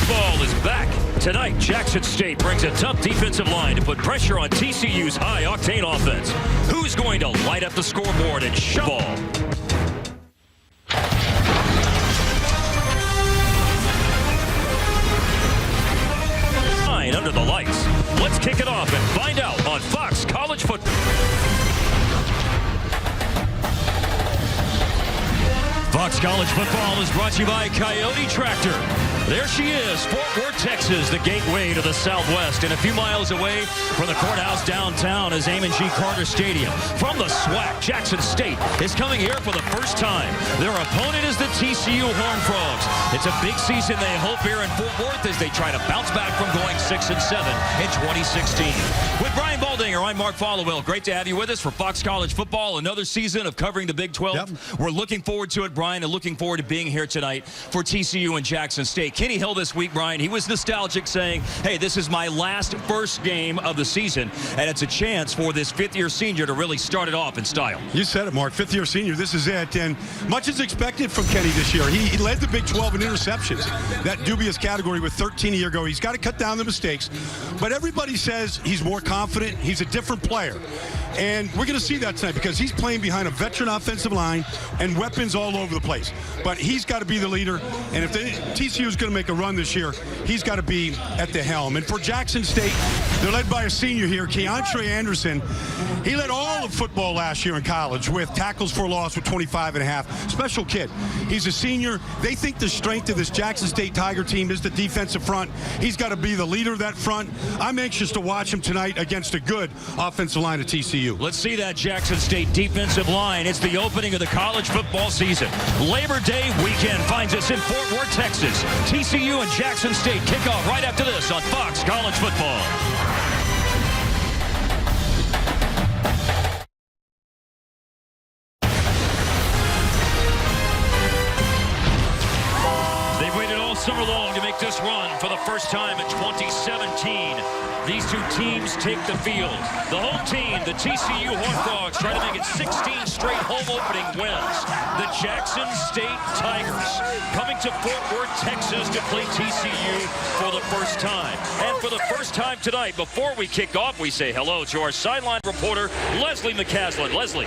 football is back. Tonight, Jackson State brings a tough defensive line to put pressure on TCU's high-octane offense. Who's going to light up the scoreboard and shove ball? Under the lights. Let's kick it off and find out on Fox College Football. Fox College Football is brought to you by Coyote Tractor. There she is, Fort Worth, Texas, the gateway to the Southwest, and a few miles away from the courthouse downtown is Amon G. Carter Stadium. From the SWAC, Jackson State is coming here for the first time. Their opponent is the TCU Horned Frogs. It's a big season they hope here in Fort Worth as they try to bounce back from going 6-7 in 2016. With Brian Baldinger, I'm Mark Followell. Great to have you with us for Fox College Football. Another season of covering the Big 12. Yep. We're looking forward to it, Brian, and looking forward to being here tonight for TCU and Jackson State. Kenny Hill this week, Brian, he was nostalgic, saying, hey, this is my first game of the season, and it's a chance for this fifth-year senior to really start it off in style. You said it, Mark. Fifth-year senior, this is it. And much is expected from Kenny this year. He led the Big 12 in interceptions, that dubious category with 13 a year ago. He's got to cut down the mistakes. But everybody says he's more confident. He's a different player. And we're going to see that tonight because he's playing behind a veteran offensive line and weapons all over the place. But he's got to be the leader. And if TCU is going to make a run this year, he's got to be at the helm. And for Jackson State, they're led by a senior here, Keontre Anderson. He led all of football last year in college with tackles for loss with 25.5. Special kid. He's a senior. They think the strength of this Jackson State Tiger team is the defensive front. He's got to be the leader of that front. I'm anxious to watch him tonight against a good offensive line at TCU. Let's see that Jackson State defensive line. It's the opening of the college football season. Labor Day weekend finds us in Fort Worth, Texas. TCU and Jackson State kick off right after this on Fox College Football. They've waited all summer long to make this run for the first time in 2017. These two teams take the field. The home team, the TCU Horned Frogs, try to make it 16 straight home opening wins. The Jackson State Tigers coming to Fort Worth, Texas to play TCU for the first time. And for the first time tonight, before we kick off, we say hello to our sideline reporter, Leslie McCaslin. Leslie.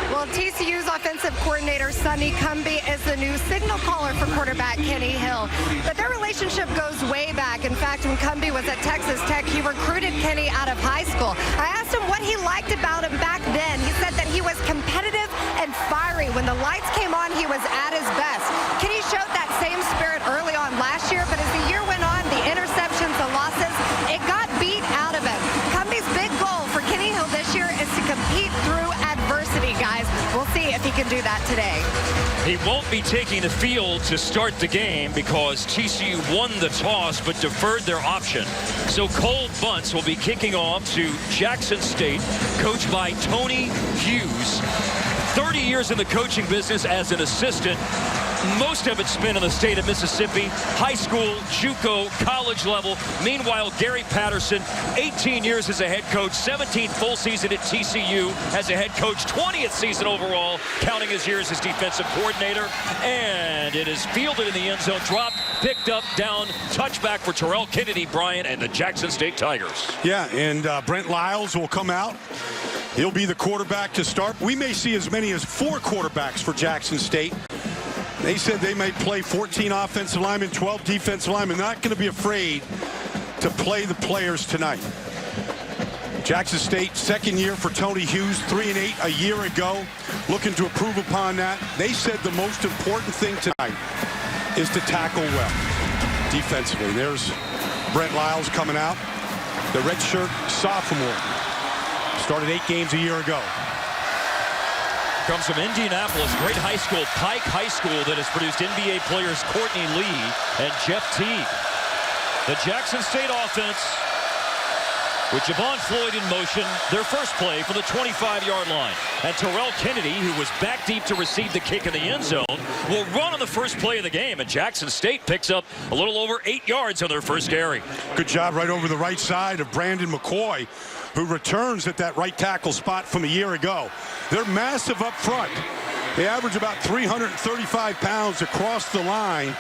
Well, TCU's offensive coordinator, Sonny Cumbie, is the new signal caller for quarterback Kenny Hill. But their relationship goes way back. In fact, when Cumbie was at Texas Tech, he recruited Kenny out of high school. I asked him what he liked about him back then. He said that he was competitive and fiery. When the lights came on, he was at his best. Kenny showed that same spirit early on last year, but as the year went on, the interceptions, the losses, it got beat out of him. Cumbie's big goal for Kenny Hill this year is to compete through adversity, guys. We'll see if he can do that today. He won't be taking the field to start the game because TCU won the toss but deferred their option. So Cole Bunce will be kicking off to Jackson State, coached by Tony Hughes. 30 years in the coaching business as an assistant. Most of it spent in the state of Mississippi, high school, JUCO, college level. Meanwhile, Gary Patterson, 18 years as a head coach, 17th full season at TCU as a head coach, 20th season overall, counting his years as defensive coordinator. And it is fielded in the end zone, dropped, picked up, down, touchback for Terrell Kennedy, Bryant, and the Jackson State Tigers. Yeah, and Brent Lyles will come out. He'll be the quarterback to start. We may see as many as 4 quarterbacks for Jackson State. They said they may play 14 offensive linemen, 12 defensive linemen. Not going to be afraid to play the players tonight. Jackson State, second year for Tony Hughes, 3-8 a year ago. Looking to improve upon that. They said the most important thing tonight is to tackle well defensively. There's Brent Lyles coming out, the redshirt sophomore. Started 8 games a year ago. Comes from Indianapolis, great high school, Pike High School, that has produced NBA players Courtney Lee and Jeff Teague. The Jackson State offense, with Javon Floyd in motion, their first play from the 25-yard line. And Terrell Kennedy, who was back deep to receive the kick in the end zone, will run on the first play of the game. And Jackson State picks up a little over 8 yards on their first carry. Good job right over the right side of Brandon McCoy, who returns at that right tackle spot from a year ago. They're massive up front. They average about 335 pounds across the line.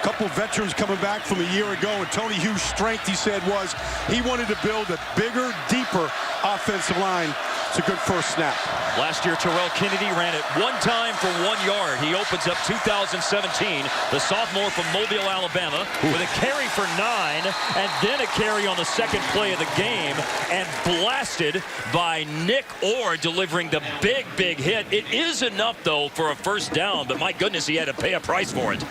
A couple veterans coming back from a year ago, and Tony Hughes' strength, he said, was he wanted to build a bigger, deeper offensive line. It's a good first snap. Last year, Terrell Kennedy ran it one time for 1 yard. He opens up 2017, the sophomore from Mobile, Alabama, with a carry for 9, and then a carry on the second play of the game, and blasted by Nick Orr, delivering the big, big hit. It is enough, though, for a first down, but my goodness, he had to pay a price for it.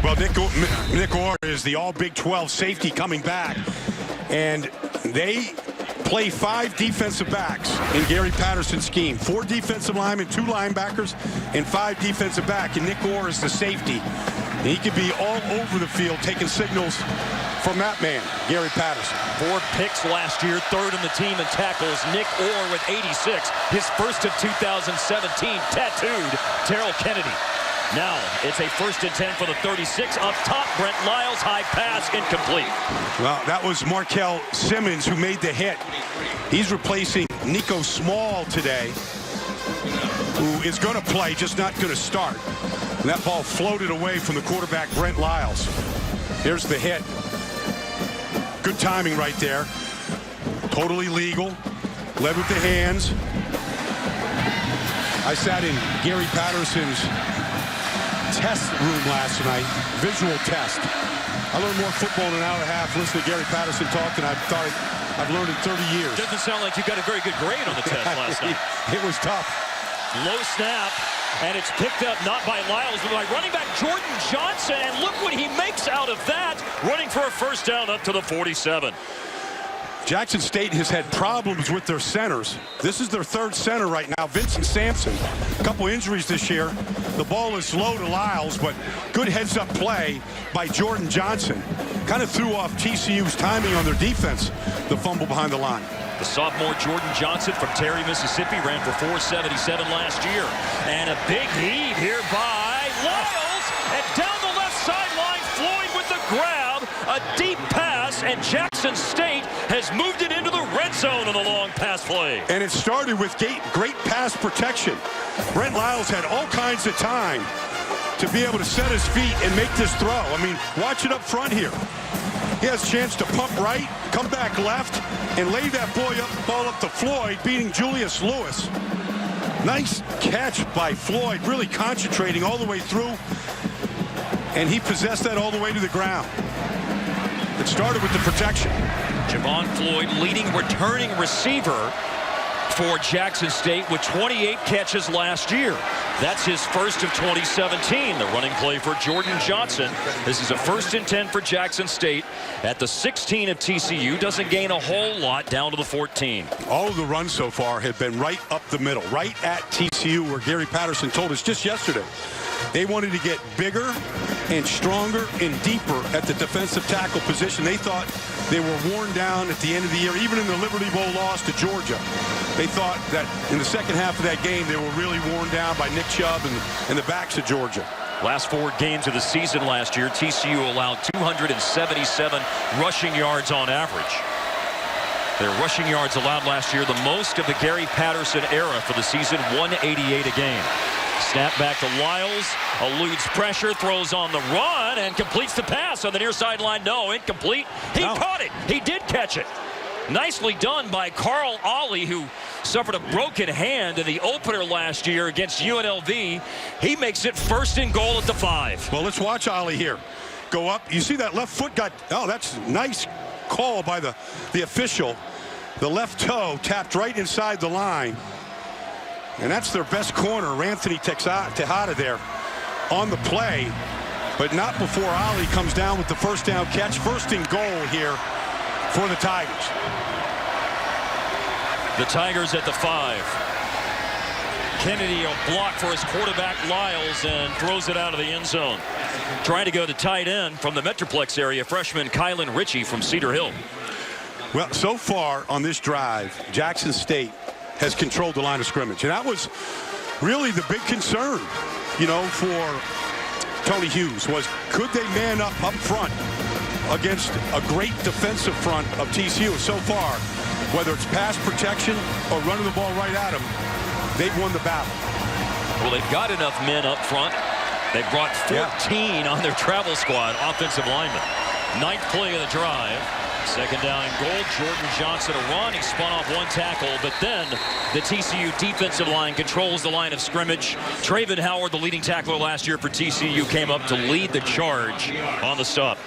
Well, Nick Orr is the all-Big 12 safety coming back, and they play 5 defensive backs in Gary Patterson's scheme. 4 defensive linemen, 2 linebackers, and 5 defensive back. And Nick Orr is the safety. And he could be all over the field taking signals from that man, Gary Patterson. 4 picks last year, 3rd in the team in tackles. Nick Orr with 86, his first of 2017, tattooed Terrell Kennedy. Now it's a 1st and 10 for the 36. Up top, Brent Lyles, high pass, incomplete. Well, that was Markel Simmons who made the hit. He's replacing Nico Small today, who is going to play, just not going to start. And that ball floated away from the quarterback, Brent Lyles. Here's the hit. Good timing right there. Totally legal. Led with the hands. I sat in Gary Patterson's test room last night, visual test. I learned more football in an hour and a half listening to Gary Patterson talk than I thought I've learned in 30 years. Doesn't sound like you got a very good grade on the test last night. It was tough. Low snap, and it's picked up not by Lyles, but by running back Jordan Johnson, and look what he makes out of that, running for a first down up to the 47. Jackson State has had problems with their centers. This is their 3rd center right now, Vincent Sampson. A couple injuries this year. The ball is low to Lyles, but good heads-up play by Jordan Johnson. Kind of threw off TCU's timing on their defense, the fumble behind the line. The sophomore Jordan Johnson from Terry, Mississippi, ran for 477 last year. And a big heave here by Lyles. And down the left sideline, Floyd with the grab. A deep pass, and Jackson State has moved it into the red zone on the long pass play. And it started with great pass protection. Brent Lyles had all kinds of time to be able to set his feet and make this throw. I mean, watch it up front here. He has a chance to pump right, come back left, and lay that ball up to Floyd, beating Julius Lewis. Nice catch by Floyd, really concentrating all the way through, and he possessed that all the way to the ground. It started with the protection. Javon Floyd, leading returning receiver for Jackson State with 28 catches last year. That's his first of 2017. The running play for Jordan Johnson. This is a 1st and 10 for Jackson State at the 16 of TCU. Doesn't gain a whole lot, down to the 14. All of the runs so far have been right up the middle, right at TCU, where Gary Patterson told us just yesterday they wanted to get bigger and stronger and deeper at the defensive tackle position. They thought they were worn down at the end of the year, even in the Liberty Bowl loss to Georgia. They thought that in the second half of that game, they were really worn down by Nick Chubb and the backs of Georgia. Last 4 games of the season last year, TCU allowed 277 rushing yards on average. Their rushing yards allowed last year, the most of the Gary Patterson era for the season, 188 a game. Snap back to Lyles, eludes pressure, throws on the run, and completes the pass on the near sideline. No, incomplete. He caught it. He did catch it. Nicely done by Carl Ollie, who suffered a broken hand in the opener last year against UNLV. He makes it 1st and goal at the 5. Well, let's watch Ollie here. Go up. You see that left foot got, oh, that's a nice call by the official. The left toe tapped right inside the line. And that's their best corner, Anthony Tejada there on the play. But not before Ollie comes down with the first down catch. 1st and goal here for the Tigers. The Tigers at the 5. Kennedy a block for his quarterback Lyles and throws it out of the end zone. Trying to go to tight end from the Metroplex area, freshman Kylan Ritchie from Cedar Hill. Well, so far on this drive, Jackson State has controlled the line of scrimmage. And that was really the big concern, you know, for Tony Hughes, was could they man up front against a great defensive front of TCU. So far, whether it's pass protection or running the ball right at them, they've won the battle. Well, they've got enough men up front They brought 14 on their travel squad, offensive linemen. 9th play of the drive. 2nd down and goal. Jordan Johnson a run. He spun off 1 tackle, but then the TCU defensive line controls the line of scrimmage. Traven Howard, the leading tackler last year for TCU, came up to lead the charge on the stop.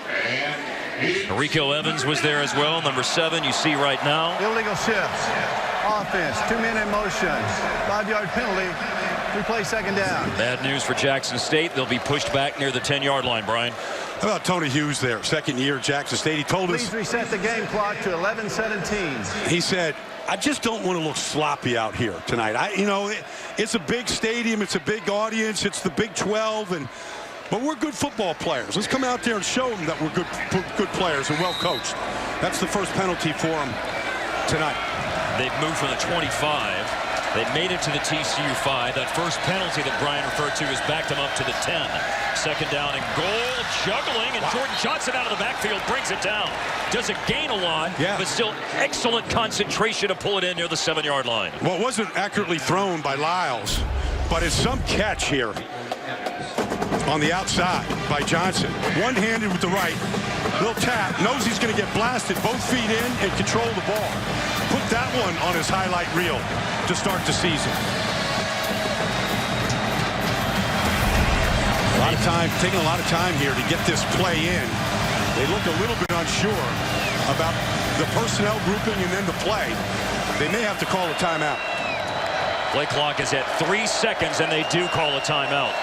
Rico Evans was there as well, number 7, you see right now. Illegal shifts. Offense, 2 men in motion. 5-yard penalty. Replay 2nd down. Bad news for Jackson State. They'll be pushed back near the 10-yard line, Brian. How about Tony Hughes there, 2nd year at Jackson State? He told us. Please reset the game clock to 11:17. He said, I just don't want to look sloppy out here tonight. It's a big stadium. It's a big audience. It's the Big 12. But we're good football players. Let's come out there and show them that we're good players and well coached. That's the first penalty for them tonight. They've moved from the 25. They made it to the TCU 5. That first penalty that Brian referred to has backed them up to the 10. 2nd down and goal. Juggling, and Jordan Johnson out of the backfield brings it down. Doesn't gain a lot, but still excellent concentration to pull it in near the 7-yard line. Well, it wasn't accurately thrown by Lyles, but it's some catch here on the outside by Johnson. One-handed with the right. Little tap. Knows he's going to get blasted. Both feet in and control the ball. Put that one on his highlight reel to start the season. Taking a lot of time here to get this play in. They look a little bit unsure about the personnel grouping and then the play. They may have to call a timeout. Play clock is at 3 seconds, and they do call a timeout.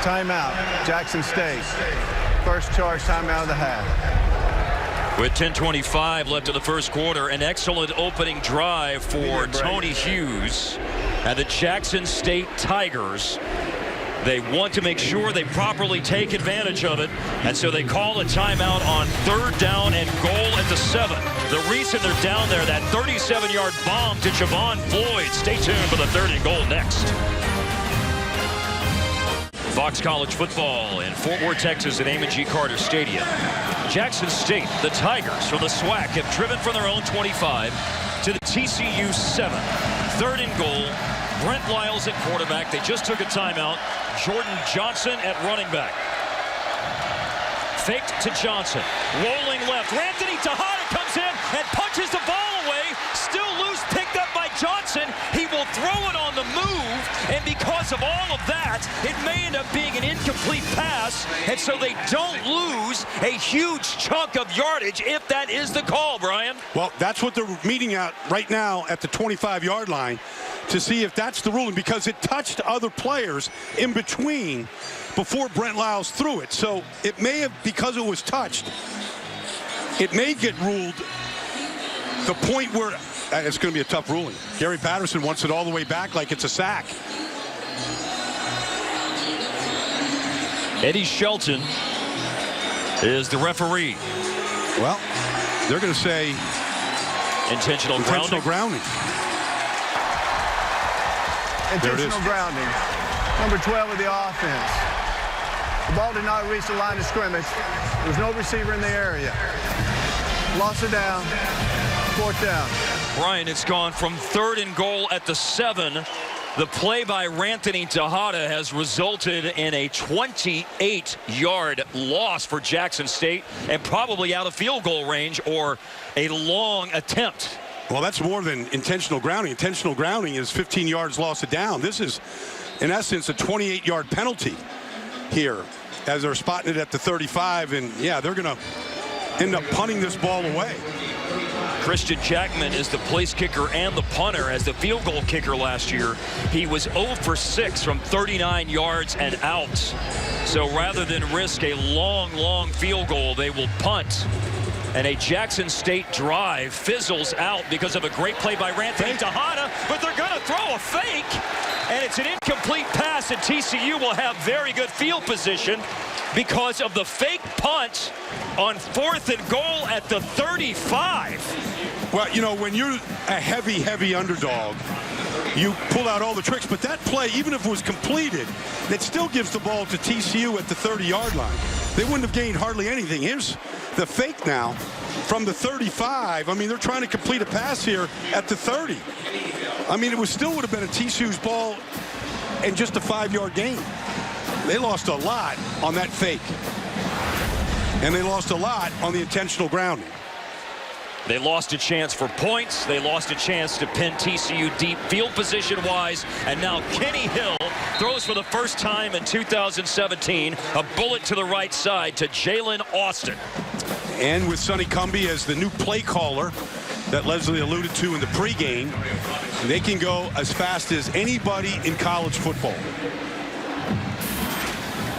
Timeout. Jackson State. First charge timeout of the half. With 10:25 left in the first quarter, an excellent opening drive for Tony Hughes and the Jackson State Tigers. They want to make sure they properly take advantage of it, and so they call a timeout on 3rd down and goal at the 7. The reason they're down there, that 37-yard bomb to Javon Floyd. Stay tuned for the 3rd and goal next. Fox College football in Fort Worth, Texas at Amon G. Carter Stadium. Jackson State, the Tigers from the SWAC, have driven from their own 25 to the TCU 7. 3rd and goal. Brent Lyles at quarterback. They just took a timeout. Jordan Johnson at running back. Faked to Johnson. Rolling left. Anthony Tejada comes in and punches the ball away. Still loose. Picked up by Johnson. He will throw it on the move. And because of all of that, it may end up being an incomplete pass. And so they don't lose a huge chunk of yardage if that is the call, Brian. Well, that's what they're meeting at right now at the 25-yard line to see if that's the ruling, because it touched other players in between before Brent Lyles threw it. So it may have, because it was touched, it may get ruled the point where it's going to be a tough ruling. Gary Patterson wants it all the way back like it's a sack. Eddie Shelton is the referee. Well, they're going to say intentional grounding. Intentional grounding. Number 12 of the offense. The ball did not reach the line of scrimmage. There was no receiver in the area. Lost it down. 4th down. Brian, it's gone from 3rd and goal at the 7. The play by Anthony Tejada has resulted in a 28-yard loss for Jackson State and probably out of field goal range or a long attempt. Well, that's more than intentional grounding. Intentional grounding is 15 yards loss of down. This is, in essence, a 28-yard penalty here as they're spotting it at the 35. And, yeah, they're going to end up punting this ball away. Christian Jackman is the place kicker and the punter. As the field goal kicker last year, he was 0 for 6 from 39 yards and out. So rather than risk a long field goal, they will punt. And a Jackson State drive fizzles out because of a great play by Anthony Tejada, but they're going to throw a fake, and it's an incomplete pass, and TCU will have very good field position because of the fake punt on 4th and goal at the 35. Well, you know, when you're a heavy underdog, you pull out all the tricks, but that play, even if it was completed, it still gives the ball to TCU at the 30-yard line. They wouldn't have gained hardly anything. Here's the fake now from the 35. I mean, they're trying to complete a pass here at the 30. I mean, it still would have been a TCU's ball and just a 5-yard gain. They lost a lot on that fake. And they lost a lot on the intentional grounding. They lost a chance for points. They lost a chance to pin TCU deep field position-wise. And now Kenny Hill throws for the first time in 2017 a bullet to the right side to Jalen Austin. And with Sonny Cumbie as the new play caller that Leslie alluded to in the pregame, they can go as fast as anybody in college football.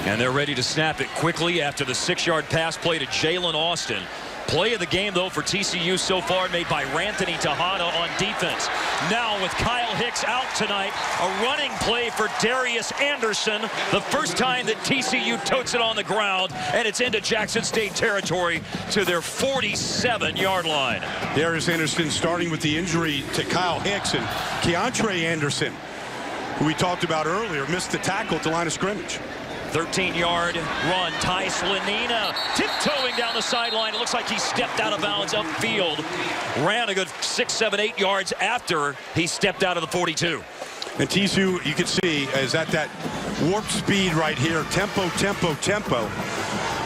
And they're ready to snap it quickly after the 6-yard pass play to Jalen Austin. Play of the game, though, for TCU so far made by Ranthony Tejada on defense. Now with Kyle Hicks out tonight, a running play for Darius Anderson. The first time that TCU totes it on the ground, and it's into Jackson State territory to their 47-yard line. Darius Anderson starting with the injury to Kyle Hicks, and Keontre Anderson, who we talked about earlier, missed the tackle at the line of scrimmage. 13-yard run. Ty Slanina tiptoeing down the sideline. It looks like he stepped out of bounds upfield. Ran a good 6, 7, 8 yards after he stepped out of the 42. And TCU, you can see, is at that warp speed right here. Tempo, tempo, tempo.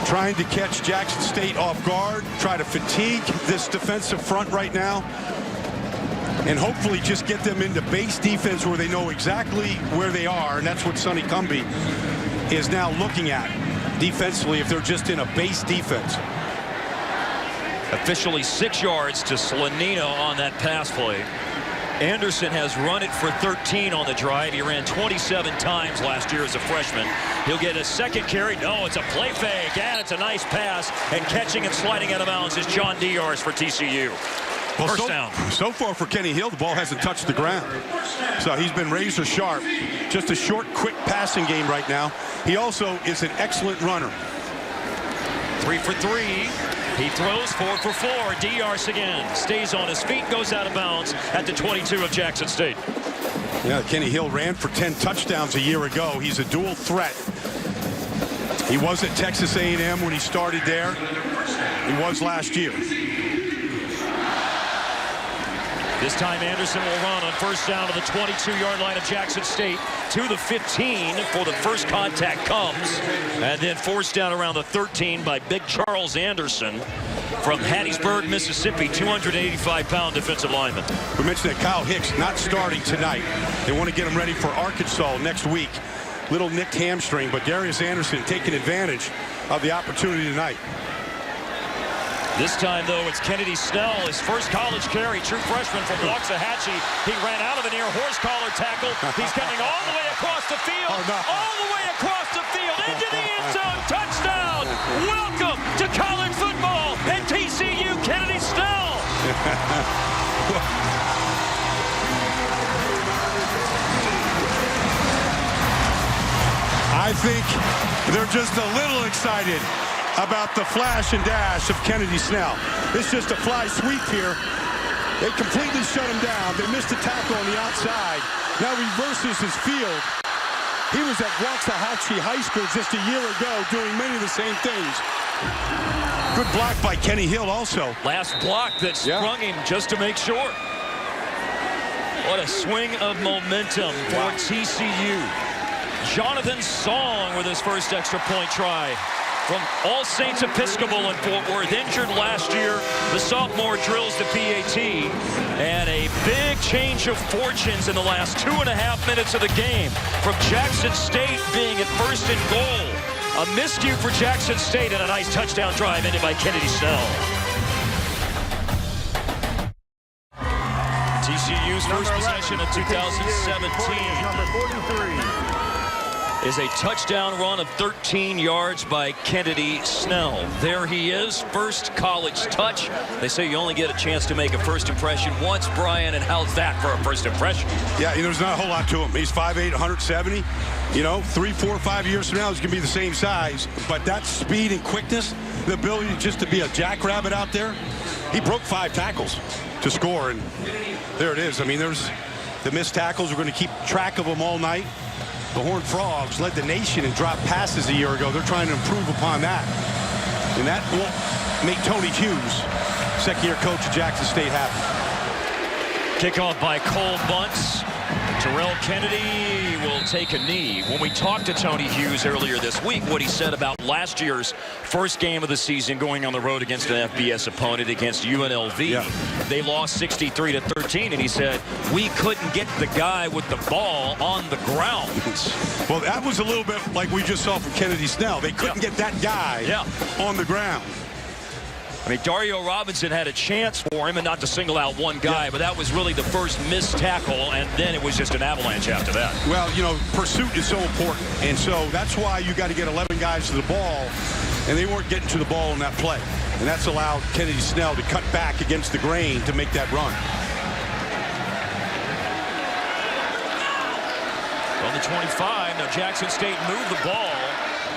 Trying to catch Jackson State off guard. Try to fatigue this defensive front right now. And hopefully just get them into base defense where they know exactly where they are. And that's what Sonny Cumbie is now looking at defensively if they're just in a base defense. Officially 6 yards to Slanina on that pass play. Anderson has run it for 13 on the drive. He ran 27 times last year as a freshman. He'll get a second carry. No, it's a play fake, and it's a nice pass. And catching and sliding out of bounds is John Diaz for TCU. Well, First down. So far for Kenny Hill, the ball hasn't touched the ground. So he's been razor sharp. Just a short, quick passing game right now. He also is an excellent runner. 3 for 3. He throws 4 for 4. Diaz again stays on his feet, goes out of bounds at the 22 of Jackson State. Yeah, Kenny Hill ran for 10 touchdowns a year ago. He's a dual threat. He was at Texas A&M when he started there. He was last year. This time Anderson will run on first down to the 22-yard line of Jackson State to the 15 for the first contact comes. And then forced down around the 13 by Big Charles Anderson from Hattiesburg, Mississippi, 285-pound defensive lineman. We mentioned that Kyle Hicks not starting tonight. They want to get him ready for Arkansas next week. Little nicked hamstring, but Darius Anderson taking advantage of the opportunity tonight. This time, though, it's Kennedy Snell, his first college carry, true freshman from Waxahachie. He ran out of a near horse collar tackle. He's coming all the way across the field, all the way across the field, into the end zone, touchdown! Welcome to college football and TCU, Kennedy Snell. I think they're just a little excited about the flash and dash of Kennedy Snell. It's just a fly sweep here. They completely shut him down. They missed a tackle on the outside. Now reverses his field. He was at Waxahachie High School just a year ago doing many of the same things. Good block by Kenny Hill also. Last block that sprung him just to make sure. What a swing of momentum for TCU. Jonathan Song with his first extra point try. From All Saints Episcopal in Fort Worth, injured last year. The sophomore drills the PAT. And a big change of fortunes in the last 2.5 minutes of the game. From Jackson State being at first and goal. A miscue for Jackson State and a nice touchdown drive ended by Kennedy Snell. TCU's first possession of 2017. Number 43. Is a touchdown run of 13 yards by Kennedy Snell. There he is, first college touch. They say you only get a chance to make a first impression once, Brian, and how's that for a first impression? Yeah, there's not a whole lot to him. He's 5'8", 170. 3, 4, 5 years from now, he's going to be the same size. But that speed and quickness, the ability just to be a jackrabbit out there, he broke 5 tackles to score, and there it is. I mean, there's the missed tackles. We're going to keep track of them all night. The Horned Frogs led the nation in drop passes a year ago. They're trying to improve upon that. And that won't make Tony Hughes, second-year coach of Jackson State, happy. Kickoff by Cole Bunce. Terrell Kennedy will take a knee. When we talked to Tony Hughes earlier this week, what he said about last year's first game of the season going on the road against an FBS opponent against UNLV. They lost 63-13, and he said, we couldn't get the guy with the ball on the ground. Well, that was a little bit like we just saw from Kennedy Snell. They couldn't get that guy on the ground. I mean, Dario Robinson had a chance for him, and not to single out one guy, but that was really the first missed tackle, and then it was just an avalanche after that. Well, you know, pursuit is so important, and so that's why you got to get 11 guys to the ball, and they weren't getting to the ball in that play. And that's allowed Kennedy Snell to cut back against the grain to make that run. On the 25, now Jackson State moved the ball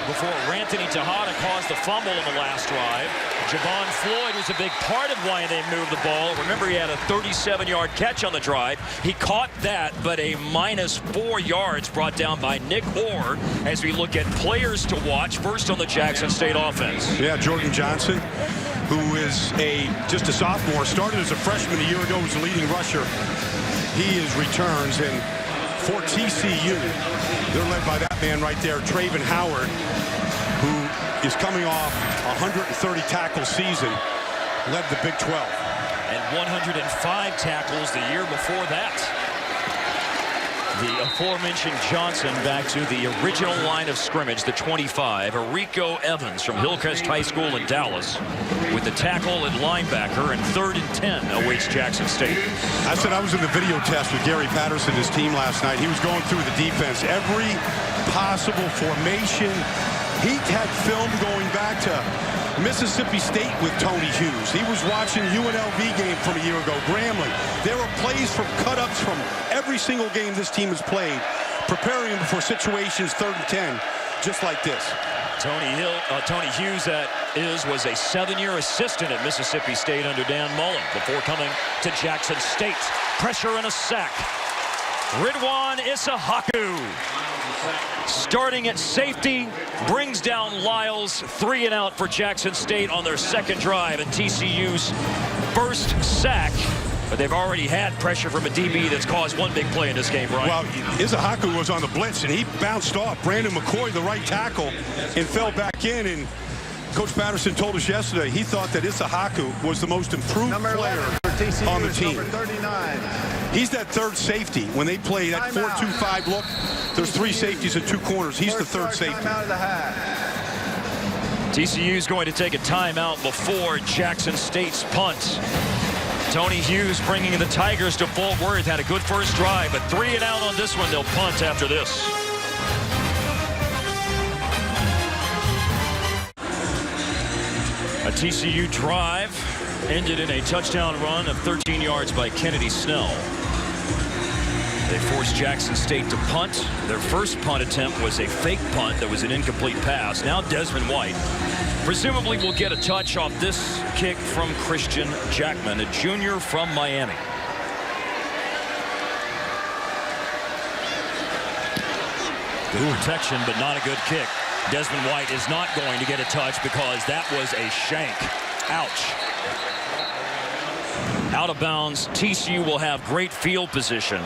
before Ranthony Tejada caused the fumble in the last drive. Javon Floyd was a big part of why they moved the ball. Remember, he had a 37-yard catch on the drive. He caught that, but a -4 yards brought down by Nick Orr as we look at players to watch first on the Jackson State offense. Yeah, Jordan Johnson, who is just a sophomore, started as a freshman a year ago, was the leading rusher. He returns, and for TCU, they're led by that man right there, Traven Howard, who is coming off a 130 tackle season, led the Big 12. And 105 tackles the year before that. The aforementioned Johnson back to the original line of scrimmage, the 25. Rico Evans from Hillcrest High School in Dallas with the tackle at linebacker, and 3rd and 10 awaits Jackson State. I said I was in the video test with Gary Patterson, his team, last night. He was going through the defense, every possible formation. He had film going back to Mississippi State with Tony Hughes. He was watching UNLV game from a year ago, Grambling. There were plays from cut-ups from every single game this team has played, preparing them for situations 3rd and 10, just like this. Tony Hughes, was a 7-year assistant at Mississippi State under Dan Mullen before coming to Jackson State. Pressure and a sack. Ridwan Isahaku, starting at safety, brings down Lyles. 3 and out for Jackson State on their second drive, and TCU's first sack. But they've already had pressure from a DB that's caused one big play in this game, Brian. Well, Isahaku was on the blitz, and he bounced off Brandon McCoy, the right tackle, and fell back in. And Coach Patterson told us yesterday he thought that Isahaku was the most improved player on the team. Number 39. He's that third safety. When they play that 4-2-5 look, there's 3 safeties and 2 corners. He's the third safety. TCU's going to take a timeout before Jackson State's punt. Tony Hughes bringing the Tigers to Fort Worth. Had a good first drive, but 3 and out on this one. They'll punt after this. A TCU drive ended in a touchdown run of 13 yards by Kennedy Snell. They forced Jackson State to punt. Their first punt attempt was a fake punt that was an incomplete pass. Now Desmond White presumably will get a touch off this kick from Christian Jackman, a junior from Miami. Good protection, but not a good kick. Desmond White is not going to get a touch because that was a shank. Ouch. Out of bounds. TCU will have great field position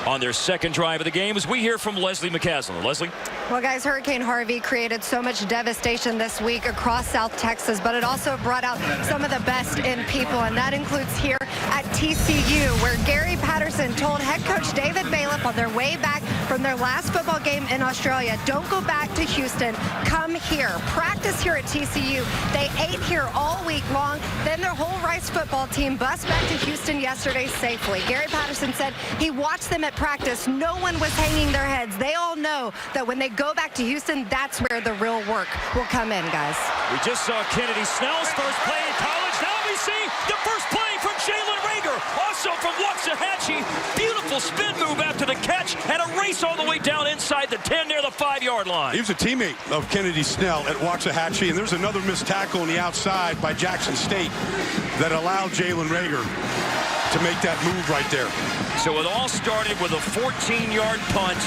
on their second drive of the game as we hear from Leslie McCaslin. Leslie? Well, guys, Hurricane Harvey created so much devastation this week across South Texas, but it also brought out some of the best in people, and that includes here at TCU, where Gary Patterson told head coach David Bailiff on their way back from their last football game in Australia, don't go back to Houston, come here. Practice here at TCU. They ate here all week long. Then their whole Rice football team bussed back to Houston yesterday safely. Gary Patterson said he watched them at practice. No one was hanging their heads. They all know that when they go back to Houston, that's where the real work will come in, guys. We just saw Kennedy Snell's first play in college. Now we see the first play from Jalen Rager, also from Waxahachie. Beautiful spin move after the catch and a race all the way down inside the 10 near the 5-yard line. He was a teammate of Kennedy Snell at Waxahachie, and there's another missed tackle on the outside by Jackson State that allowed Jalen Rager to make that move right there. So it all started with a 14-yard punt,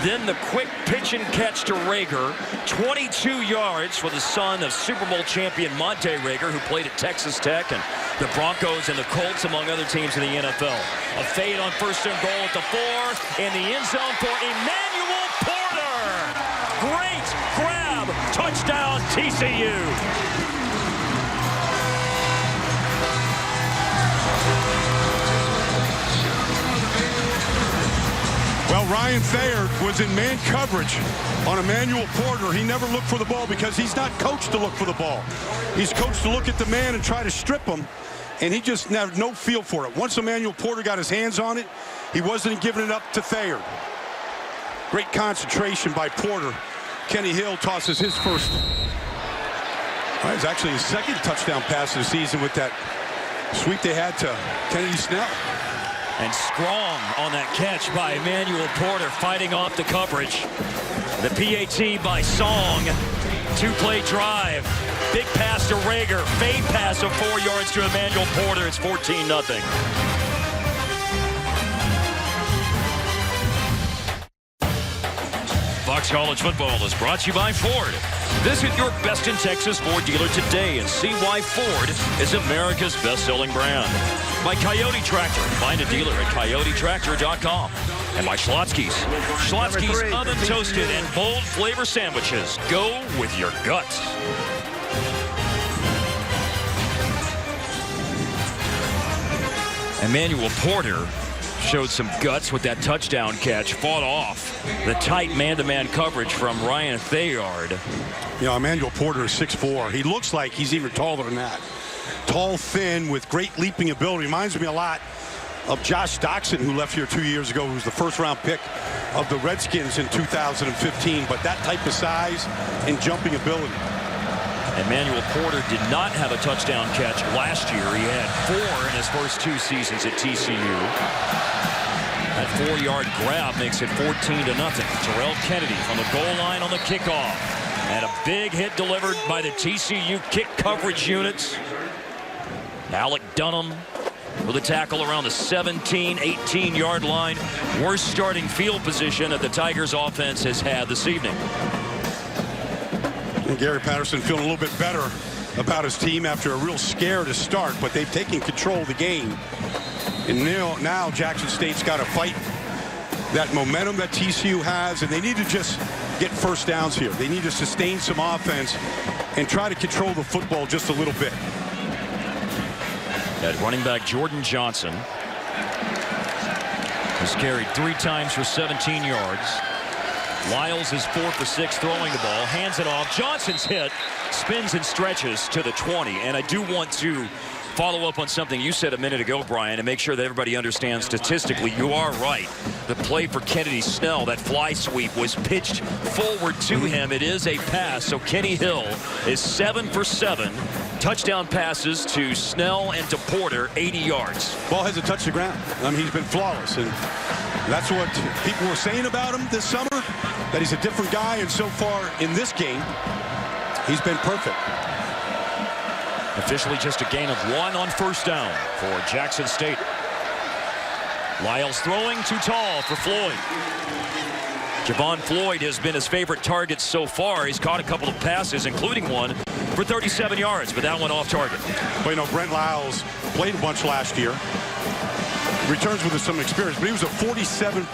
then the quick pitch and catch to Rager, 22 yards for the son of Super Bowl champion Monte Rager, who played at Texas Tech and the Broncos and the Colts, among other teams in the NFL. A fade on 1st and goal at the 4 in the end zone for Emmanuel Porter. Great grab. Touchdown, TCU. Well, Ryan Thayer was in man coverage on Emmanuel Porter. He never looked for the ball because he's not coached to look for the ball. He's coached to look at the man and try to strip him, and he just had no feel for it. Once Emmanuel Porter got his hands on it, he wasn't giving it up to Thayer. Great concentration by Porter. Kenny Hill tosses his first. Well, it's actually his second touchdown pass of the season with that sweep they had to Kennedy Snell. And strong on that catch by Emmanuel Porter, fighting off the coverage. The PAT by Song. 2-play drive. Big pass to Rager. Fade pass of 4 yards to Emmanuel Porter. It's 14-0. Fox College Football is brought to you by Ford. Visit your best in Texas Ford dealer today and see why Ford is America's best-selling brand. By Coyote Tractor. Find a dealer at coyotetractor.com. And by Schlotzsky's. Schlotzsky's oven-toasted and bold flavor sandwiches. Go with your guts. Emmanuel Porter showed some guts with that touchdown catch. Fought off the tight man-to-man coverage from Ryan Thayer. You know, Emmanuel Porter is 6'4". He looks like he's even taller than that. Tall, thin, with great leaping ability. Reminds me a lot of Josh Doxson, who left here 2 years ago, who was the first-round pick of the Redskins in 2015. But that type of size and jumping ability. Emmanuel Porter did not have a touchdown catch last year. He had 4 in his first 2 seasons at TCU. That 4-yard grab makes it 14-0. Terrell Kennedy from the goal line on the kickoff. And a big hit delivered by the TCU kick coverage units. Alec Dunham with a tackle around the 17, 18-yard line. Worst starting field position that the Tigers offense has had this evening. And Gary Patterson feeling a little bit better about his team after a real scare to start, but they've taken control of the game. And now Jackson State's got to fight that momentum that TCU has, and they need to just get first downs here. They need to sustain some offense and try to control the football just a little bit. At running back Jordan Johnson has carried 3 times for 17 yards. Lyles is 4 for 6 throwing the ball, hands it off. Johnson's hit, spins and stretches to the 20. And I do want to follow up on something you said a minute ago, Brian, and make sure that everybody understands statistically. You are right. The play for Kennedy Snell, that fly sweep, was pitched forward to him. It is a pass, so Kenny Hill is 7 for 7. Touchdown passes to Snell and to Porter, 80 yards. Ball hasn't touched the ground. I mean, he's been flawless, and that's what people were saying about him this summer, that he's a different guy, and so far in this game, he's been perfect. Officially just a gain of 1 on first down for Jackson State. Lyles throwing, too tall for Floyd. Javon Floyd has been his favorite target so far. He's caught a couple of passes, including one for 37 yards, but that one off target. Well, you know, Brent Lyles played a bunch last year. Returns with some experience, but he was a 47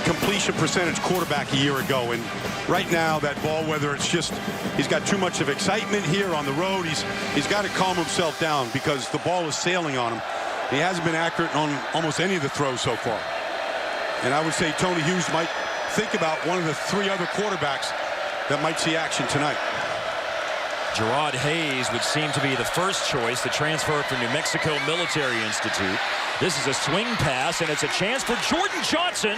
completion percentage quarterback a year ago. And right now, that ball, whether it's just he's got too much of excitement here on the road, he's got to calm himself down because the ball is sailing on him. He hasn't been accurate on almost any of the throws so far. And I would say Tony Hughes might think about one of the 3 other quarterbacks that might see action tonight. Gerard Hayes would seem to be the first choice, the transfer from New Mexico Military Institute. This is a swing pass, and it's a chance for Jordan Johnson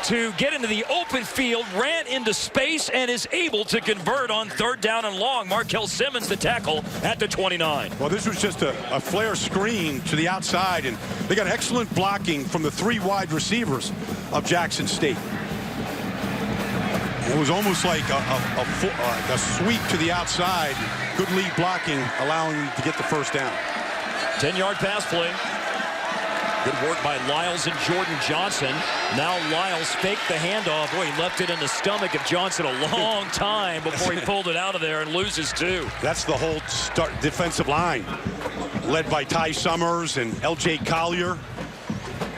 to get into the open field, ran into space, and is able to convert on 3rd down and long. Markel Simmons, the tackle, at the 29. Well, this was just a flare screen to the outside, and they got excellent blocking from the 3 wide receivers of Jackson State. It was almost like a sweep to the outside. Good lead blocking, allowing him to get the first down. 10-yard pass play. Good work by Lyles and Jordan Johnson. Now Lyles faked the handoff. Boy, he left it in the stomach of Johnson a long time before he pulled it out of there and loses two. That's the whole defensive line, led by Ty Summers and L.J. Collier.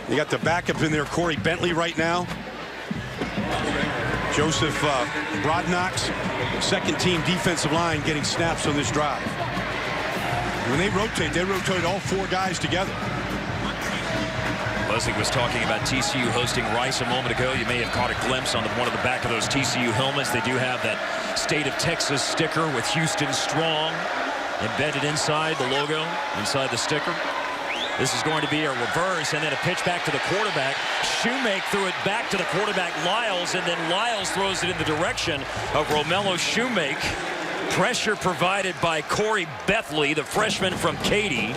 You got the backup in there, Corey Bentley, right now. Joseph Brodnock's second-team defensive line getting snaps on this drive. When they rotate all four guys together. Leslie was talking about TCU hosting Rice a moment ago. You may have caught a glimpse on one of the back of those TCU helmets. They do have that State of Texas sticker with Houston Strong embedded inside the logo, inside the sticker. This is going to be a reverse, and then a pitch back to the quarterback. Shoemake threw it back to the quarterback, Lyles, and then Lyles throws it in the direction of Romello Shoemake. Pressure provided by Corey Bethley, the freshman from Katy.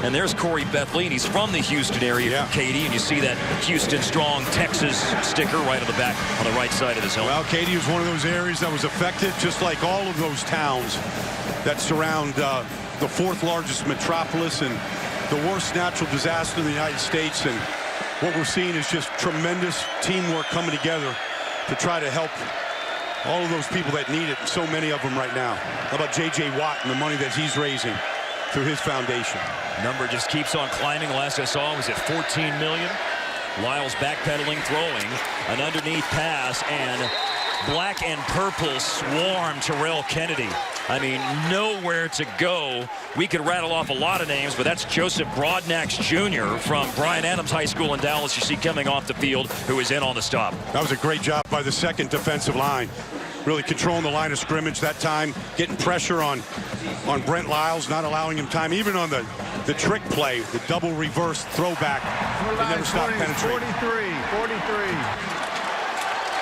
And there's Corey Bethley, and he's from the Houston area, from Katy, and you see that Houston Strong Texas sticker right on the back on the right side of his helmet. Well, Katy was one of those areas that was affected, just like all of those towns that surround the fourth largest metropolis and the worst natural disaster in the United States. And what we're seeing is just tremendous teamwork coming together to try to help all of those people that need it, so many of them right now. How about J.J. Watt and the money that he's raising through his foundation? Number just keeps on climbing. Last I saw was at $14 million. Lyles backpedaling, throwing an underneath pass, and black and purple swarm Terrell Kennedy. I mean, nowhere to go. We could rattle off a lot of names, but that's Joseph Brodnax Jr. from Bryan Adams High School in Dallas. You see coming off the field, who is in on the stop. That was a great job by the second defensive line. Really controlling the line of scrimmage that time, getting pressure on Brent Lyles, not allowing him time. Even on the trick play, the double reverse throwback, they never stopped penetrating. 43.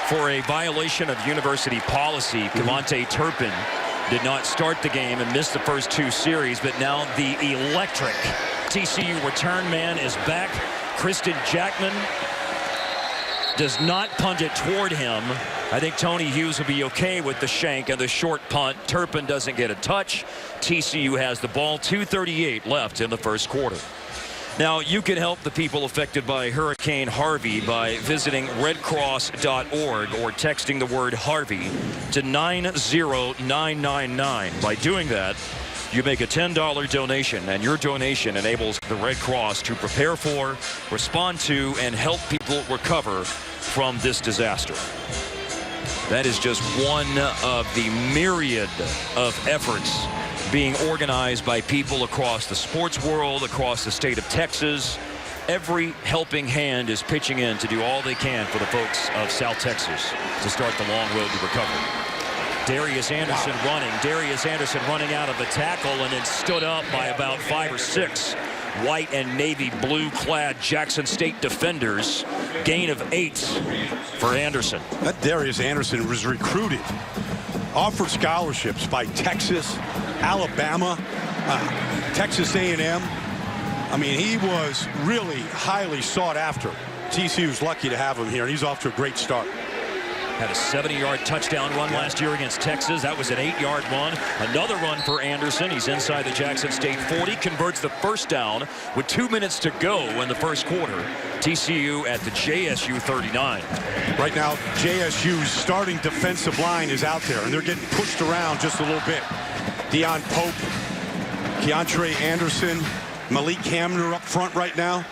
For a violation of university policy, Cavante Turpin did not start the game and missed the first two series, but now the electric TCU return man is back. Kristen Jackman does not punt it toward him. I think Tony Hughes will be okay with the shank and the short punt. Turpin doesn't get a touch. TCU has the ball. 2:38 left in the first quarter. Now, you can help the people affected by Hurricane Harvey by visiting redcross.org or texting the word Harvey to 90999. By doing that, you make a $10 donation, and your donation enables the Red Cross to prepare for, respond to, and help people recover from this disaster. That is just one of the myriad of efforts being organized by people across the sports world, across the state of Texas. Every helping hand is pitching in to do all they can for the folks of South Texas to start the long road to recovery. Darius Anderson running. Darius Anderson running out of the tackle and then stood up by about 5 or 6 white and navy blue clad Jackson State defenders. Gain of 8 for Anderson. That Darius Anderson was recruited, offered scholarships by Texas, Alabama, Texas A&M. I mean, he was really highly sought after. TCU's lucky to have him here, and he's off to a great start. Had a 70-yard touchdown run last year against Texas. That was an 8-yard run. Another run for Anderson. He's inside the Jackson State 40. Converts the first down with 2 minutes to go in the first quarter. TCU at the JSU 39. Right now, JSU's starting defensive line is out there, and they're getting pushed around just a little bit. Deion Pope, Keontre Anderson, Malik Hamner up front right now.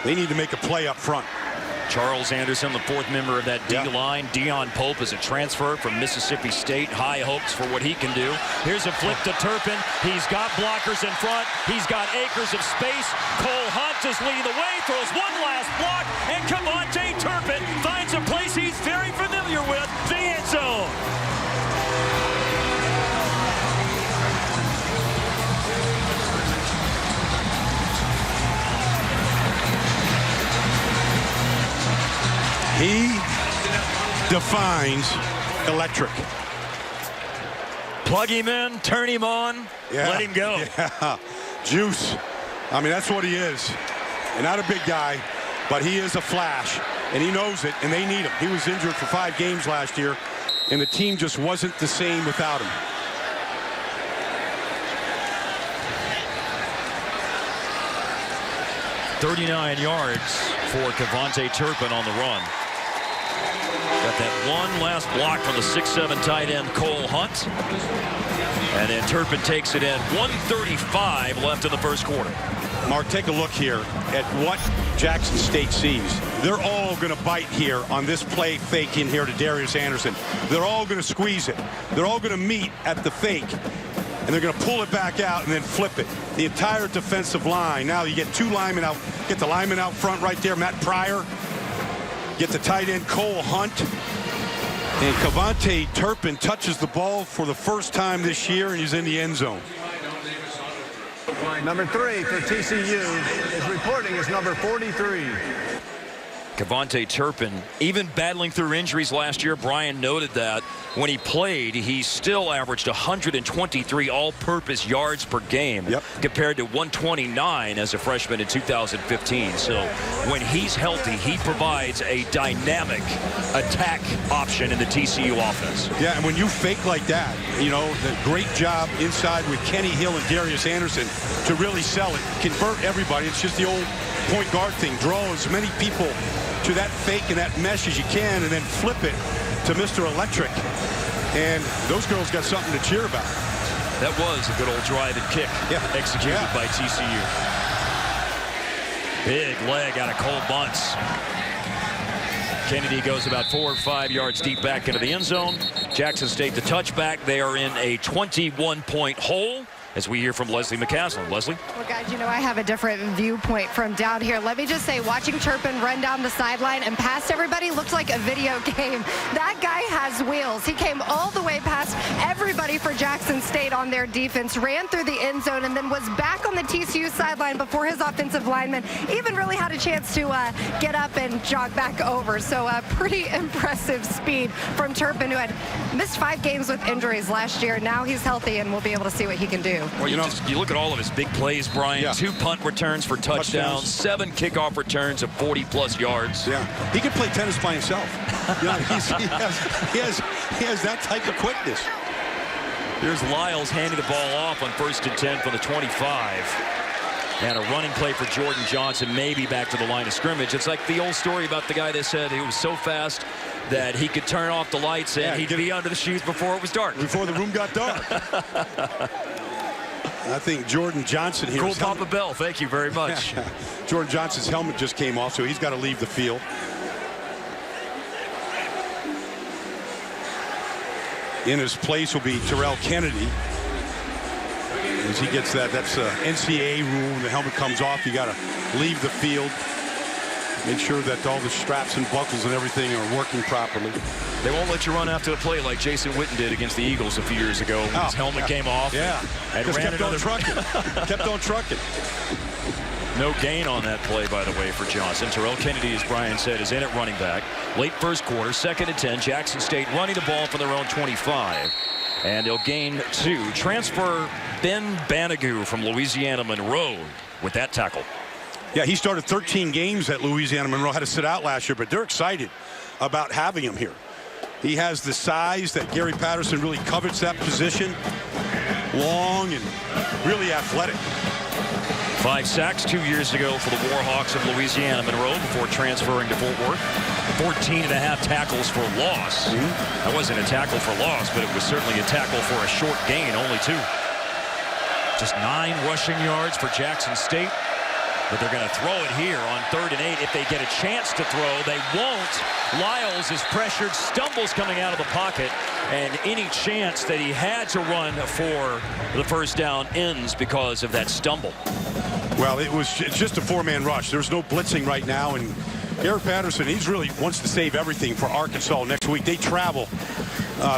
They need to make a play up front. Charles Anderson, the fourth member of that D-line. Deion Pope is a transfer from Mississippi State. High hopes for what he can do. Here's a flip to Turpin. He's got blockers in front. He's got acres of space. Cole Hunt is leading the way, throws one last block, and Cavante Turpin finds a place he's very familiar with, the end zone. He defines electric. Plug him in, turn him on, let him go. Yeah. Juice. I mean, that's what he is. And not a big guy, but he is a flash. And he knows it, and they need him. He was injured for 5 games last year, and the team just wasn't the same without him. 39 yards for Cavante Turpin on the run. Got that one last block from the 6'7" tight end Cole Hunt. And then Turpin takes it in. 1:35 left in the first quarter. Mark, take a look here at what Jackson State sees. They're all going to bite here on this play fake in here to Darius Anderson. They're all going to squeeze it. They're all going to meet at the fake. And they're going to pull it back out and then flip it. The entire defensive line. Now you get two linemen out. Get the lineman out front right there, Matt Pryor. Get the tight end Cole Hunt. And Cavante Turpin touches the ball for the first time this year, and he's in the end zone. Number 3 for TCU is reporting as number 43. Cavante Turpin, even battling through injuries last year, Brian noted that when he played, he still averaged 123 all-purpose yards per game, compared to 129 as a freshman in 2015. So when he's healthy, he provides a dynamic attack option in the TCU offense. Yeah, and when you fake like that, you know, the great job inside with Kenny Hill and Darius Anderson to really sell it, convert everybody. It's just the old point guard thing. Draw as many people to that fake and that mesh as you can, and then flip it to Mr. Electric. And those girls got something to cheer about. That was a good old drive and kick executed by TCU. Big leg out of Cole Bunce. Kennedy goes about 4 or 5 yards deep back into the end zone. Jackson State the touchback. They are in a 21-point hole. As we hear from Leslie McCaslin. Leslie? Well, guys, you know, I have a different viewpoint from down here. Let me just say, watching Turpin run down the sideline and past everybody looks like a video game. That guy has wheels. He came all the way past everybody for Jackson State on their defense, ran through the end zone, and then was back on the TCU sideline before his offensive lineman even really had a chance to get up and jog back over. So pretty impressive speed from Turpin, who had missed 5 games with injuries last year. Now he's healthy, and we'll be able to see what he can do. Well, you look at all of his big plays, Brian. 2 punt returns for touchdowns, 7 kickoff returns of 40-plus yards. Yeah, he can play tennis by himself. You know, he has that type of quickness. Here's Lyles handing the ball off on 1st and 10 from the 25. And a running play for Jordan Johnson, maybe back to the line of scrimmage. It's like the old story about the guy that said he was so fast that he could turn off the lights and he'd be under the shoes before it was dark. Before the room got dark. I think Jordan Johnson here. Cool Papa Bell, thank you very much. Jordan Johnson's helmet just came off, so he's got to leave the field. In his place will be Terrell Kennedy. As he gets that, that's NCAA rule. When the helmet comes off, you got to leave the field. Make sure that all the straps and buckles and everything are working properly. They won't let you run after the play like Jason Witten did against the Eagles a few years ago. When his helmet came off. And just ran kept on trucking. Kept on trucking. No gain on that play, by the way, for Johnson. Terrell Kennedy, as Brian said, is in at running back. Late first quarter, 2nd and 10. Jackson State running the ball from their own 25. And they'll gain 2. Transfer Ben Banagou from Louisiana Monroe with that tackle. Yeah, he started 13 games at Louisiana Monroe. Had to sit out last year, but they're excited about having him here. He has the size that Gary Patterson really covets that position. Long and really athletic. 5 sacks 2 years ago for the Warhawks of Louisiana Monroe before transferring to Fort Worth. 14.5 tackles for loss. That wasn't a tackle for loss, but it was certainly a tackle for a short gain, only 2. Just 9 rushing yards for Jackson State. But they're going to throw it here on 3rd and 8. If they get a chance to throw, they won't. Lyles is pressured, stumbles coming out of the pocket, and any chance that he had to run for the first down ends because of that stumble. Well, it's just a 4-man rush. There's no blitzing right now, and Gary Patterson, he's really wants to save everything for Arkansas next week. They travel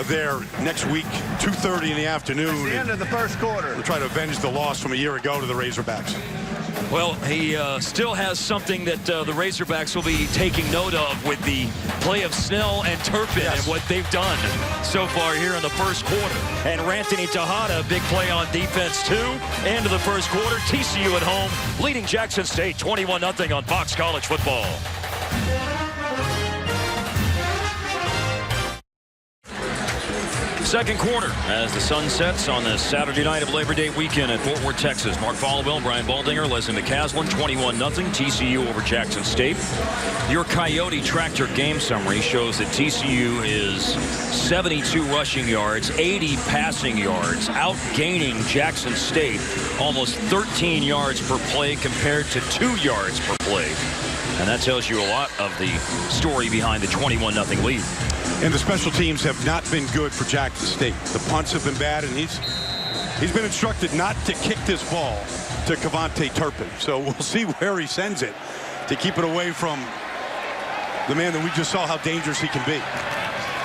there next week, 2:30 in the afternoon. It's the end of the first quarter. We'll try to avenge the loss from a year ago to the Razorbacks. Well, he still has something that the Razorbacks will be taking note of with the play of Snell and Turpin and what they've done so far here in the first quarter. And Ranthony Tejada, big play on defense too. End of the first quarter, TCU at home, leading Jackson State 21-0 on Fox College Football. Second quarter as the sun sets on this Saturday night of Labor Day weekend at Fort Worth, Texas. Mark Followell, Brian Baldinger, Leslie McCaslin, 21-0 TCU over Jackson State. Your Coyote Tractor game summary shows that TCU is 72 rushing yards, 80 passing yards, outgaining Jackson State almost 13 yards per play compared to 2 yards per play. And that tells you a lot of the story behind the 21-0 lead. And the special teams have not been good for Jackson State. The punts have been bad, and he's been instructed not to kick this ball to Cavante Turpin. So we'll see where he sends it to keep it away from the man that we just saw how dangerous he can be.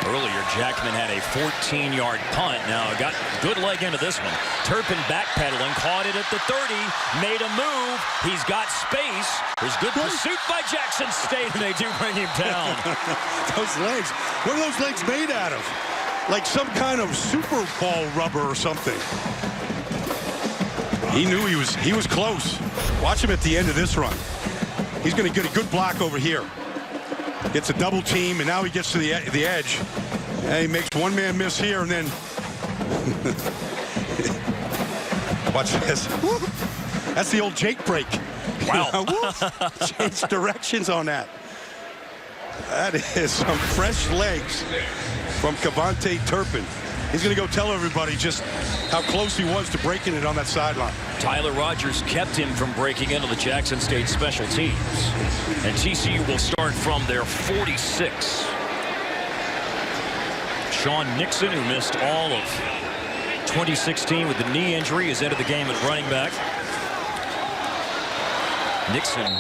Earlier, Jackman had a 14-yard punt. Now, got good leg into this one. Turpin backpedaling, caught it at the 30, made a move. He's got space. There's good pursuit by Jackson State, and they do bring him down. Those legs, what are those legs made out of? Like some kind of Super Bowl rubber or something. He knew he was close. Watch him at the end of this run. He's going to get a good block over here. Gets a double team, and now he gets to the edge. And he makes one man miss here, and then watch this. That's the old Jake break. Wow. Change directions on that. That is some fresh legs from Cavante Turpin. He's going to go tell everybody just how close he was to breaking it on that sideline. Tyler Rogers kept him from breaking into the Jackson State special teams. And TCU will start from their 46. Sean Nixon, who missed all of 2016 with the knee injury, is into the game at running back. Nixon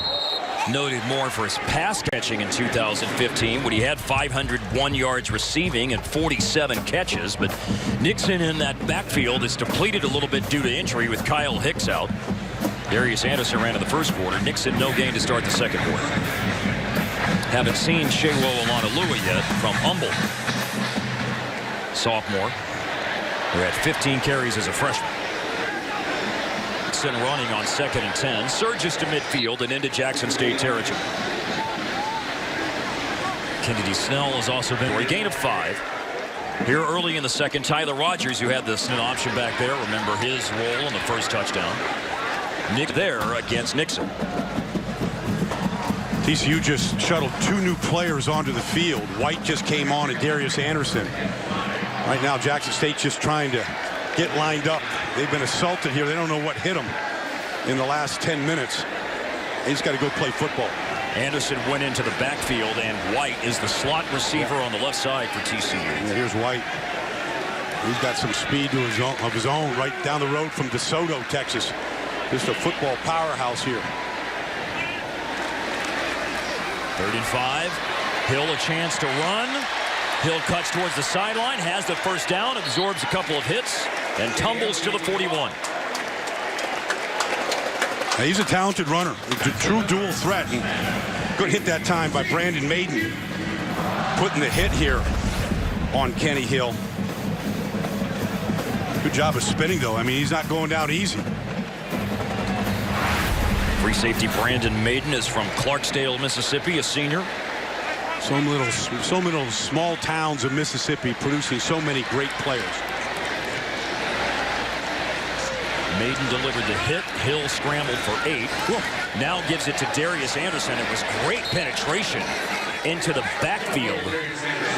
noted more for his pass catching in 2015 when he had 501 yards receiving and 47 catches. But Nixon in that backfield is depleted a little bit due to injury with Kyle Hicks out. Darius Anderson ran in the first quarter. Nixon no gain to start the second quarter. Haven't seen Shewo Olanolua yet from Humboldt. Sophomore who had 15 carries as a freshman. Nixon running on 2nd and 10. Surges to midfield and into Jackson State territory. Kennedy Snell has also been a gain of 5. Here early in the second, Tyler Rogers, who had the Snell option back there, remember his role in the first touchdown. Nick there against Nixon. TCU just shuttled 2 new players onto the field. White just came on, and Darius Anderson. Right now, Jackson State just trying to get lined up. They've been assaulted here. They don't know what hit them in the last 10 minutes. He's got to go play football. Anderson went into the backfield, and White is the slot receiver on the left side for TCU. Yeah, here's White. He's got some speed of his own right down the road from DeSoto, Texas. Just a football powerhouse here. 3rd and 5. Hill a chance to run. Hill cuts towards the sideline, has the first down, absorbs a couple of hits, and tumbles to the 41. Now, he's a talented runner. It's a true dual threat. Good hit that time by Brandon Maiden. Putting the hit here on Kenny Hill. Good job of spinning, though. I mean, he's not going down easy. Free safety Brandon Maiden is from Clarksdale, Mississippi, a senior. So many small towns of Mississippi producing so many great players. Maiden delivered the hit. Hill scrambled for 8. Now gives it to Darius Anderson. It was great penetration into the backfield.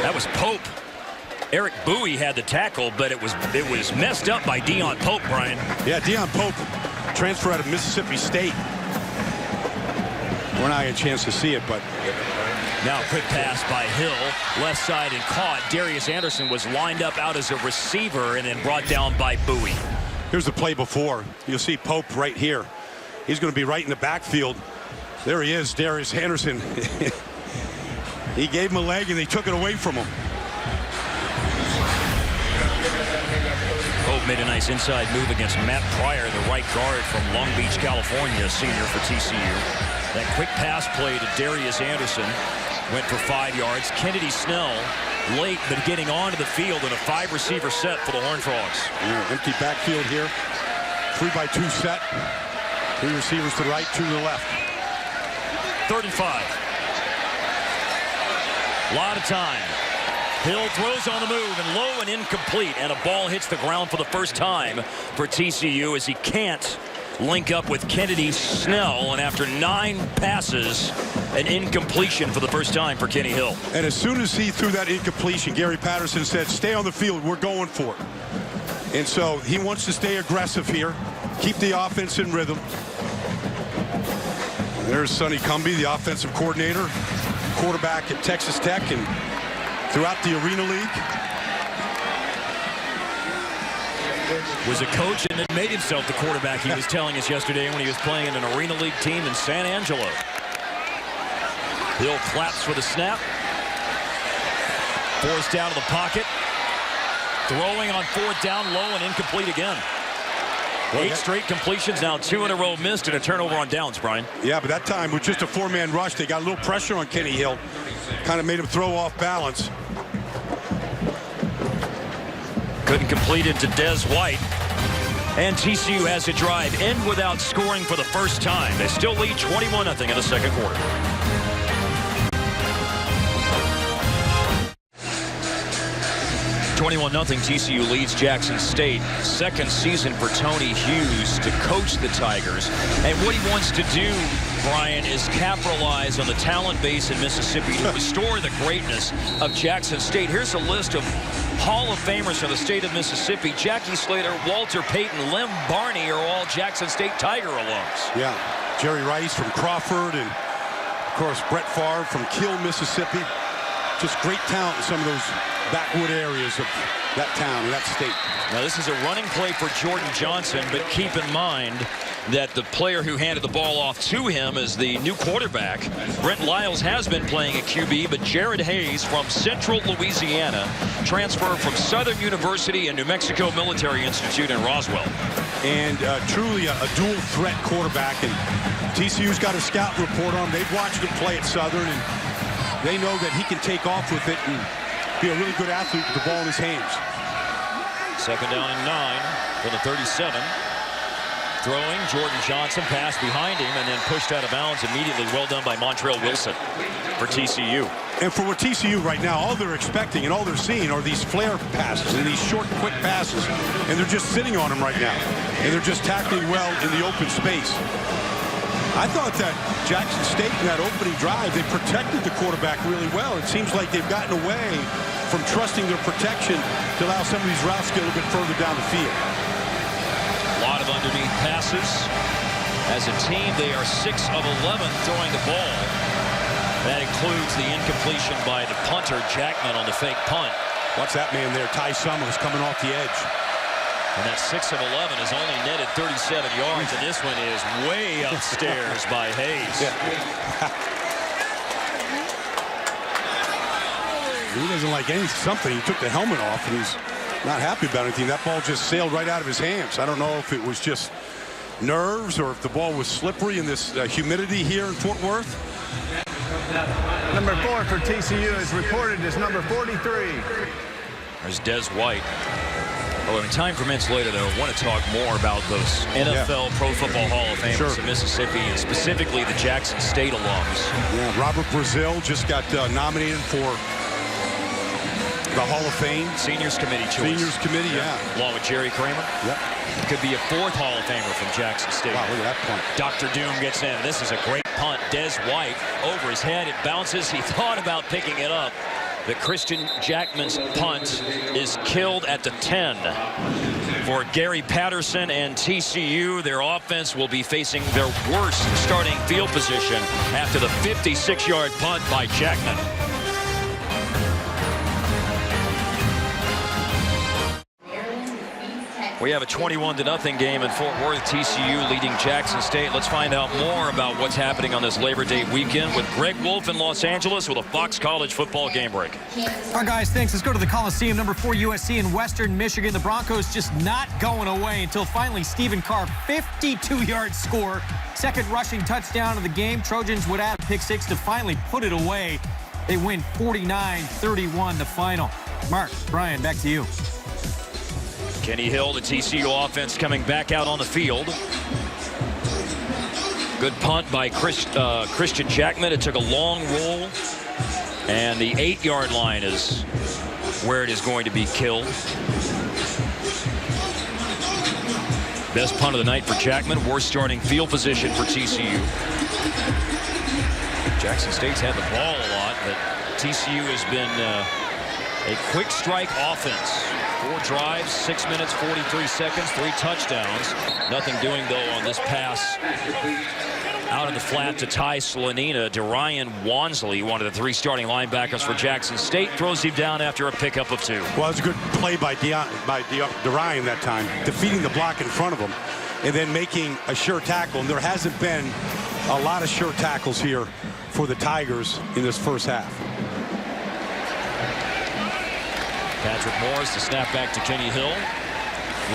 That was Pope. Eric Bowie had the tackle, but it was messed up by Deion Pope, Brian. Yeah, Deion Pope, transfer out of Mississippi State. We're not getting a chance to see it, but now a quick pass by Hill, left side and caught. Darius Anderson was lined up out as a receiver and then brought down by Bowie. Here's the play before. You'll see Pope right here. He's going to be right in the backfield. There he is, Darius Anderson. He gave him a leg and they took it away from him. Pope made a nice inside move against Matt Pryor, the right guard from Long Beach, California, senior for TCU. That quick pass play to Darius Anderson went for 5 yards. Kennedy Snell late, but getting onto the field in a 5-receiver set for the Horned Frogs. Yeah, empty backfield here. 3-by-2 set. 3 receivers to the right, 2 to the left. 3rd and 5. A lot of time. Hill throws on the move, and low and incomplete, and a ball hits the ground for the first time for TCU as he can't link up with Kennedy Snell, and after 9 passes, an incompletion for the first time for Kenny Hill. And as soon as he threw that incompletion, Gary Patterson said, stay on the field, we're going for it. And so he wants to stay aggressive here, keep the offense in rhythm. There's Sonny Cumbie, the offensive coordinator, quarterback at Texas Tech and throughout the Arena League. Was a coach and then made himself the quarterback, he was telling us yesterday when he was playing in an Arena League team in San Angelo. Hill claps for the snap. Forced down to the pocket. Throwing on 4th down, low and incomplete again. 8 straight completions, now 2 in a row missed, and a turnover on downs, Brian. Yeah, but that time with just a 4-man rush, they got a little pressure on Kenny Hill. Kind of made him throw off balance. Couldn't complete it to Des White. And TCU has a drive end without scoring for the first time. They still lead 21-0 in the second quarter. TCU leads Jackson State. Second season for Tony Hughes to coach the Tigers. And what he wants to do, Brian, is capitalize on the talent base in Mississippi to restore the greatness of Jackson State. Here's a list of Hall of Famers from the state of Mississippi. Jackie Slater, Walter Payton, Lem Barney are all Jackson State Tiger alums. Yeah, Jerry Rice from Crawford, and of course Brett Favre from Kill, Mississippi. Just great talent in some of those backwood areas of that town, that state. Now this is a running play for Jordan Johnson, but keep in mind that the player who handed the ball off to him is the new quarterback. Brent Lyles has been playing at QB, but Jared Hayes from Central Louisiana transferred from Southern University and New Mexico Military Institute in Roswell. And truly a dual threat quarterback, and TCU's got a scout report on him. They've watched him play at Southern, and they know that he can take off with it and be a really good athlete with the ball in his hands. 2nd down and 9 for the 37. Throwing, Jordan Johnson, pass behind him and then pushed out of bounds immediately. Well done by Montrell Wilson for TCU. And for what TCU right now, all they're expecting and all they're seeing are these flare passes and these short, quick passes. And they're just sitting on them right now. And they're just tackling well in the open space. I thought that Jackson State in that opening drive, they protected the quarterback really well. It seems like they've gotten away from trusting their protection to allow some of these routes to get a little bit further down the field. A lot of underneath passes. As a team, they are 6 of 11 throwing the ball. That includes the incompletion by the punter, Jackman, on the fake punt. Watch that man there, Ty Summers, coming off the edge. And that 6 of 11 has only netted 37 yards, and this one is way upstairs by Hayes. Yeah. He doesn't like something. He took the helmet off, and he's not happy about anything. That ball just sailed right out of his hands. I don't know if it was just nerves or if the ball was slippery in this humidity here in Fort Worth. Number 4 for TCU is reported as number 43. There's Des White. Oh, in time permits later, though, I want to talk more about those NFL Pro Football Hall of Famers in Mississippi, and specifically the Jackson State alums. Yeah, Robert Brazil just got nominated for the Hall of Fame. Seniors Committee choice. Seniors Committee, yeah. Along with Jerry Kramer. Yep. Could be a 4th Hall of Famer from Jackson State. Wow, look at that punt. Dr. Doom gets in. This is a great punt. Des White over his head. It bounces. He thought about picking it up. The Christian Jackman's punt is killed at the 10. For Gary Patterson and TCU, their offense will be facing their worst starting field position after the 56-yard punt by Jackman. We have a 21-0 game in Fort Worth. TCU leading Jackson State. Let's find out more about what's happening on this Labor Day weekend with Greg Wolf in Los Angeles with a Fox College football game break. All right, guys, thanks. Let's go to the Coliseum. Number 4 USC in Western Michigan. The Broncos just not going away until finally Stephen Carr, 52-yard score. Second rushing touchdown of the game. Trojans would add a pick 6 to finally put it away. They win 49-31 the final. Mark, Brian, back to you. Kenny Hill, the TCU offense coming back out on the field. Good punt by Christian Jackman. It took a long roll. And the 8-yard line is where it is going to be killed. Best punt of the night for Jackman. Worst starting field position for TCU. Jackson State's had the ball a lot, but TCU has been a quick strike offense. 4 drives, 6 minutes, 43 seconds, 3 touchdowns. Nothing doing, though, on this pass out of the flat to Ty Slanina. Darian Wansley, one of the 3 starting linebackers for Jackson State, throws him down after a pickup of 2. Well, it was a good play by Darian that time, defeating the block in front of him and then making a sure tackle. And there hasn't been a lot of sure tackles here for the Tigers in this first half. Patrick Morris, the snap back to Kenny Hill.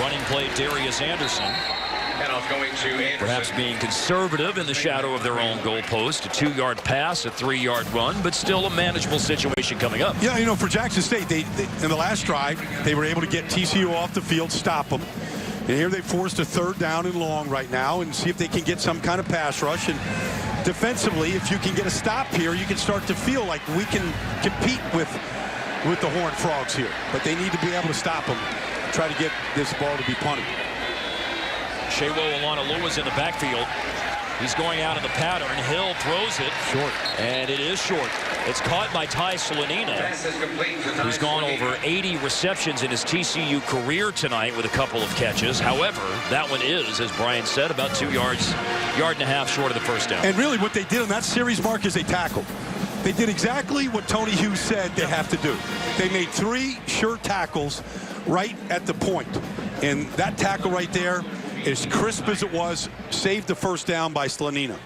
Running play, Darius Anderson. Perhaps being conservative in the shadow of their own goalpost. A 2-yard pass, a 3-yard run, but still a manageable situation coming up. Yeah, you know, for Jackson State, they in the last drive, they were able to get TCU off the field, stop them. And here they forced a 3rd down and long right now and see if they can get some kind of pass rush. And defensively, if you can get a stop here, you can start to feel like we can compete with the Horned Frogs here. But they need to be able to stop them, try to get this ball to be punted. Shewo Alana-Lewis in the backfield. He's going out of the pattern. Hill throws it. Short. And it is short. It's caught by Ty Slanina, who's gone over 80 receptions in his TCU career tonight with a couple of catches. However, that one is, as Brian said, about 2 yards, yard and a half short of the first down. And really what they did on that series, Mark, is they tackled. They did exactly what Tony Hughes said they have to do. They made 3 sure tackles right at the point. And that tackle right there, as crisp as it was, saved the first down by Slanina.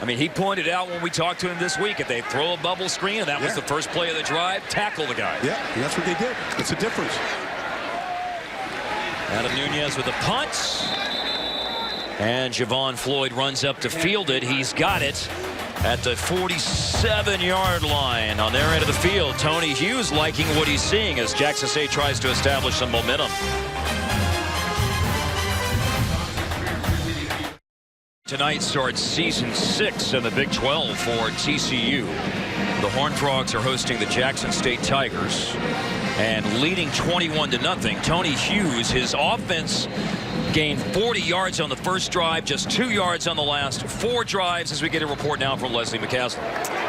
I mean, he pointed out when we talked to him this week, if they throw a bubble screen, and that was the first play of the drive, tackle the guy. Yeah, that's what they did. It's a difference. Adam Nunez with a punt. And Javon Floyd runs up to field it. He's got it at the 47-yard line on their end of the field. Tony Hughes liking what he's seeing as Jackson State tries to establish some momentum. Tonight starts season 6 in the Big 12 for TCU. The Horned Frogs are hosting the Jackson State Tigers and leading 21-0. Tony Hughes, his offense gained 40 yards on the first drive, just 2 yards on the last 4 drives, as we get a report now from Leslie McCaslin.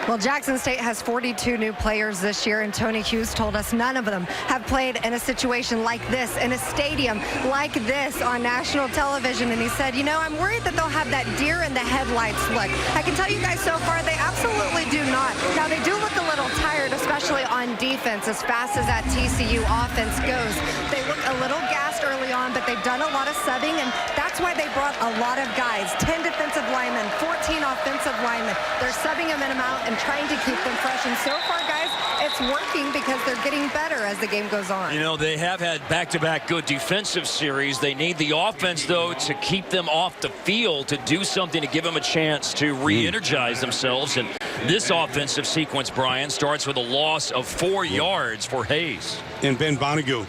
Well, Jackson State has 42 new players this year, and Tony Hughes told us none of them have played in a situation like this, in a stadium like this on national television. And he said, you know, I'm worried that they'll have that deer in the headlights look. I can tell you guys so far, they absolutely do not. Now, they do look a little tired, especially on defense, as fast as that TCU offense goes. They look a little gassed early on, but they've done a lot of subbing, and that's why they brought a lot of guys, 10 defensive linemen, 14 offensive linemen. They're subbing them in and out and trying to keep them fresh. And so far, guys, it's working because they're getting better as the game goes on. You know, they have had back-to-back good defensive series. They need the offense, though, to keep them off the field, to do something to give them a chance to re-energize themselves. And this offensive sequence, Brian, starts with a loss of 4 yards for Hayes. And Ben Banogu,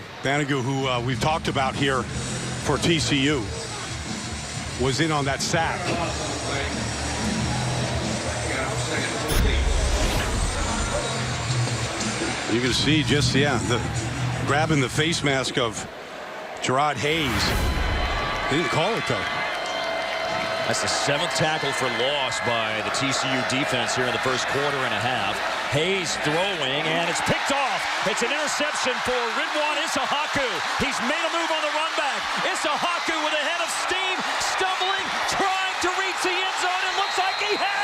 who we've talked about here for TCU, was in on that sack. You can see just, grabbing the face mask of Gerard Hayes. They didn't call it, though. That's the 7th tackle for loss by the TCU defense here in the first quarter and a half. Hayes throwing, and it's picked off. It's an interception for Ridwan Issahaku. He's made a move on the run back. Issahaku with a head of steam, stumbling, trying to reach the end zone, and looks like he has.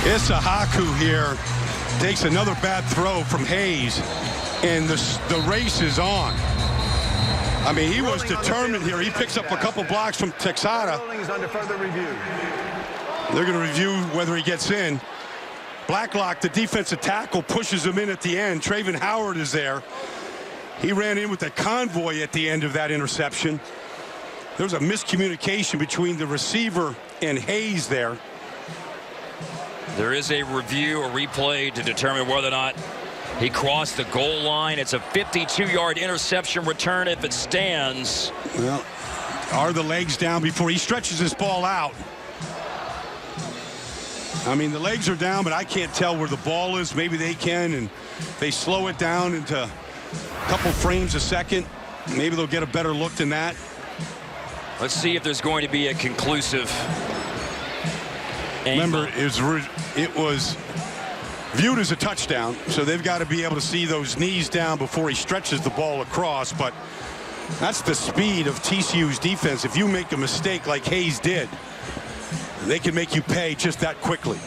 Issahaku here takes another bad throw from Hayes, and the race is on. I mean, he was determined here. He picks up a couple blocks from Texada. They're going to review whether he gets in. Blacklock, the defensive tackle, pushes him in at the end. Traven Howard is there. He ran in with a convoy at the end of that interception. There was a miscommunication between the receiver and Hayes there. There is a review, a replay to determine whether or not he crossed the goal line. It's a 52-yard interception return if it stands. Well, are the legs down before he stretches this ball out? I mean, the legs are down, but I can't tell where the ball is. Maybe they can, and they slow it down into a couple frames a second. Maybe they'll get a better look than that. Let's see if there's going to be a conclusive angle. Remember, it was viewed as a touchdown, so they've got to be able to see those knees down before he stretches the ball across. But that's the speed of TCU's defense. If you make a mistake like Hayes did, they can make you pay just that quickly.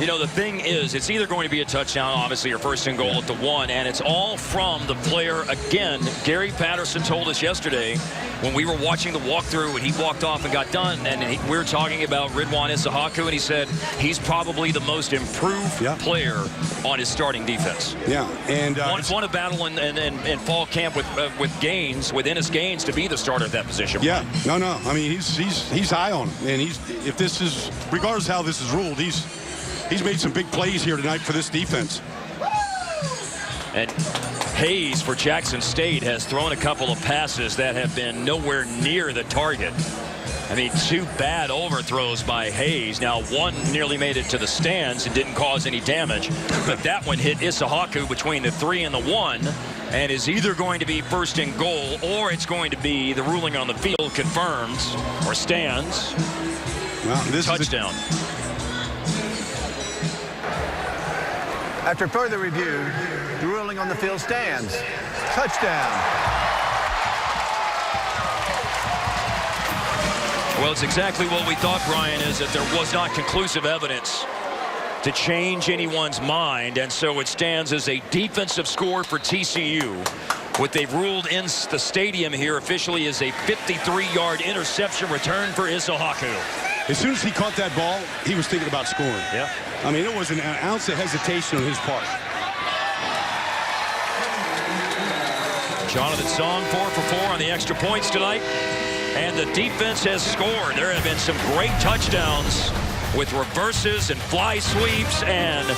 You know, the thing is, it's either going to be a touchdown, obviously, or first and goal at the 1, and it's all from the player. Again, Gary Patterson told us yesterday when we were watching the walkthrough and he walked off and got done, and we were talking about Ridwan Issahaku, and he said he's probably the most improved player on his starting defense. Yeah, and won a battle in fall camp with Gaines, with Ennis Gaines, to be the starter at that position. Yeah, no. I mean, he's high on him, and if this is, regardless of how this is ruled, he's made some big plays here tonight for this defense. And Hayes for Jackson State has thrown a couple of passes that have been nowhere near the target. I mean, 2 bad overthrows by Hayes. Now, one nearly made it to the stands and didn't cause any damage, but that one hit Issahaku between the 3 and the 1, and is either going to be first and goal, or it's going to be the ruling on the field confirms or stands. Well, this touchdown. After further review, the ruling on the field stands. Touchdown. Well, it's exactly what we thought, Brian, is that there was not conclusive evidence to change anyone's mind, and so it stands as a defensive score for TCU. What they've ruled in the stadium here officially is a 53-yard interception return for Issahaku. As soon as he caught that ball, he was thinking about scoring. Yeah. I mean, it wasn't an ounce of hesitation on his part. Jonathan Song 4 for 4 on the extra points tonight. And the defense has scored. There have been some great touchdowns with reverses and fly sweeps, and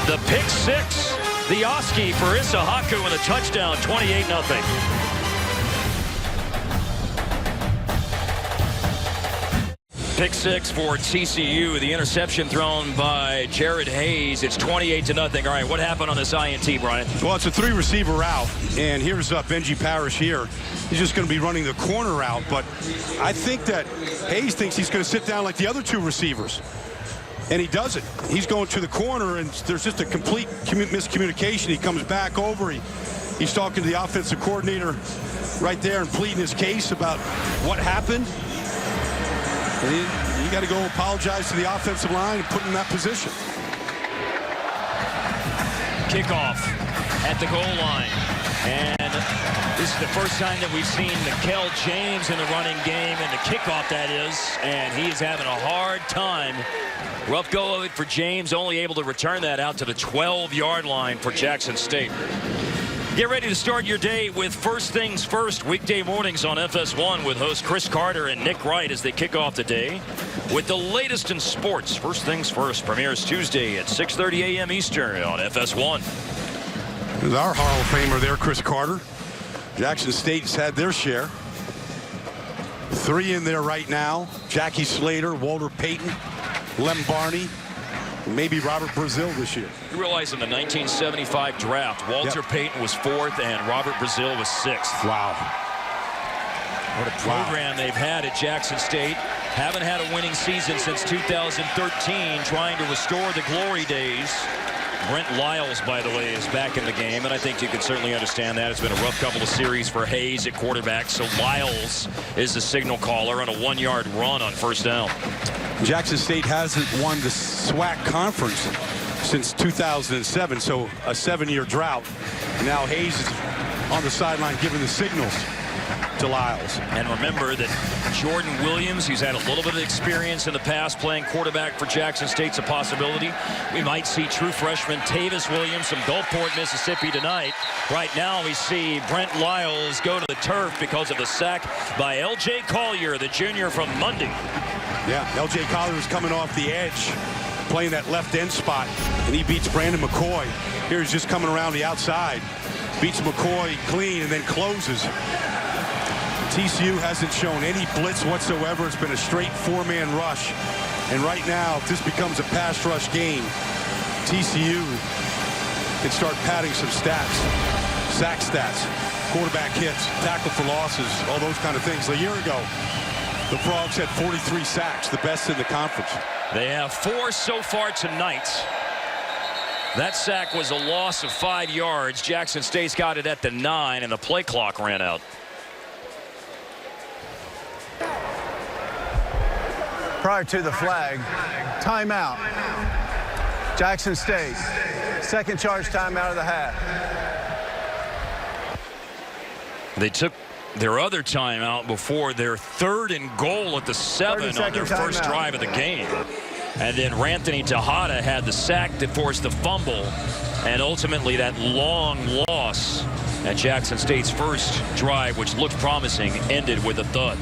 the pick 6, the Oski for Issahaku, and the touchdown, 28-0. Pick 6 for TCU. The interception thrown by Jared Hayes. It's 28-0. All right, what happened on this INT, Brian? Well, it's a 3-receiver route, and here's Benji Parrish here. He's just going to be running the corner route, but I think that Hayes thinks he's going to sit down like the other 2 receivers, and he doesn't. He's going to the corner, and there's just a complete miscommunication. He comes back over. He's talking to the offensive coordinator right there and pleading his case about what happened. And you got to go apologize to the offensive line and put him in that position. Kickoff at the goal line. And this is the first time that we've seen Mikel James in the running game, and the kickoff, that is. And he is having a hard time. Rough go of it for James, only able to return that out to the 12-yard line for Jackson State. Get ready to start your day with First Things First, weekday mornings on FS1 with host Chris Carter and Nick Wright as they kick off the day with the latest in sports. First Things First premieres Tuesday at 6:30 a.m. Eastern on FS1. There's our Hall of Famer there, Chris Carter. Jackson State's had their share. 3 in there right now. Jackie Slater, Walter Payton, Lem Barney, maybe Robert Brazil this year. You realize in the 1975 draft, Walter Payton was 4th and Robert Brazil was 6th. Wow. What a program they've had at Jackson State. Haven't had a winning season since 2013, trying to restore the glory days. Brent Lyles, by the way, is back in the game, and I think you can certainly understand that. It's been a rough couple of series for Hayes at quarterback, so Lyles is the signal caller on a 1-yard run on first down. Jackson State hasn't won the SWAC conference since 2007, so a 7-year drought. Now Hayes is on the sideline giving the signals to Lyles. And remember that Jordan Williams, who's had a little bit of experience in the past playing quarterback for Jackson State's a possibility. We might see true freshman Tavis Williams from Gulfport, Mississippi tonight. Right now we see Brent Lyles go to the turf because of the sack by L.J. Collier, the junior from Mundy. Yeah, L.J. Collier was coming off the edge playing that left end spot, and he beats Brandon McCoy. Here he's just coming around the outside, beats McCoy clean, and then closes. TCU hasn't shown any blitz whatsoever. It's been a straight four-man rush. And right now, if this becomes a pass rush game, TCU can start padding some stats, sack stats, quarterback hits, tackle for losses, all those kind of things. A year ago, the Frogs had 43 sacks, the best in the conference. They have 4 so far tonight. That sack was a loss of 5 yards. Jackson State's got it at the 9, and the play clock ran out. Prior to the flag, timeout. Jackson State, second charge timeout of the half. They took their other timeout before their 3rd and goal at the 7 on their first drive of the game. And then Ranthony Tejada had the sack that forced the fumble, and ultimately that long loss at Jackson State's first drive, which looked promising, ended with a thud.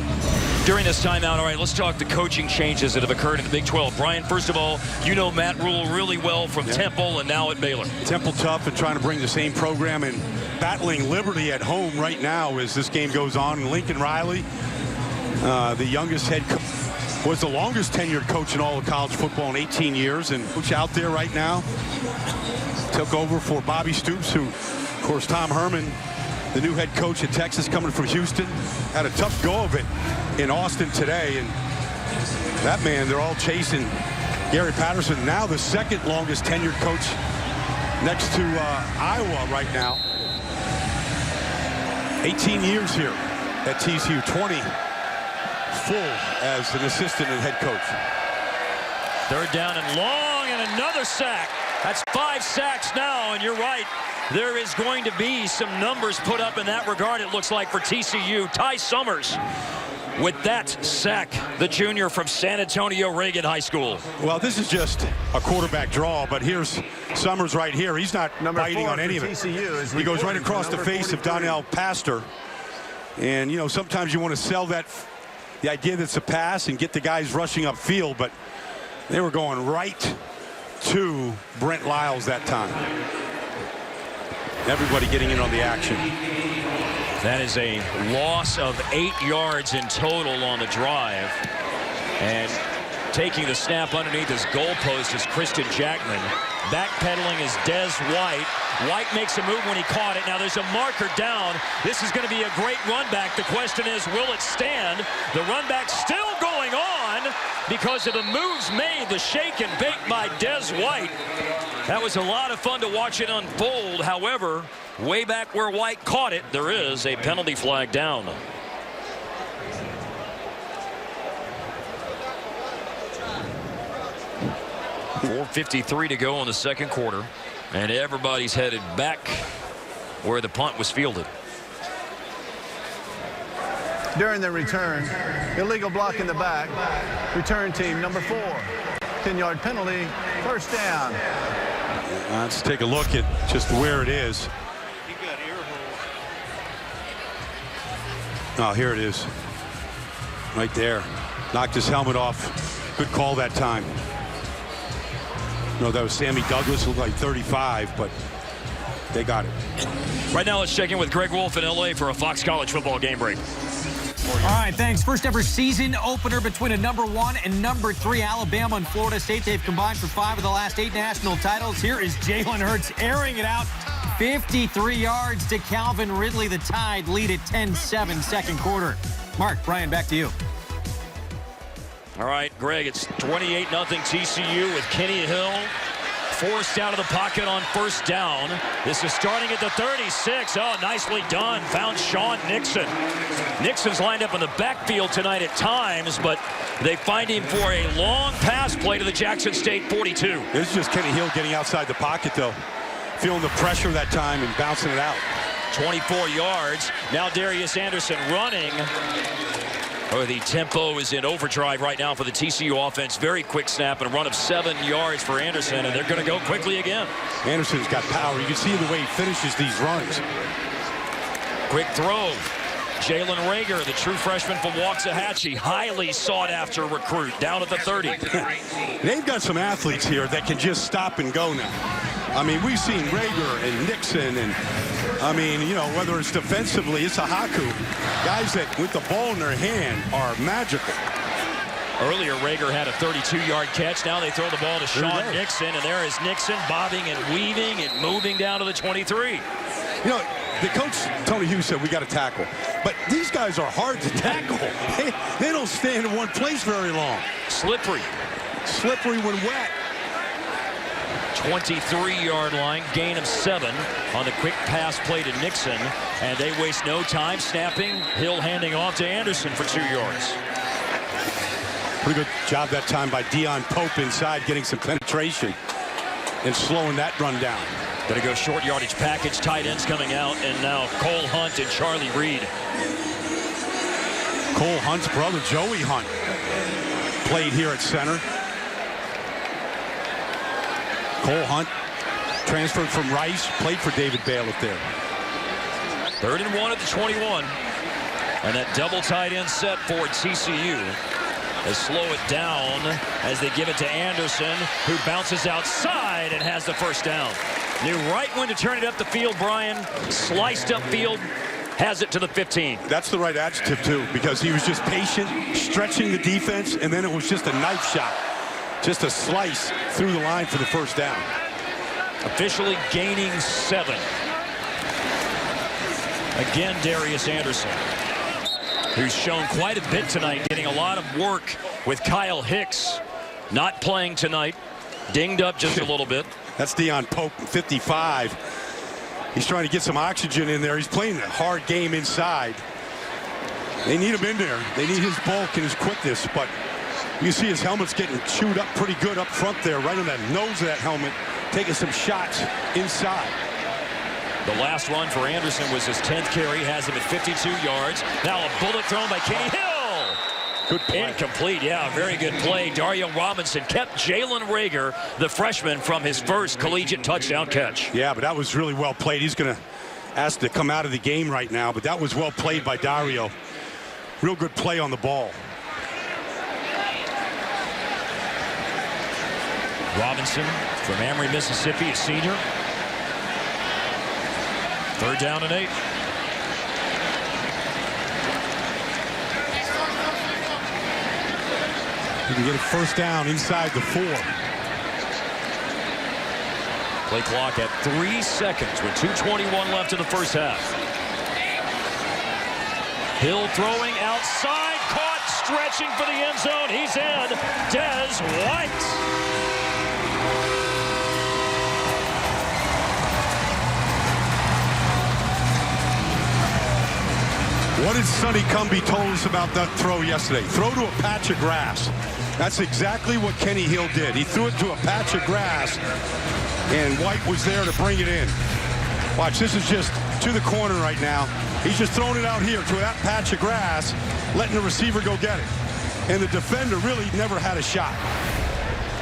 During this timeout, all right, let's talk the coaching changes that have occurred in the Big 12. Brian, first of all, you know Matt Rule really well from Temple and now at Baylor. Temple tough and trying to bring the same program and battling Liberty at home right now as this game goes on. And Lincoln Riley, the youngest head coach, was the longest tenured coach in all of college football in 18 years, and coach out there right now. Took over for Bobby Stoops, who, of course, Tom Herman, the new head coach at Texas, coming from Houston, had a tough go of it in Austin today. And that man, they're all chasing Gary Patterson, now the second longest tenured coach next to Iowa right now. 18 years here at TCU, 20 full as an assistant and head coach. 3rd down and long, and another sack. That's 5 sacks now, and you're right. There is going to be some numbers put up in that regard, it looks like, for TCU. Ty Summers with that sack, the junior from San Antonio Reagan High School. Well, this is just a quarterback draw, but here's Summers right here. He's not biting on any of it. He goes right across the face of Donnell Pastor. And, you know, sometimes you want to sell the idea that it's a pass and get the guys rushing upfield, but they were going right to Brent Lyles that time. Everybody getting in on the action. That is a loss of 8 yards in total on the drive. And taking the snap underneath his goalpost is Kristen Jackman. Backpedaling is Des White. White makes a move when he caught it. Now there's a marker down. This is going to be a great run back. The question is, will it stand? The run back still going on because of the moves made, the shake and bake by Des White. That was a lot of fun to watch it unfold. However, way back where White caught it, there is a penalty flag down. .4:53 to go in the second quarter, and everybody's headed back where the punt was fielded. During the return, illegal block in the back. Return team number 4. 10-yard penalty, first down. Let's take a look at just where it is. Oh, here it is. Right there. Knocked his helmet off. Good call that time. No, that was Sammy Douglas, looked like 35, but they got it. Right now, let's check in with Greg Wolf in L.A. for a Fox College football game break. All right, thanks. First ever season opener between a #1 and #3 Alabama and Florida State. They've combined for 5 of the last 8 national titles. Here is Jalen Hurts airing it out. 53 yards to Calvin Ridley. The Tide lead at 10-7 second quarter. Mark, Brian, back to you. All right, Greg, it's 28-0 TCU with Kenny Hill forced out of the pocket on first down. This is starting at the 36. Oh, nicely done. Found Sean Nixon. Nixon's lined up in the backfield tonight at times, but they find him for a long pass play to the Jackson State 42. This is just Kenny Hill getting outside the pocket, though. Feeling the pressure that time and bouncing it out. 24 yards. Now Darius Anderson running. Oh, the tempo is in overdrive right now for the TCU offense. Very quick snap and a run of 7 yards for Anderson, and they're going to go quickly again. Anderson's got power. You can see the way he finishes these runs. Quick throw. Jalen Rager, the true freshman from Waxahachie, highly sought-after recruit, down at the 30. They've got some athletes here that can just stop and go now. I mean, we've seen Rager and Nixon, and I mean, you know, whether it's defensively, it's a Haku. Guys that, with the ball in their hand, are magical. Earlier, Rager had a 32-yard catch. Now they throw the ball to Sean Nixon, and there is Nixon bobbing and weaving and moving down to the 23. You know, the coach, Tony Hughes, said we got to tackle. But these guys are hard to tackle. They don't stand in one place very long. Slippery. Slippery when wet. 23-yard line, gain of 7 on the quick pass play to Nixon. And they waste no time snapping. Hill handing off to Anderson for 2 yards. Pretty good job that time by Deion Pope inside, getting some penetration and slowing that run down. Going to go short yardage package, tight ends coming out, and now Cole Hunt and Charlie Reed. Cole Hunt's brother, Joey Hunt, played here at center. Cole Hunt transferred from Rice, played for David Bailiff there. 3rd and 1 at the 21. And that double tight end set for TCU. They slow it down as they give it to Anderson, who bounces outside and has the first down. Knew right when to turn it up the field, Brian. Sliced up field, has it to the 15. That's the right adjective, too, because he was just patient, stretching the defense, and then it was just a knife shot. Just a slice through the line for the first down. Officially gaining 7. Again, Darius Anderson, who's shown quite a bit tonight, getting a lot of work with Kyle Hicks. Not playing tonight. Dinged up just a little bit. That's Deion Pope, 55. He's trying to get some oxygen in there. He's playing a hard game inside. They need him in there. They need his bulk and his quickness, but you see his helmet's getting chewed up pretty good up front there, right on that nose of that helmet, taking some shots inside. The last run for Anderson was his 10th carry, has him at 52 yards. Now a bullet thrown by Kenny Hill. Good play. Incomplete, yeah, very good play. Dario Robinson kept Jalen Rager, the freshman, from his first collegiate touchdown catch. Yeah, but that was really well played. He's going to ask to come out of the game right now, but that was well played by Dario. Real good play on the ball. Robinson from Amory, Mississippi, a senior. 3rd down and 8. You can get a first down inside the 4. Play clock at 3 seconds with 2:21 left in the first half. Hill throwing outside, caught, stretching for the end zone. He's in. Des White. What did Sonny Cumbie told us about that throw yesterday? Throw to a patch of grass. That's exactly what Kenny Hill did. He threw it to a patch of grass, and White was there to bring it in. Watch, this is just to the corner right now. He's just throwing it out here to that patch of grass, letting the receiver go get it. And the defender really never had a shot.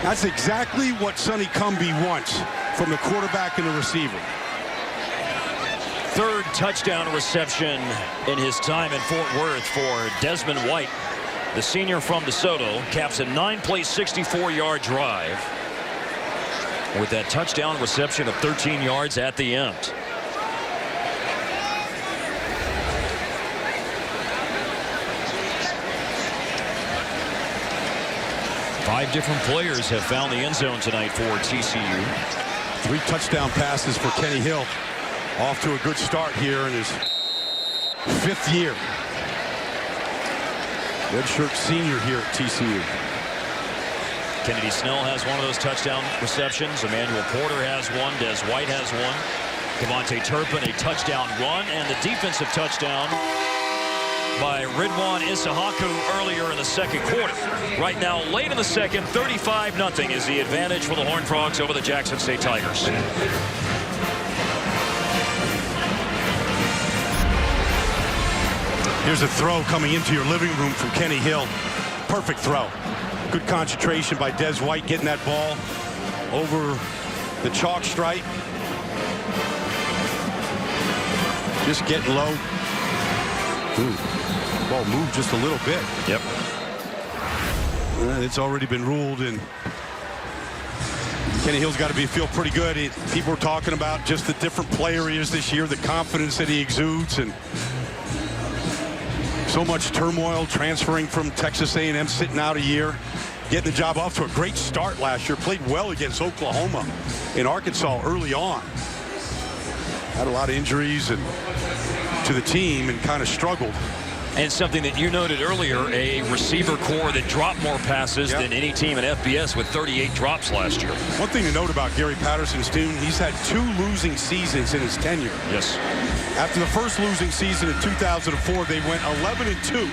That's exactly what Sonny Cumbie wants from the quarterback and the receiver. 3rd touchdown reception in his time in Fort Worth for Desmond White. The senior from DeSoto caps a 9-play, 64-yard drive with that touchdown reception of 13 yards at the end. Five different players have found the end zone tonight for TCU. 3 touchdown passes for Kenny Hill. Off to a good start here in his 5th year. Redshirt senior here at TCU. Kennedy Snell has one of those touchdown receptions. Emmanuel Porter has one. Des White has one. Devontae Turpin, a touchdown run, and the defensive touchdown by Ridwan Issahaku earlier in the second quarter. Right now, late in the second, 35-0 is the advantage for the Horned Frogs over the Jackson State Tigers. Here's a throw coming into your living room from Kenny Hill. Perfect throw. Good concentration by Des White, getting that ball over the chalk stripe. Just getting low. Ball moved just a little bit. Yep. It's already been ruled, and Kenny Hill's got to feel pretty good. People are talking about just the different player he is this year, the confidence that he exudes, and so much turmoil transferring from Texas A&M, sitting out a year, getting the job off to a great start last year. Played well against Oklahoma and Arkansas early on. Had a lot of injuries and to the team and kind of struggled. And something that you noted earlier, a receiver core that dropped more passes than any team in FBS with 38 drops last year. One thing to note about Gary Patterson's team, he's had 2 losing seasons in his tenure. Yes. After the first losing season in 2004, they went 11-2.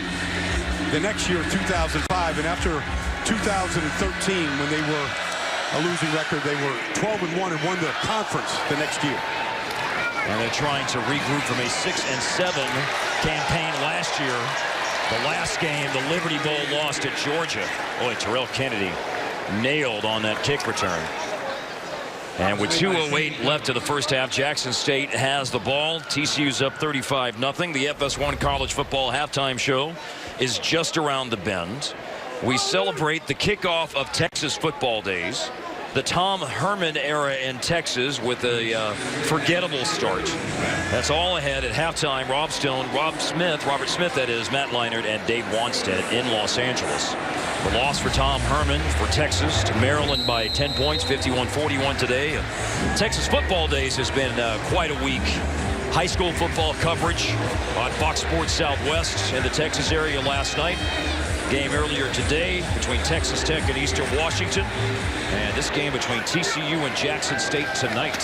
The next year, 2005, and after 2013, when they were a losing record, they were 12-1 and won the conference the next year. And they're trying to regroup from a 6-7 campaign last year. The last game, the Liberty Bowl loss to Georgia. Boy, Terrell Kennedy nailed on that kick return. And with 2:08 left to the first half, Jackson State has the ball. TCU's up 35-0. The FS1 college football halftime show is just around the bend. We celebrate the kickoff of Texas football days. The Tom Herman era in Texas with a forgettable start. That's all ahead at halftime. Robert Smith, that is, Matt Leinart, and Dave Wanstead in Los Angeles. The loss for Tom Herman for Texas to Maryland by 10 points, 51-41 today. Texas football days has been quite a week. High school football coverage on Fox Sports Southwest in the Texas area last night. Game earlier today between Texas Tech and Eastern Washington. And this game between TCU and Jackson State tonight.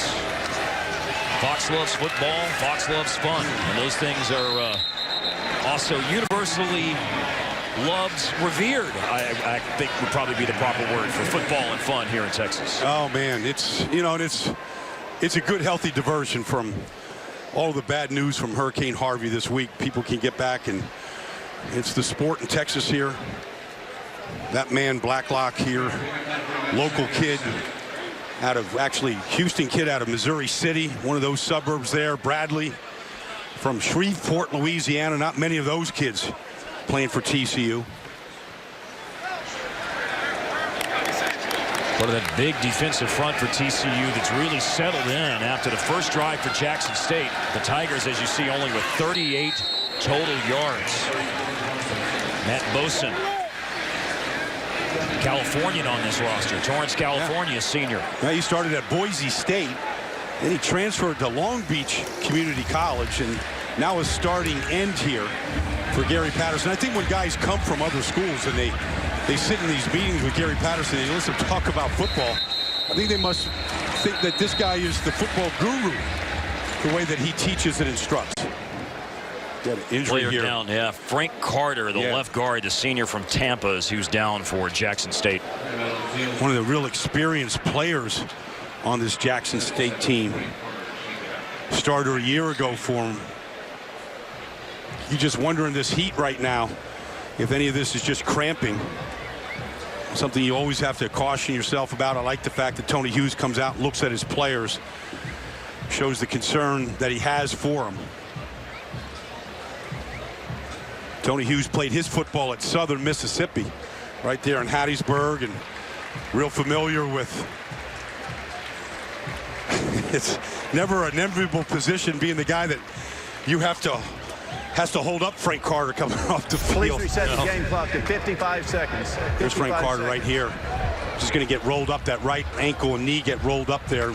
Fox loves football. Fox loves fun. And those things are also universally loved, revered, I think would probably be the proper word for football and fun here in Texas. Oh, man. It's a good, healthy diversion from all the bad news from Hurricane Harvey this week. People can get back, and it's the sport in Texas here. That man Blacklock here, local kid out of, actually Houston kid out of Missouri City, one of those suburbs there. Bradley from Shreveport, Louisiana. Not many of those kids playing for TCU. Part of that big defensive front for TCU that's really settled in after the first drive for Jackson State. The Tigers, as you see, only with 38 total yards. Matt Boson, Californian on this roster. Torrance, California, senior. Now, he started at Boise State, then he transferred to Long Beach Community College, and now is starting end here for Gary Patterson. I think when guys come from other schools and they sit in these meetings with Gary Patterson, they listen to talk about football, I think they must think that this guy is the football guru, the way that he teaches and instructs. Got an injury Player here. Down, yeah. Frank Carter, the left guard, the senior from Tampa, is who's down for Jackson State. One of the real experienced players on this Jackson State team. Starter a year ago for him. You just wonder in this heat right now if any of this is just cramping. Something you always have to caution yourself about. I like the fact that Tony Hughes comes out and looks at his players, shows the concern that he has for them. Tony Hughes played his football at Southern Mississippi, right there in Hattiesburg, and real familiar with. It's never an enviable position being the guy that you has to hold up Frank Carter coming off the field. Please reset the game clock to 55 seconds. There's Frank Carter right here. Just going to get rolled up. That right ankle and knee get rolled up there.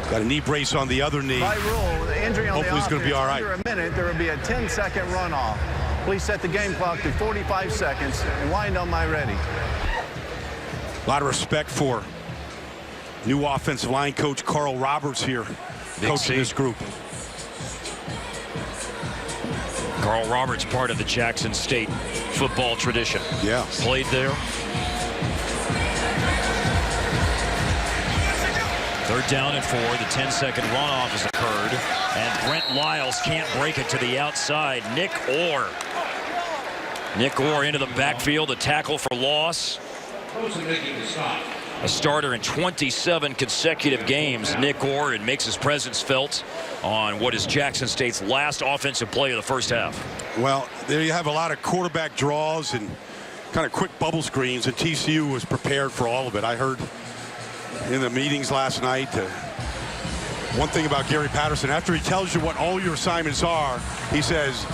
Got a knee brace on the other knee. By rule, the injury on Hopefully the it's going to be all right. Under a minute, there will be a 10-second runoff. Please set the game clock to 45 seconds and wind on my ready. A lot of respect for new offensive line coach Carl Roberts here, coaching this group. Carl Roberts, part of the Jackson State football tradition. Yeah. Played there. Third down and 4. The 10-second runoff has occurred. And Brent Lyles can't break it to the outside. Nick Orr. Nick Orr into the backfield. A tackle for loss. a starter in 27 consecutive games, Nick Orr, and makes his presence felt on what is Jackson State's last offensive play of the first half. Well, there you have a lot of quarterback draws and kind of quick bubble screens, and TCU was prepared for all of it. I heard in the meetings last night one thing about Gary Patterson, after he tells you what all your assignments are, he says,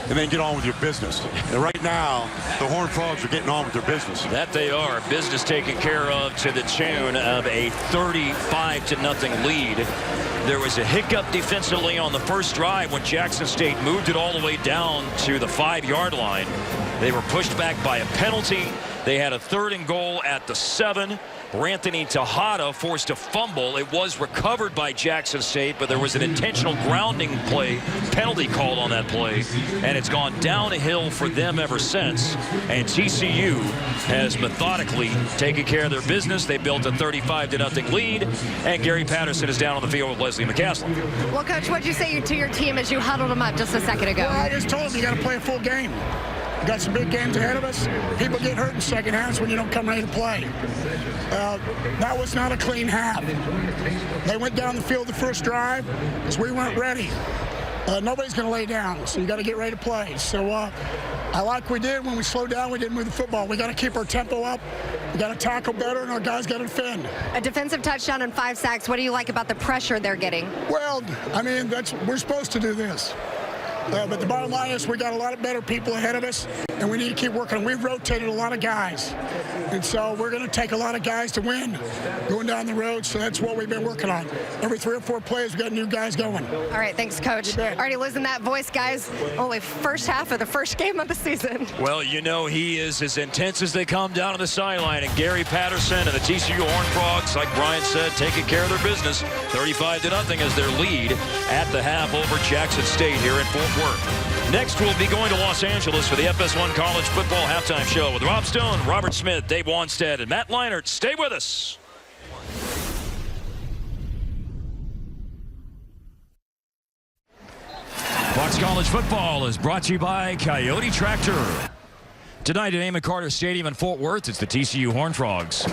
and then get on with your business. And right now, the Horned Frogs are getting on with their business. That they are. Business taken care of to the tune of a 35-0 lead. There was a hiccup defensively on the first drive when Jackson State moved it all the way down to the 5-yard line. They were pushed back by a penalty. They had a 3rd and goal at the 7. Ranthony Tejada forced a fumble. It was recovered by Jackson State, but there was an intentional grounding play, penalty called on that play, and it's gone downhill for them ever since. And TCU has methodically taken care of their business. They built a 35-0 lead, and Gary Patterson is down on the field with Leslie McCaslin. Well, Coach, what did you say to your team as you huddled them up just a second ago? Well, I just told them you got to play a full game. We got some big games ahead of us. People get hurt in second halves when you don't come ready to play. That was not a clean half. They went down the field the first drive because we weren't ready. Nobody's going to lay down, so you got to get ready to play. So I like we did when we slowed down. We didn't move the football. We got to keep our tempo up. We got to tackle better, and our guys got to defend. A defensive touchdown and 5 sacks. What do you like about the pressure they're getting? Well, I mean, we're supposed to do this. But the bottom line is we got a lot of better people ahead of us, and we need to keep working. We've rotated a lot of guys, and so we're going to take a lot of guys to win going down the road, so that's what we've been working on. Every 3 or 4 plays, we got new guys going. All right, thanks, Coach. Already losing that voice, guys. Only first half of the first game of the season. Well, you know he is as intense as they come down on the sideline, and Gary Patterson and the TCU Horned Frogs, like Brian said, taking care of their business. 35-0 as their lead at the half over Jackson State here in Fort Worth. Next, we'll be going to Los Angeles for the FS1 College Football Halftime Show with Rob Stone, Robert Smith, Dave Wanstead, and Matt Leinart. Stay with us. Fox College Football is brought to you by Coyote Tractor. Tonight at Amon Carter Stadium in Fort Worth, it's the TCU Horned Frogs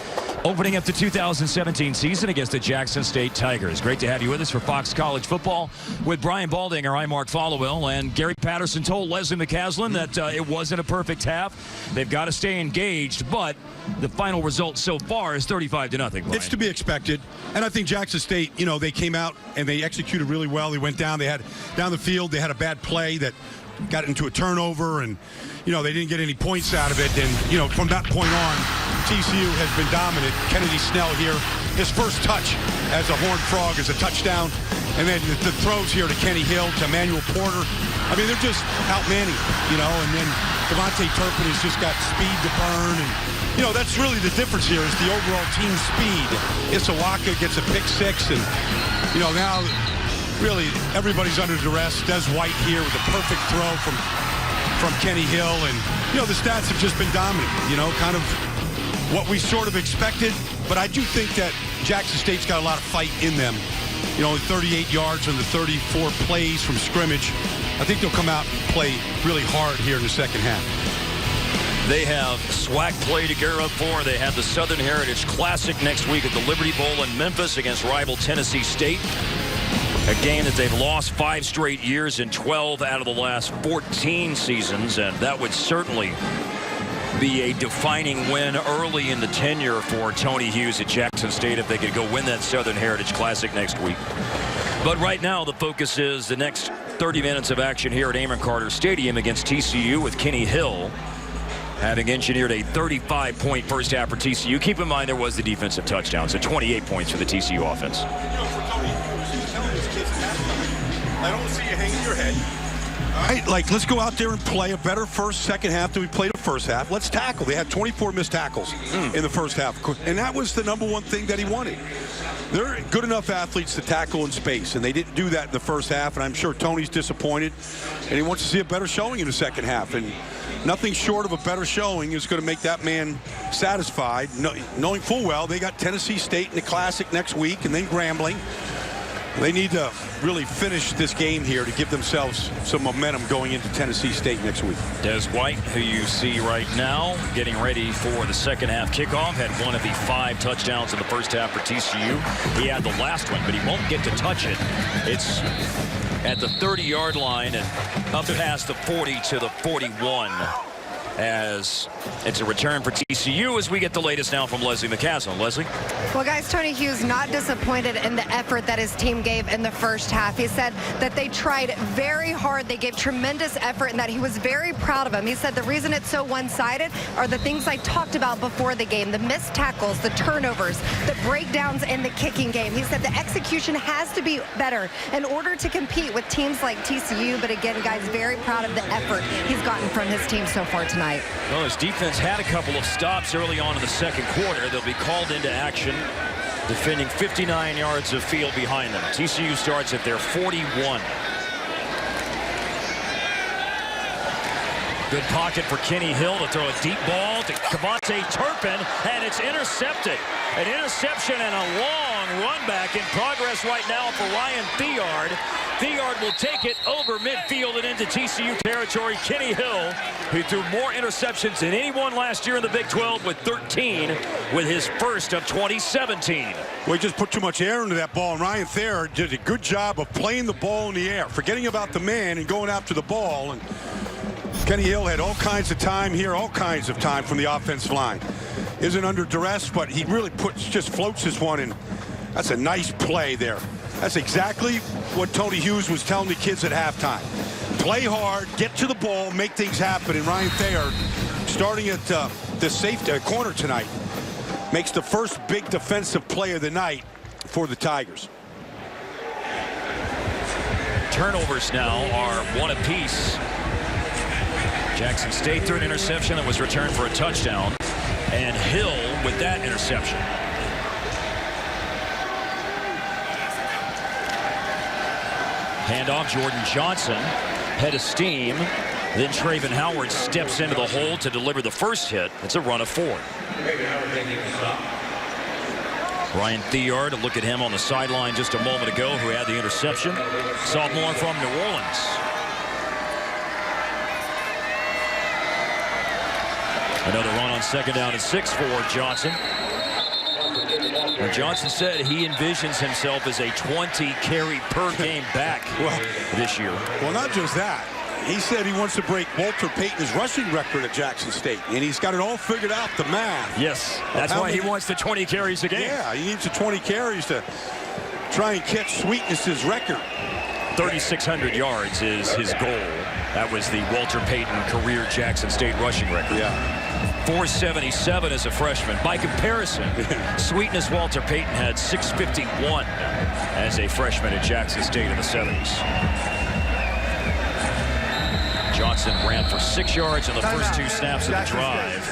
opening up the 2017 season against the Jackson State Tigers. Great to have you with us for Fox College Football with Brian Baldinger. I'm Mark Followell, and Gary Patterson told Leslie McCaslin that it wasn't a perfect half. They've got to stay engaged, but the final result so far is 35-0. Brian. It's to be expected, and I think Jackson State, you know, they came out and they executed really well. They went down, they had down the field, they had a bad play that got into a turnover, and you know, they didn't get any points out of it. And you know, from that point on, TCU has been dominant. Kennedy Snell here, his first touch as a Horned Frog is a touchdown, and then the throws here to Kenny Hill, to Emmanuel Porter. I mean, they're just outmanning, you know. And then Devontae Turpin has just got speed to burn, and you know, that's really the difference here is the overall team speed. Isawaka gets a pick 6, and you know, now really everybody's under duress. Des White here with a perfect throw from Kenny Hill, and you know, the stats have just been dominant, you know, kind of what we sort of expected. But I do think that Jackson State's got a lot of fight in them. You know, only 38 yards on the 34 plays from scrimmage. I think they'll come out and play really hard here in the second half. They have SWAC play to gear up for. They have the Southern Heritage Classic next week at the Liberty Bowl in Memphis against rival Tennessee State. A game that they've lost 5 straight years in 12 out of the last 14 seasons, and that would certainly be a defining win early in the tenure for Tony Hughes at Jackson State if they could go win that Southern Heritage Classic next week. But right now the focus is the next 30 minutes of action here at Amon Carter Stadium against TCU, with Kenny Hill having engineered a 35-point first half for TCU. Keep in mind there was the defensive touchdown, so 28 points for the TCU offense. I don't see you hanging your head. All right, like, let's go out there and play a better second half than we played the first half. Let's tackle. They had 24 missed tackles in the first half, and that was the number one thing that he wanted. They're good enough athletes to tackle in space, and they didn't do that in the first half, and I'm sure Tony's disappointed, and he wants to see a better showing in the second half, and nothing short of a better showing is going to make that man satisfied, knowing full well they got Tennessee State in the Classic next week and then Grambling. They need to really finish this game here to give themselves some momentum going into Tennessee State next week. Des White, who you see right now, getting ready for the second half kickoff, had one of the 5 touchdowns in the first half for TCU. He had the last one, but he won't get to touch it. It's at the 30-yard line and up past the 40 to the 41. As it's a return for TCU as we get the latest now from Leslie McCaslin. Leslie? Well, guys, Tony Hughes not disappointed in the effort that his team gave in the first half. He said that they tried very hard. They gave tremendous effort and that he was very proud of them. He said the reason it's so one-sided are the things I talked about before the game, the missed tackles, the turnovers, the breakdowns in the kicking game. He said the execution has to be better in order to compete with teams like TCU. But again, guys, very proud of the effort he's gotten from his team so far tonight. Well, his defense had a couple of stops early on in the second quarter. They'll be called into action, defending 59 yards of field behind them. TCU starts at their 41. Good pocket for Kenny Hill to throw a deep ball to Kavontae Turpin, and it's intercepted. An interception and a long run back in progress right now for Ryan Theard. Theard will take it over midfield and into TCU territory. Kenny Hill, who threw more interceptions than anyone last year in the Big 12 with 13, with his first of 2017. Well, he just put too much air into that ball, and Ryan Thayer did a good job of playing the ball in the air, forgetting about the man and going after the ball. And Kenny Hill had all kinds of time here, all kinds of time from the offensive line. Isn't under duress, but he really just floats this one, and that's a nice play there. That's exactly what Tony Hughes was telling the kids at halftime. Play hard, get to the ball, make things happen. And Ryan Thayer, starting at the safety corner tonight, makes the first big defensive play of the night for the Tigers. Turnovers now are one apiece. Jackson State threw an interception that was returned for a touchdown, and Hill with that interception. Handoff, Jordan Johnson, head of steam. Then Traven Howard steps into the hole to deliver the first hit. It's a run of 4. Ryan Theard, look at him on the sideline just a moment ago, who had the interception. Sophomore from New Orleans. Another run on second down and 6 for Johnson. And Johnson said he envisions himself as a 20-carry per game back this year. Well, not just that. He said he wants to break Walter Payton's rushing record at Jackson State, and he's got it all figured out, the math. Yes, that's why he wants the 20 carries a game. Yeah, he needs the 20 carries to try and catch Sweetness's record. 3,600 yards is his goal. That was the Walter Payton career Jackson State rushing record. Yeah. 477 as a freshman. By comparison, Sweetness Walter Payton had 651 as a freshman at Jackson State in the 70s. Johnson ran for 6 yards in the first 2 snaps of the drive.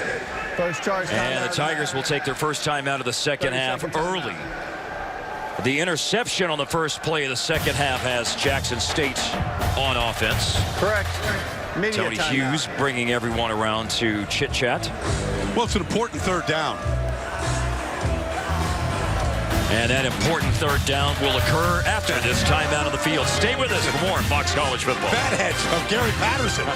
First charge. And the Tigers will take their first time out of the second half early. The interception on the first play of the second half has Jackson State on offense. Correct. Tony Hughes bringing everyone around to chit-chat. Well, it's an important third down. And that important third down will occur after this timeout on the field. Stay with us for more Fox College Football. Fatheads of Gary Patterson.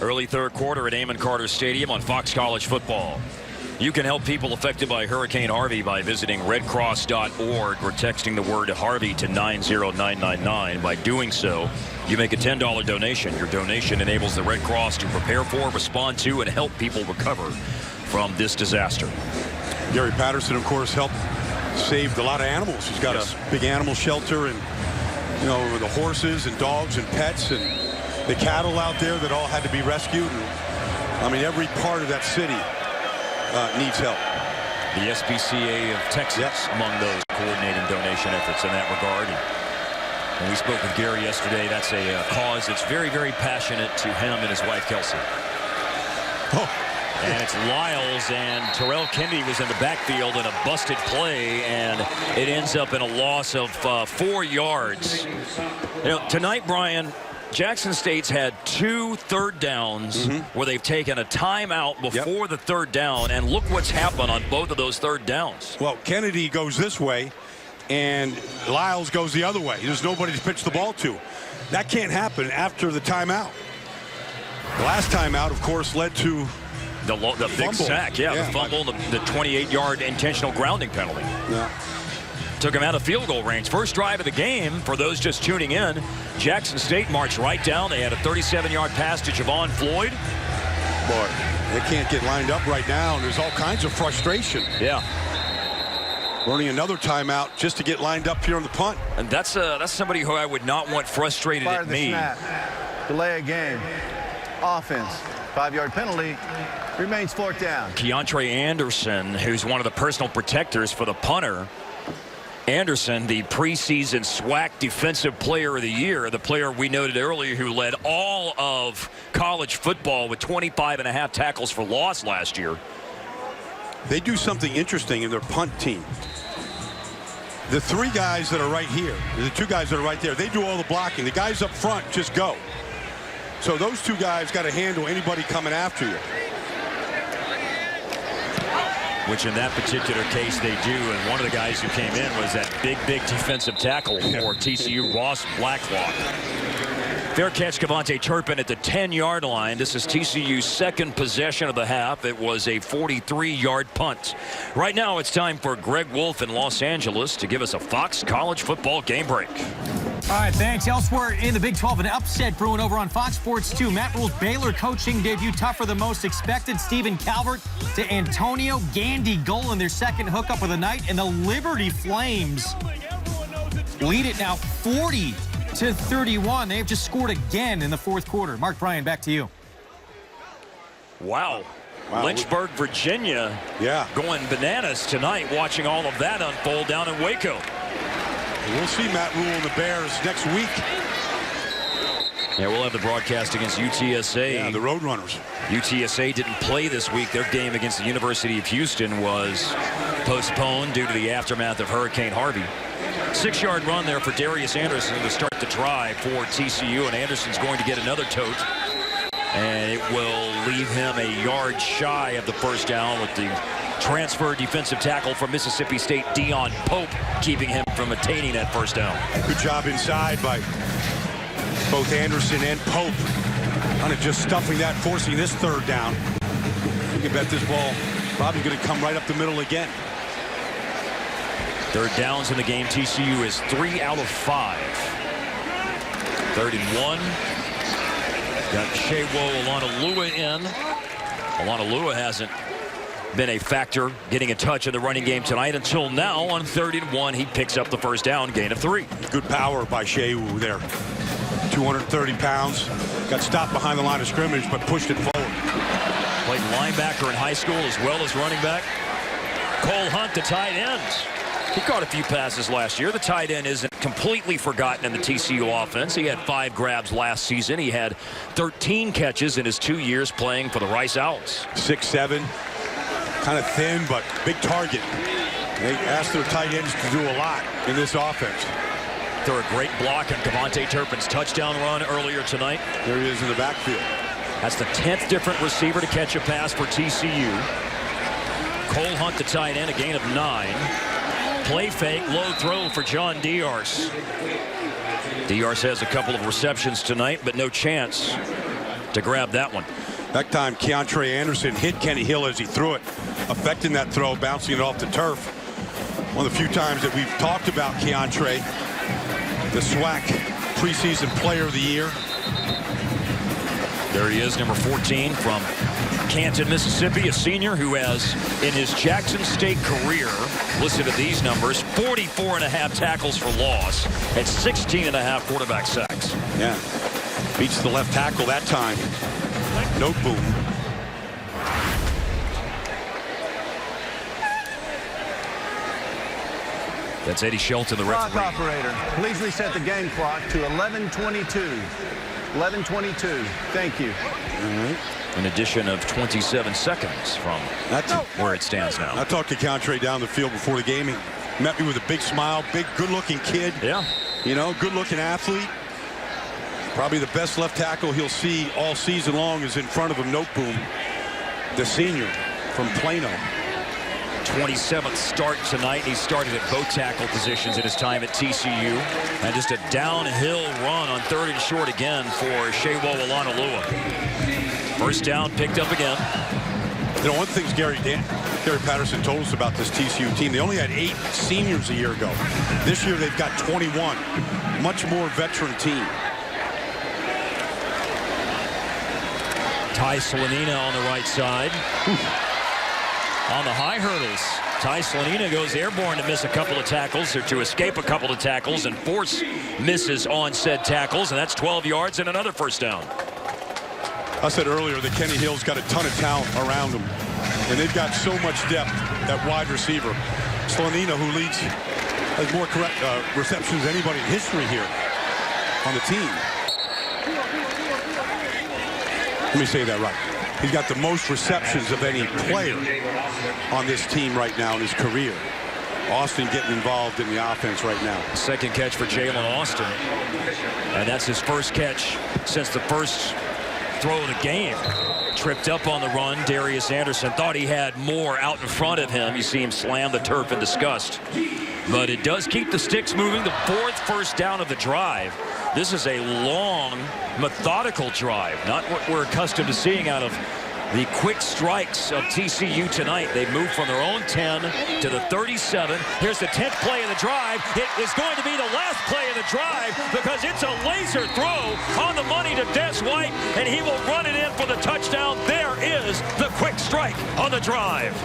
Early third quarter at Amon Carter Stadium on Fox College Football. You can help people affected by Hurricane Harvey by visiting redcross.org or texting the word Harvey to 90999. By doing so, you make a $10 donation. Your donation enables the Red Cross to prepare for, respond to, and help people recover from this disaster. Gary Patterson, of course, helped save a lot of animals. He's got a big animal shelter, and the horses and dogs and pets and the cattle out there that all had to be rescued. And, I mean, every part of that city needs help. The SPCA of Texas among those coordinating donation efforts in that regard. And when we spoke with Gary yesterday, that's a cause that's very, very passionate to him and his wife, Kelsey. And it's Lyles, and Terrell Kennedy was in the backfield in a busted play, and it ends up in a loss of 4 yards. Tonight, Brian, Jackson State's had 2 third downs where they've taken a timeout before the third down, and look what's happened on both of those third downs. Well, Kennedy goes this way, and Lyles goes the other way. There's nobody to pitch the ball to. That can't happen after the timeout. The last timeout, of course, led to the big sack, the fumble, the 28-yard intentional grounding penalty. Yeah. Took him out of field goal range. First drive of the game, for those just tuning in, Jackson State marched right down. They had a 37-yard pass to Javon Floyd. Boy, they can't get lined up right now, and there's all kinds of frustration. Yeah. Running another timeout just to get lined up here on the punt. And that's somebody who I would not want frustrated Fire at the me. snap. Delay a game. Offense. 5-yard penalty. Remains 4th down. Keontre Anderson, who's one of the personal protectors for the punter. Anderson, the preseason SWAC Defensive Player of the Year, the player we noted earlier who led all of college football with 25.5 tackles for loss last year. They do something interesting in their punt team. The 3 guys that are right here, the 2 guys that are right there, they do all the blocking. The guys up front just go. So those 2 guys got to handle anybody coming after you. Which in that particular case they do, and one of the guys who came in was that big defensive tackle for TCU, Ross Blacklock. Fair catch, Cavante Turpin at the 10-yard line. This is TCU's second possession of the half. It was a 43-yard punt. Right now it's time for Greg Wolf in Los Angeles to give us a Fox College football game break. All right, thanks. Elsewhere in the Big 12, an upset brewing over on Fox Sports 2. Matt Rule's Baylor coaching debut tougher than most expected. Stephen Calvert to Antonio Gandy goal in their second hookup of the night. And the Liberty Flames lead it now 40-31. They've just scored again in the fourth quarter. Mark Bryan, back to you. Wow. Lynchburg, Virginia going bananas tonight, watching all of that unfold down in Waco. We'll see Matt Rule and the Bears next week. Yeah, we'll have the broadcast against UTSA. Yeah, the Roadrunners. UTSA didn't play this week. Their game against the University of Houston was postponed due to the aftermath of Hurricane Harvey. 6-yard run there for Darius Anderson to start the drive for TCU, and Anderson's going to get another tote. And it will leave him a yard shy of the first down with the transfer defensive tackle from Mississippi State, Dion Pope, keeping him from attaining that first down. Good job inside by both Anderson and Pope. Kind of just stuffing that, forcing this third down. You can bet this ball probably going to come right up the middle again. Third downs in the game. TCU is 3 out of 5. 31. Got Shewo Alanalua in. Alanalua hasn't been a factor getting a touch in the running game tonight until now. On 3rd and 1, he picks up the first down, gain of 3. Good power by Shewo there. 230 pounds. Got stopped behind the line of scrimmage, but pushed it forward. Played linebacker in high school as well as running back. Cole Hunt, the tight end. He caught a few passes last year. The tight end isn't completely forgotten in the TCU offense. He had 5 grabs last season. He had 13 catches in his 2 years playing for the Rice Owls. 6'7", kind of thin, but big target. They asked their tight ends to do a lot in this offense. They're a great block on Cavante Turpin's touchdown run earlier tonight. There he is in the backfield. That's the 10th different receiver to catch a pass for TCU. Cole Hunt, the tight end, a gain of 9. Play fake, low throw for John Diarse. Diarse has a couple of receptions tonight, but no chance to grab that one. That time, Keontre Anderson hit Kenny Hill as he threw it, affecting that throw, bouncing it off the turf. One of the few times that we've talked about Keontre, the SWAC preseason player of the year. There he is, number 14 from Canton, Mississippi, a senior who has, in his Jackson State career, listen to these numbers, 44.5 tackles for loss and 16.5 quarterback sacks. Yeah, beats the left tackle that time. No boom. That's Eddie Shelton, the referee. Clock operator, please reset the game clock to 11:22. 11:22. Thank you. An addition of 27 seconds from where it stands now. I talked to Keontre down the field before the game. He met me with a big smile, big, good-looking kid. Yeah. You know, good-looking athlete. Probably the best left tackle he'll see all season long is in front of him, Noteboom, the senior from Plano. 27th start tonight. He started at both tackle positions in his time at TCU. And just a downhill run on 3rd and short again for Shewo Olanolua. First down picked up again. You know, one thing Gary Patterson told us about this TCU team, they only had 8 seniors a year ago. This year they've got 21. Much more veteran team. Ty Slanina on the right side. On the high hurdles, Ty Slanina goes airborne to miss a couple of tackles, or to escape a couple of tackles, and force misses on said tackles, and that's 12 yards and another first down. I said earlier that Kenny Hill's got a ton of talent around him, and they've got so much depth at wide receiver. Slanina, who leads, has more correct receptions than anybody in history here on the team. Let me say that right. He's got the most receptions of any player on this team right now in his career. Austin getting involved in the offense right now. Second catch for Jalen Austin. And that's his first catch since the first throw of the game. Tripped up on the run. Darius Anderson thought he had more out in front of him. You see him slam the turf in disgust. But it does keep the sticks moving. The 4th first down of the drive. This is a long, methodical drive. Not what we're accustomed to seeing out of the quick strikes of TCU tonight. They moved from their own 10 to the 37. Here's the 10th play of the drive. It is going to be the last play of the drive because it's a laser throw on the money to Des White, and he will run it in for the touchdown. There is the quick strike on the drive.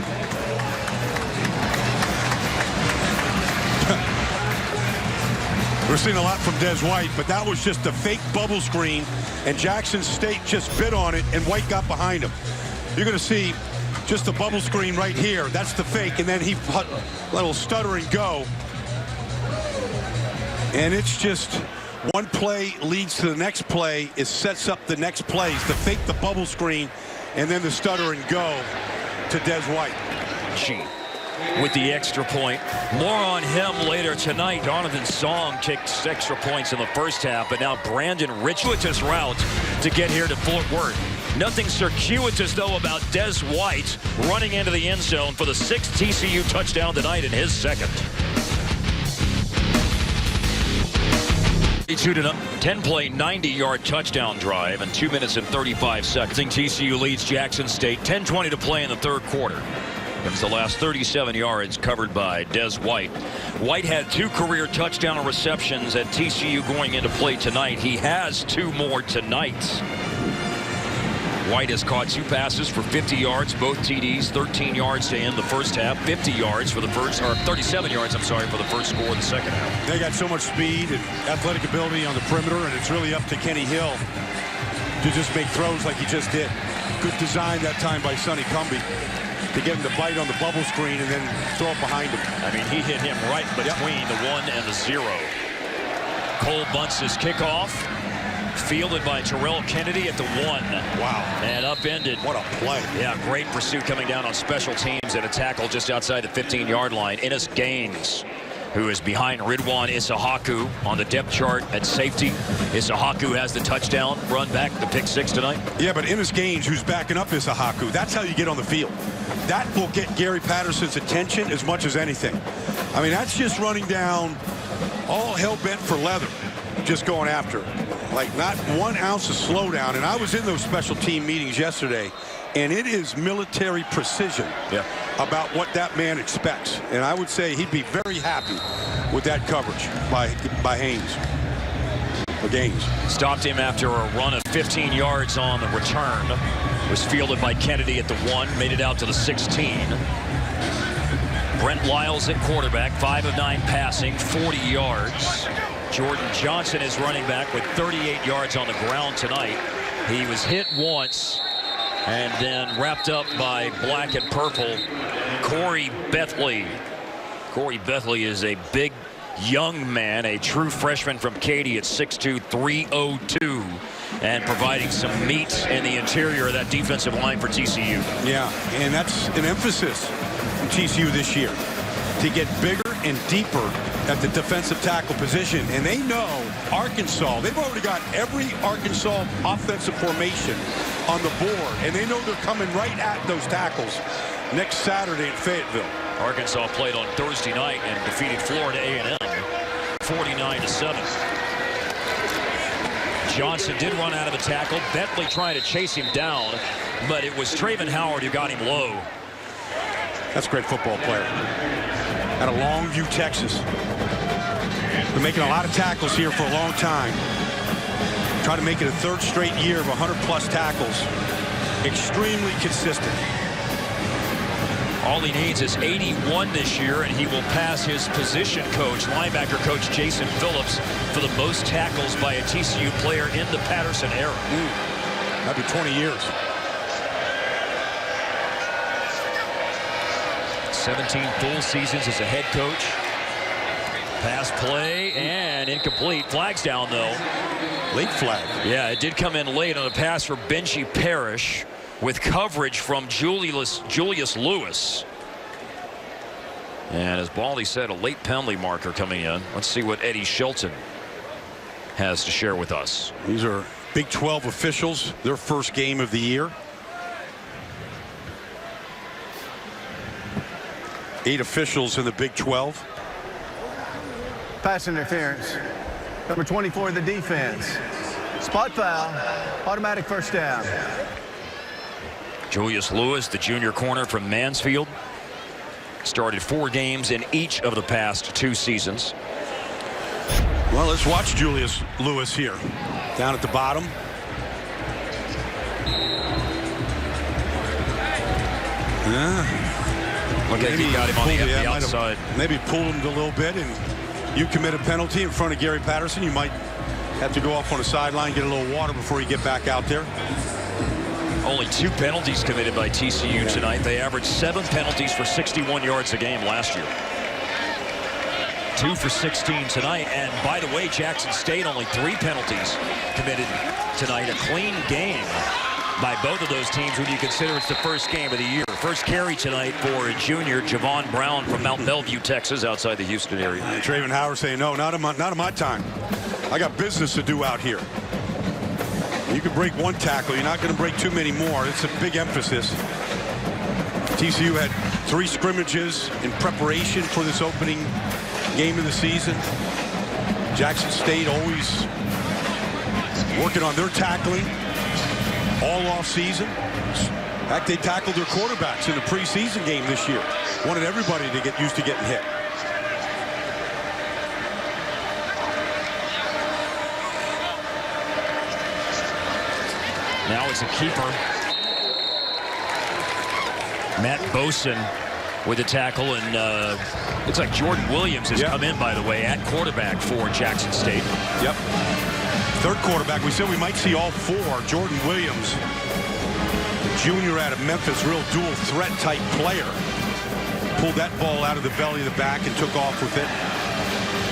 We're seeing a lot from Des White, but that was just a fake bubble screen, and Jackson State just bit on it, and White got behind him. You're going to see just the bubble screen right here. That's the fake, and then he little stutter and go. And it's just one play leads to the next play. It sets up the next plays. The fake, the bubble screen, and then the stutter and go to Des White. With the extra point. More on him later tonight. Donovan Song kicked extra points in the first half, but now Brandon Richards' route to get here to Fort Worth. Nothing circuitous, though, about Des White running into the end zone for the 6th TCU touchdown tonight in his 2nd. 10-play, 90-yard touchdown drive in 2 minutes and 35 seconds. TCU leads Jackson State. 10:20 to play in the 3rd quarter. It's the last 37 yards covered by Des White. White had 2 career touchdown receptions at TCU going into play tonight. He has 2 more tonight. White has caught 2 passes for 50 yards, both TDs, 13 yards to end the first half, 50 yards for the first, or 37 yards, I'm sorry, for the first score of the second half. They got so much speed and athletic ability on the perimeter, and it's really up to Kenny Hill to just make throws like he just did. Good design that time by Sonny Cumbie to get him to bite on the bubble screen and then throw it behind him. I mean, he hit him right between the 1 and the 0. Cole bunts his kickoff. Fielded by Terrell Kennedy at the 1. Wow. And upended. What a play. Yeah, great pursuit coming down on special teams and a tackle just outside the 15-yard line. Ennis Gaines, who is behind Ridwan Isahaku on the depth chart at safety. Isahaku has the touchdown run back, the pick 6 tonight. Yeah, but Ennis Gaines, who's backing up Isahaku, that's how you get on the field. That will get Gary Patterson's attention as much as anything. I mean, that's just running down all hell bent for leather, just going after it. Like not 1 ounce of slowdown. And I was in those special team meetings yesterday, and it is military precision about what that man expects. And I would say he'd be very happy with that coverage by Haynes. Or Gaines. Stopped him after a run of 15 yards on the return. Was fielded by Kennedy at the 1, made it out to the 16. Brent Lyles at quarterback, 5 of 9 passing, 40 yards. Jordan Johnson is running back with 38 yards on the ground tonight. He was hit once and then wrapped up by black and purple Corey Bethley. Corey Bethley is a big young man, a true freshman from Katy at 6'2", 302, and providing some meat in the interior of that defensive line for TCU. Yeah, and that's an emphasis from TCU this year, to get bigger and deeper at the defensive tackle position, and they know Arkansas. They've already got every Arkansas offensive formation on the board, and they know they're coming right at those tackles next Saturday in Fayetteville. Arkansas played on Thursday night and defeated Florida A&M 49-7. Johnson did run out of a tackle. Bentley trying to chase him down, but it was Traven Howard who got him low. That's a great football player. Out of Longview, Texas. Been making a lot of tackles here for a long time. Try to make it a third straight year of 100-plus tackles. Extremely consistent. All he needs is 81 this year, and he will pass his position coach, linebacker coach Jason Phillips, for the most tackles by a TCU player in the Patterson era. That'd be 20 years. 17 full seasons as a head coach. Pass play and incomplete. Flag's down, though. Late flag. Yeah, it did come in late on a pass for Benji Parrish with coverage from Julius Lewis. And as Baldy said, a late penalty marker coming in. Let's see what Eddie Shelton has to share with us. These are Big 12 officials, their first game of the year. 8 officials in the Big 12. Pass interference. Number 24 of the defense. Spot foul. Automatic first down. Julius Lewis, the junior corner from Mansfield, started 4 games in each of the past 2 seasons. Well, let's watch Julius Lewis here. Down at the bottom. Yeah. Look like he got him on the outside. Maybe pulled him a little bit, and you commit a penalty in front of Gary Patterson. You might have to go off on the sideline, get a little water before you get back out there. Only 2 penalties committed by TCU tonight. They averaged 7 penalties for 61 yards a game last year. 2 for 16 tonight. And by the way, Jackson State only 3 penalties committed tonight. A clean game by both of those teams when you consider it's the first game of the year. First carry tonight for junior Javon Brown from Mount Bellevue, Texas, outside the Houston area. And Traven Howard saying, no, not in my time. I got business to do out here. You can break 1 tackle. You're not going to break too many more. It's a big emphasis. TCU had 3 scrimmages in preparation for this opening game of the season. Jackson State always working on their tackling all off season. In fact, they tackled their quarterbacks in the preseason game this year. Wanted everybody to get used to getting hit. Now it's a keeper. Matt Boson with the tackle, and it's like Jordan Williams has come in, by the way, at quarterback for Jackson State. Yep. Third quarterback. We said we might see all 4. Jordan Williams, junior out of Memphis, real dual threat type player. Pulled that ball out of the belly of the back and took off with it.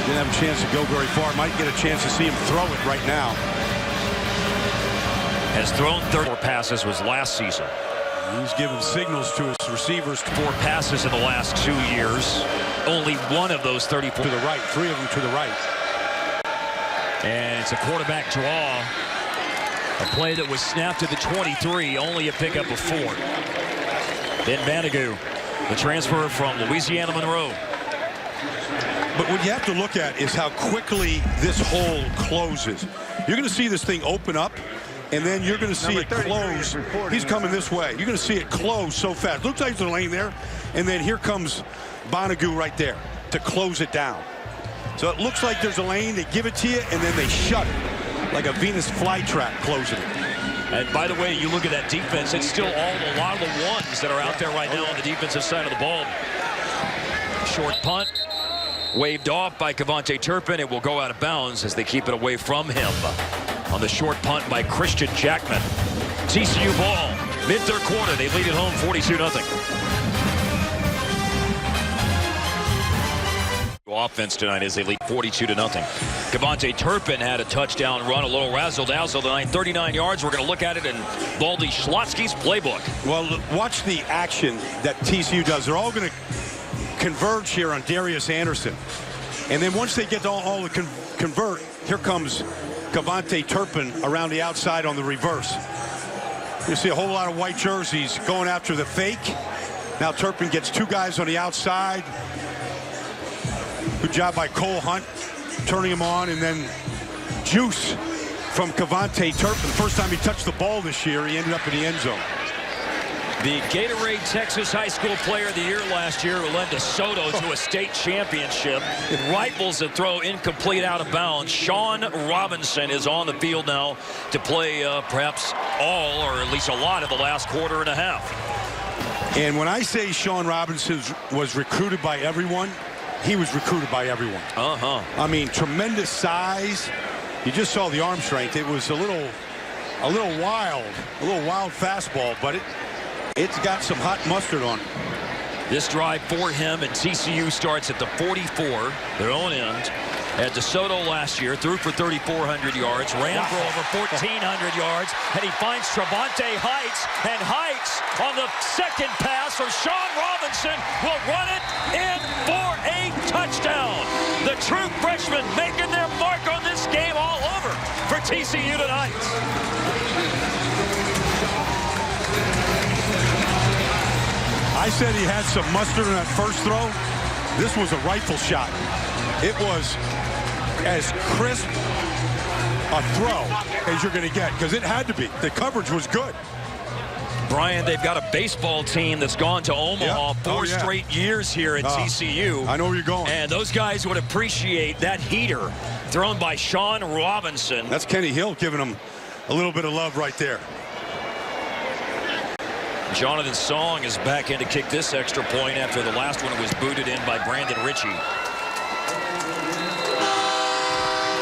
Didn't have a chance to go very far. Might get a chance to see him throw it right now. Has thrown 34 passes was last season. He's giving signals to his receivers. 4 passes in the last 2 years. Only 1 of those 34 to the right. 3 of them to the right. And it's a quarterback draw. A play that was snapped to the 23. Only a pickup of 4. Then Banagou, the transfer from Louisiana Monroe. But what you have to look at is how quickly this hole closes. You're going to see this thing open up, and then you're going to see it close. He's coming this way. You're going to see it close so fast. Looks like there's a lane there, and then here comes Banagou right there to close it down. So it looks like there's a lane. They give it to you, and then they shut it like a Venus flytrap closing it. And by the way, you look at that defense, it's still a lot of the ones that are out there right now on the defensive side of the ball. Short punt. Waved off by Cavante Turpin. It will go out of bounds as they keep it away from him. On the short punt by Christian Jackman. TCU ball. Mid-third quarter. They lead it home 42-0. Offense tonight as they lead 42-0. Cavante Turpin had a touchdown run, a little razzle-dazzle tonight, 39 yards. We're going to look at it in Baldy Schlotsky's playbook. Well, watch the action that TCU does. They're all going to converge here on Darius Anderson. And then once they get all to convert, here comes Cavante Turpin around the outside on the reverse. You see a whole lot of white jerseys going after the fake. Now Turpin gets 2 guys on the outside. Good job by Cole Hunt turning him on, and then juice from Cavante Turpin. The first time he touched the ball this year, he ended up in the end zone. The Gatorade Texas High School Player of the Year last year, who led DeSoto to a state championship. Rifles a throw incomplete out of bounds. Sean Robinson is on the field now to play perhaps all, or at least a lot, of the last quarter and a half. And when I say Sean Robinson was recruited by everyone, he was recruited by everyone. I mean, tremendous size. You just saw the arm strength. It was a little wild fastball, but it's got some hot mustard on it. This drive for him, and TCU starts at the 44, their own end. At DeSoto last year, threw for 3,400 yards, ran for over 1,400 yards, and he finds Trevante Heights, and Heights on the second pass for Sean Robinson will run it in for a touchdown. The true freshmen making their mark on this game all over for TCU tonight. I said he had some mustard in that first throw. This was a rifle shot. It was as crisp a throw as you're going to get, because it had to be. The coverage was good. Brian, they've got a baseball team that's gone to Omaha 4 straight years here at TCU. I know where you're going. And those guys would appreciate that heater thrown by Sean Robinson. That's Kenny Hill giving him a little bit of love right there. Jonathan Song is back in to kick this extra point after the last one was booted in by Brandon Ritchie.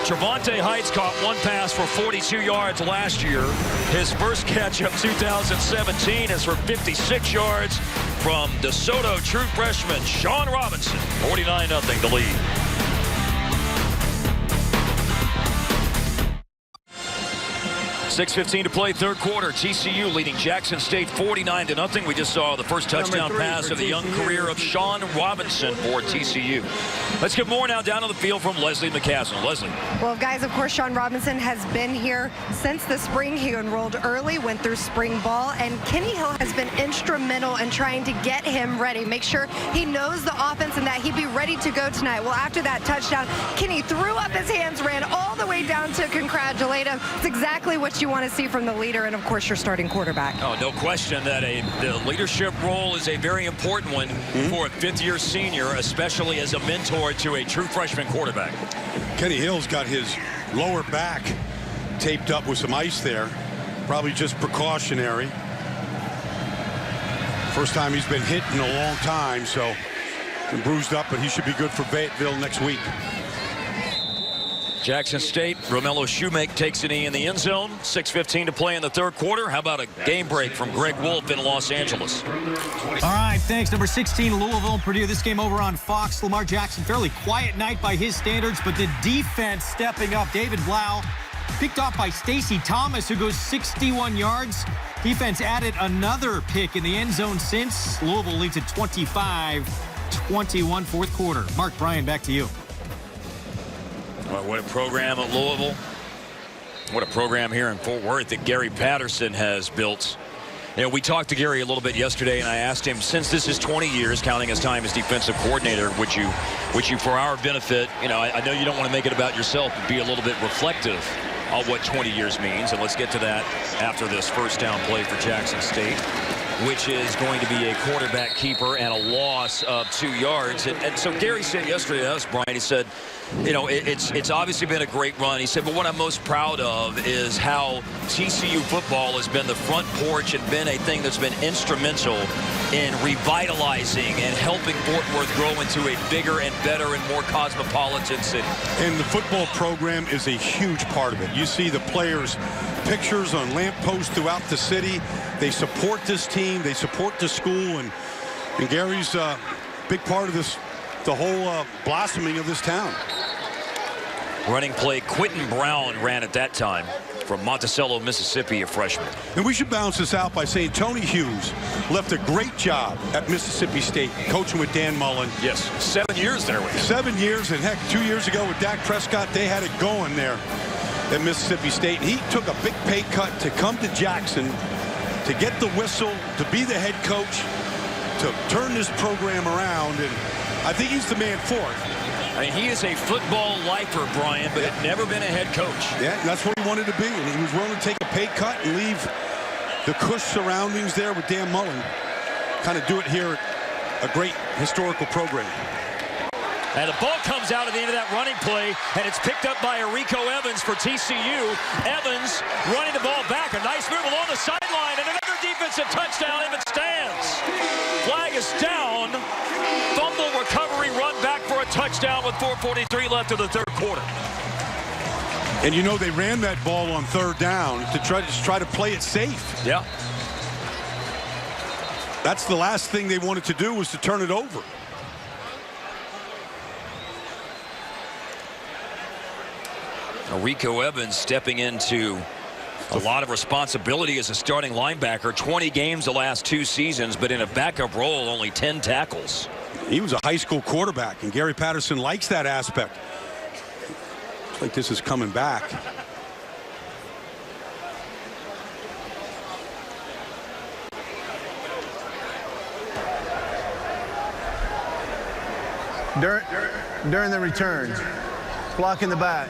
Trevante Heights caught one pass for 42 yards last year. His first catch of 2017 is for 56 yards from DeSoto true freshman Sean Robinson. 49-0 to lead. .6:15 to play, third quarter. TCU leading Jackson State 49-0. We just saw the first touchdown pass of the young career of Sean Robinson for TCU. Let's get more now down on the field from Leslie McCaslin. Leslie. Well, guys, of course, Sean Robinson has been here since the spring. He enrolled early, went through spring ball, and Kenny Hill has been instrumental in trying to get him ready, make sure he knows the offense and that he'd be ready to go tonight. Well, after that touchdown, Kenny threw up his hands, ran all the way down to congratulate him. It's exactly what you want to see from the leader and, of course, your starting quarterback. Oh, no question that the leadership role is a very important one for a fifth-year senior, especially as a mentor to a true freshman quarterback. Kenny Hill's got his lower back taped up with some ice there. Probably just precautionary. First time he's been hit in a long time, so bruised up, but he should be good for Fayetteville next week. Jackson State, Romello Shoemake takes a knee in the end zone. 6:15 to play in the third quarter. How about a game break from Greg Wolf in Los Angeles? All right, thanks. Number 16, Louisville, Purdue. This game over on Fox. Lamar Jackson, fairly quiet night by his standards, but the defense stepping up. David Blau picked off by Stacy Thomas, who goes 61 yards. Defense added another pick in the end zone since. Louisville leads at 25-21, fourth quarter. Mark, Brian, back to you. Well, what a program at Louisville. What a program here in Fort Worth that Gary Patterson has built. You know, we talked to Gary a little bit yesterday, and I asked him, since this is 20 years, counting his time as defensive coordinator, would you, for our benefit, you know, I know you don't want to make it about yourself, but be a little bit reflective on what 20 years means. And let's get to that after this first down play for Jackson State, which is going to be a quarterback keeper and a loss of 2 yards. And so Gary said yesterday to us, Brian, he said, you know, it's obviously been a great run. He said, but what I'm most proud of is how TCU football has been the front porch and been a thing that's been instrumental in revitalizing and helping Fort Worth grow into a bigger and better and more cosmopolitan city. And the football program is a huge part of it. You see the players' pictures on lampposts throughout the city. They support this team. They support the school. And Gary's a big part of this, the whole blossoming of this town. Running play, Quentin Brown ran at that time from Monticello, Mississippi, a freshman. And we should balance this out by saying Tony Hughes left a great job at Mississippi State, coaching with Dan Mullen. Yes, 7 years there with him. 7 years, and heck, 2 years ago with Dak Prescott, they had it going there at Mississippi State. He took a big pay cut to come to Jackson, to get the whistle, to be the head coach, to turn this program around, and I think he's the man for it. I mean, he is a football lifer, Brian, but had never been a head coach. Yeah, that's what he wanted to be, and he was willing to take a pay cut and leave the cush surroundings there with Dan Mullen. Kind of do it here at a great historical program. And the ball comes out at the end of that running play, and it's picked up by Rico Evans for TCU. Evans running the ball back. A nice move along the sideline, and another defensive touchdown if it stands. Flag is down. Fumble recovery, run back for a touchdown with 4:43 left of the third quarter. And you know they ran that ball on third down to try to play it safe. Yeah. That's the last thing they wanted to do, was to turn it over. Rico Evans stepping into a lot of responsibility as a starting linebacker. 20 games the last 2 seasons, but in a backup role, only 10 tackles. He was a high school quarterback, and Gary Patterson likes that aspect. Looks like this is coming back. During the return, block in the back,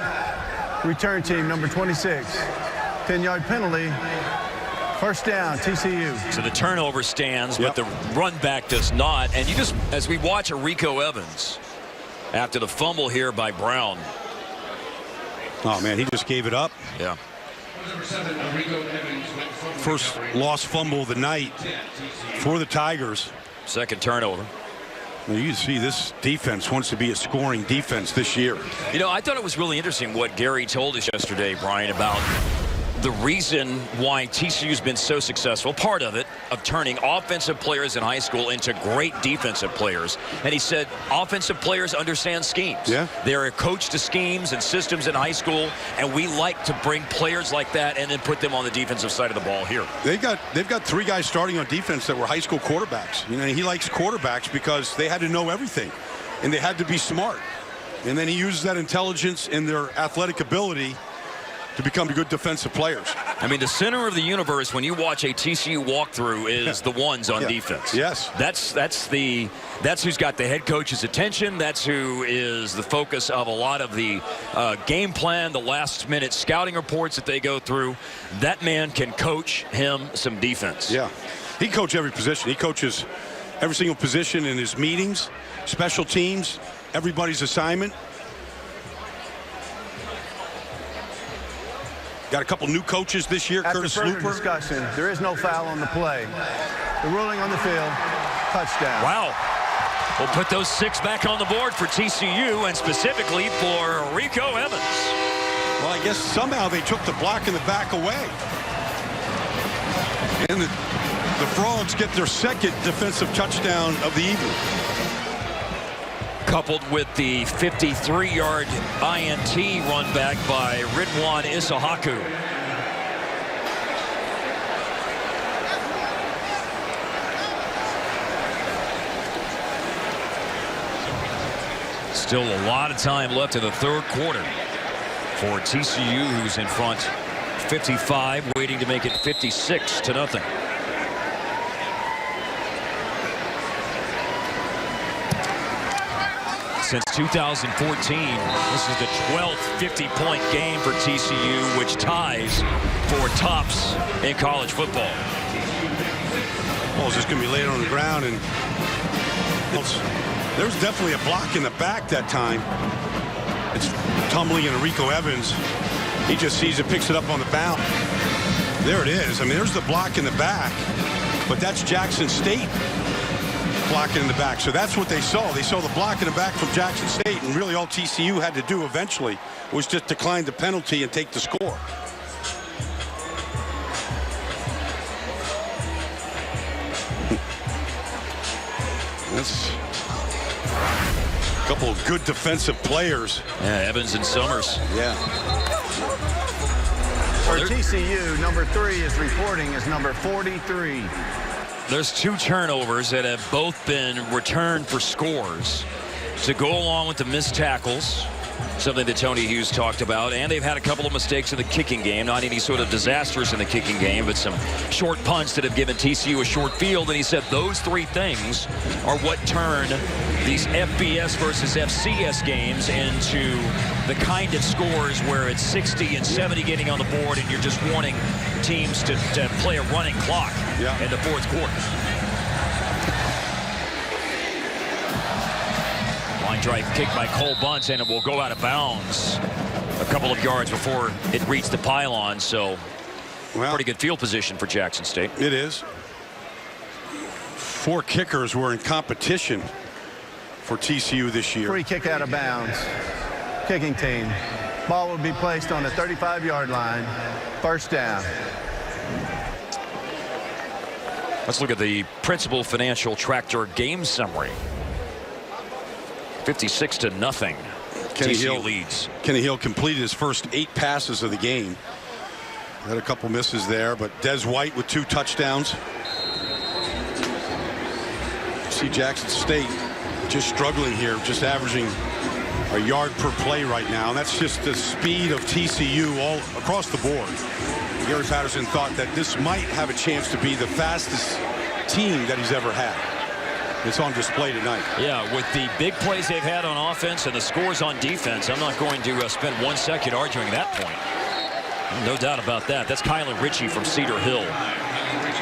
return team number 26, 10-yard penalty, first down, TCU. So the turnover stands, Yep. but the run back does not. And you just, as we watch Rico Evans after the fumble here by Brown. Oh, man, he just gave it up. Yeah. First lost fumble of the night for the Tigers. Second turnover. Well, you see this defense wants to be a scoring defense this year. You know, I thought it was really interesting what Gary told us yesterday, Brian, about the reason why TCU's been so successful, part of it, of turning offensive players in high school into great defensive players. And he said offensive players understand schemes. Yeah. They're coached to schemes and systems in high school, and we like to bring players like that and then put them on the defensive side of the ball here. They've got 3 guys starting on defense that were high school quarterbacks. You know, he likes quarterbacks because they had to know everything, and they had to be smart. And then he uses that intelligence and their athletic ability to become good defensive players. I mean, the center of the universe when you watch a TCU walkthrough is the ones on defense. Yes. That's who's got the head coach's attention. That's who is the focus of a lot of the game plan, the last-minute scouting reports that they go through. That man can coach him some defense. Yeah. He coaches every position. He coaches every single position in his meetings, special teams, everybody's assignment. Got a couple new coaches this year. After Curtis further Looper. discussion, there is no foul on the play. The ruling on the field, touchdown. Wow. We'll put those 6 back on the board for TCU and specifically for Rico Evans. Well, I guess somehow they took the block in the back away. And the Frogs get their second defensive touchdown of the evening. Coupled with the 53-yard INT run back by Ridwan Isahaku. Still a lot of time left in the third quarter for TCU, who's in front 55, waiting to make it 56-0. Since 2014, this is the 12th 50-point game for TCU, which ties for tops in college football. Ball's just going to be laid on the ground, and there's definitely a block in the back that time. It's tumbling into Rico Evans. He just sees it, picks it up on the bounce. There it is. I mean, there's the block in the back, but that's Jackson State blocking in the back. So that's what they saw. They saw the block in the back from Jackson State, and really all TCU had to do eventually was just decline the penalty and take the score. couple of good defensive players. Yeah, Evans and Summers. Yeah. For TCU, number 3 is reporting as number 43. There's 2 turnovers that have both been returned for scores to go along with the missed tackles, something that Tony Hughes talked about, and they've had a couple of mistakes in the kicking game. Not any sort of disasters in the kicking game, but some short punts that have given TCU a short field. And he said those 3 things are what turn these FBS versus FCS games into the kind of scores where it's 60 and 70 getting on the board, and you're just wanting teams to play a running clock in the 4th quarter. Line drive kick by Cole Bunce, and it will go out of bounds a couple of yards before it reached the pylon. So pretty good field position for Jackson State. It is. 4 kickers were in competition for TCU this year. Free kick out of bounds. Kicking team. Ball will be placed on the 35-yard line. First down. Let's look at the Principal Financial Tractor game summary. 56-0. Kenny TCU Hill leads. Kenny Hill completed his first 8 passes of the game. Had a couple misses there, but Des White with 2 touchdowns. See Jackson State just struggling here, just averaging a yard per play right now. And that's just the speed of TCU all across the board. Gary Patterson thought that this might have a chance to be the fastest team that he's ever had. It's on display tonight. Yeah, with the big plays they've had on offense and the scores on defense, I'm not going to spend 1 second arguing that point. No doubt about that. That's Kylan Ritchie from Cedar Hill.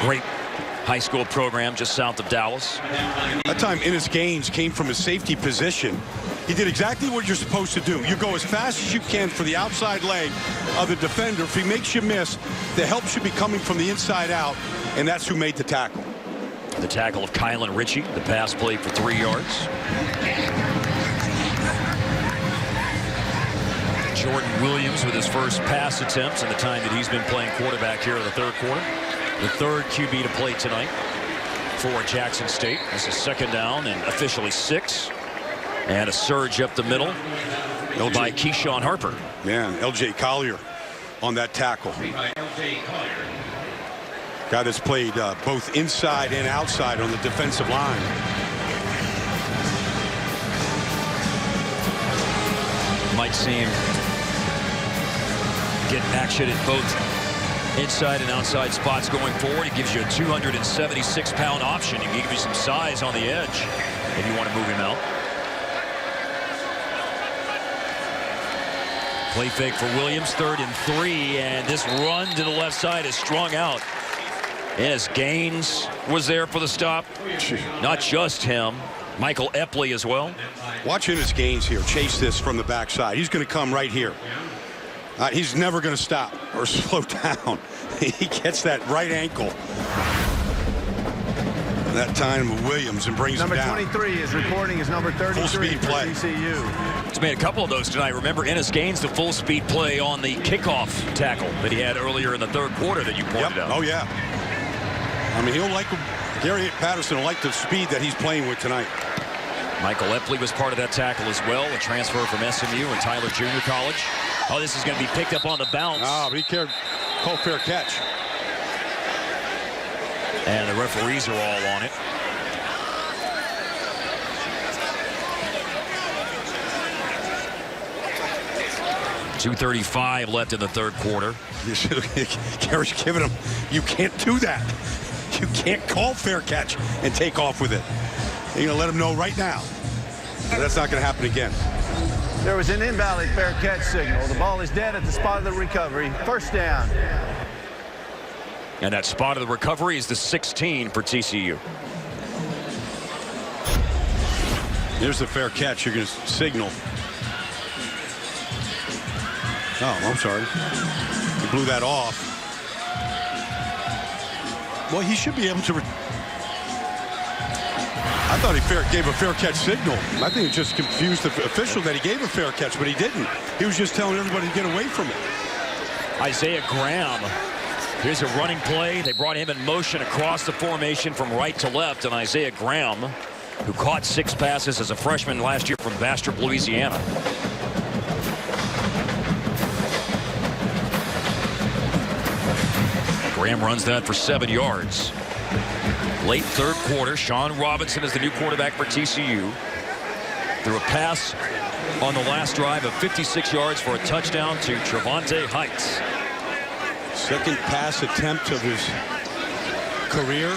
Great high school program just south of Dallas. That time Ennis Gaines came from his safety position. He did exactly what you're supposed to do. You go as fast as you can for the outside leg of the defender. If he makes you miss, the help should be coming from the inside out, and that's who made the tackle. The tackle of Kylan Ritchie. The pass play for 3 yards. Jordan Williams with his first pass attempts in the time that he's been playing quarterback here in the 3rd quarter. The 3rd QB to play tonight for Jackson State. This is 2nd down and officially 6. And a surge up the middle by Keyshawn Harper. Man, L.J. Collier on that tackle. Guy that's played both inside and outside on the defensive line. Might seem getting action at both inside and outside spots going forward. It gives you a 276-pound option. It can give you some size on the edge if you want to move him out. Play fake for Williams, 3rd and 3, and this run to the left side is strung out. As Gaines was there for the stop. Not just him. Michael Epley as well. Watch Ennis Gaines here chase this from the backside. He's going to come right here. He's never going to stop or slow down. He gets that right ankle. That time of Williams and brings him down. Number 23 is reporting as number 33 full speed for play. TCU. He's made a couple of those tonight. Remember, Ennis Gaines, the full speed play on the kickoff tackle that he had earlier in the 3rd quarter that you pointed out. Oh, yeah. I mean, Gary Patterson will like the speed that he's playing with tonight. Michael Epley was part of that tackle as well, a transfer from SMU and Tyler Junior College. Oh, this is going to be picked up on the bounce. Oh, but he called fair catch. And the referees are all on it. .235 left in the 3rd quarter. Gary's giving him, you can't do that. You can't call fair catch and take off with it. You're going to let him know right now. That's not going to happen again. There was an invalid fair catch signal. The ball is dead at the spot of the recovery. First down. And that spot of the recovery is the 16 for TCU. Here's the fair catch. You're going to signal. Oh, I'm sorry. He blew that off. Well, he should be able to. I thought he gave a fair catch signal. I think it just confused the official that he gave a fair catch, but he didn't. He was just telling everybody to get away from it. Isaiah Graham. Here's a running play. They brought him in motion across the formation from right to left, and Isaiah Graham who caught 6 passes as a freshman last year from Bastrop, Louisiana. Graham runs that for 7 yards. Late third quarter, Sean Robinson is the new quarterback for TCU. Threw a pass on the last drive of 56 yards for a touchdown to Trevante Heights. Second pass attempt of his career.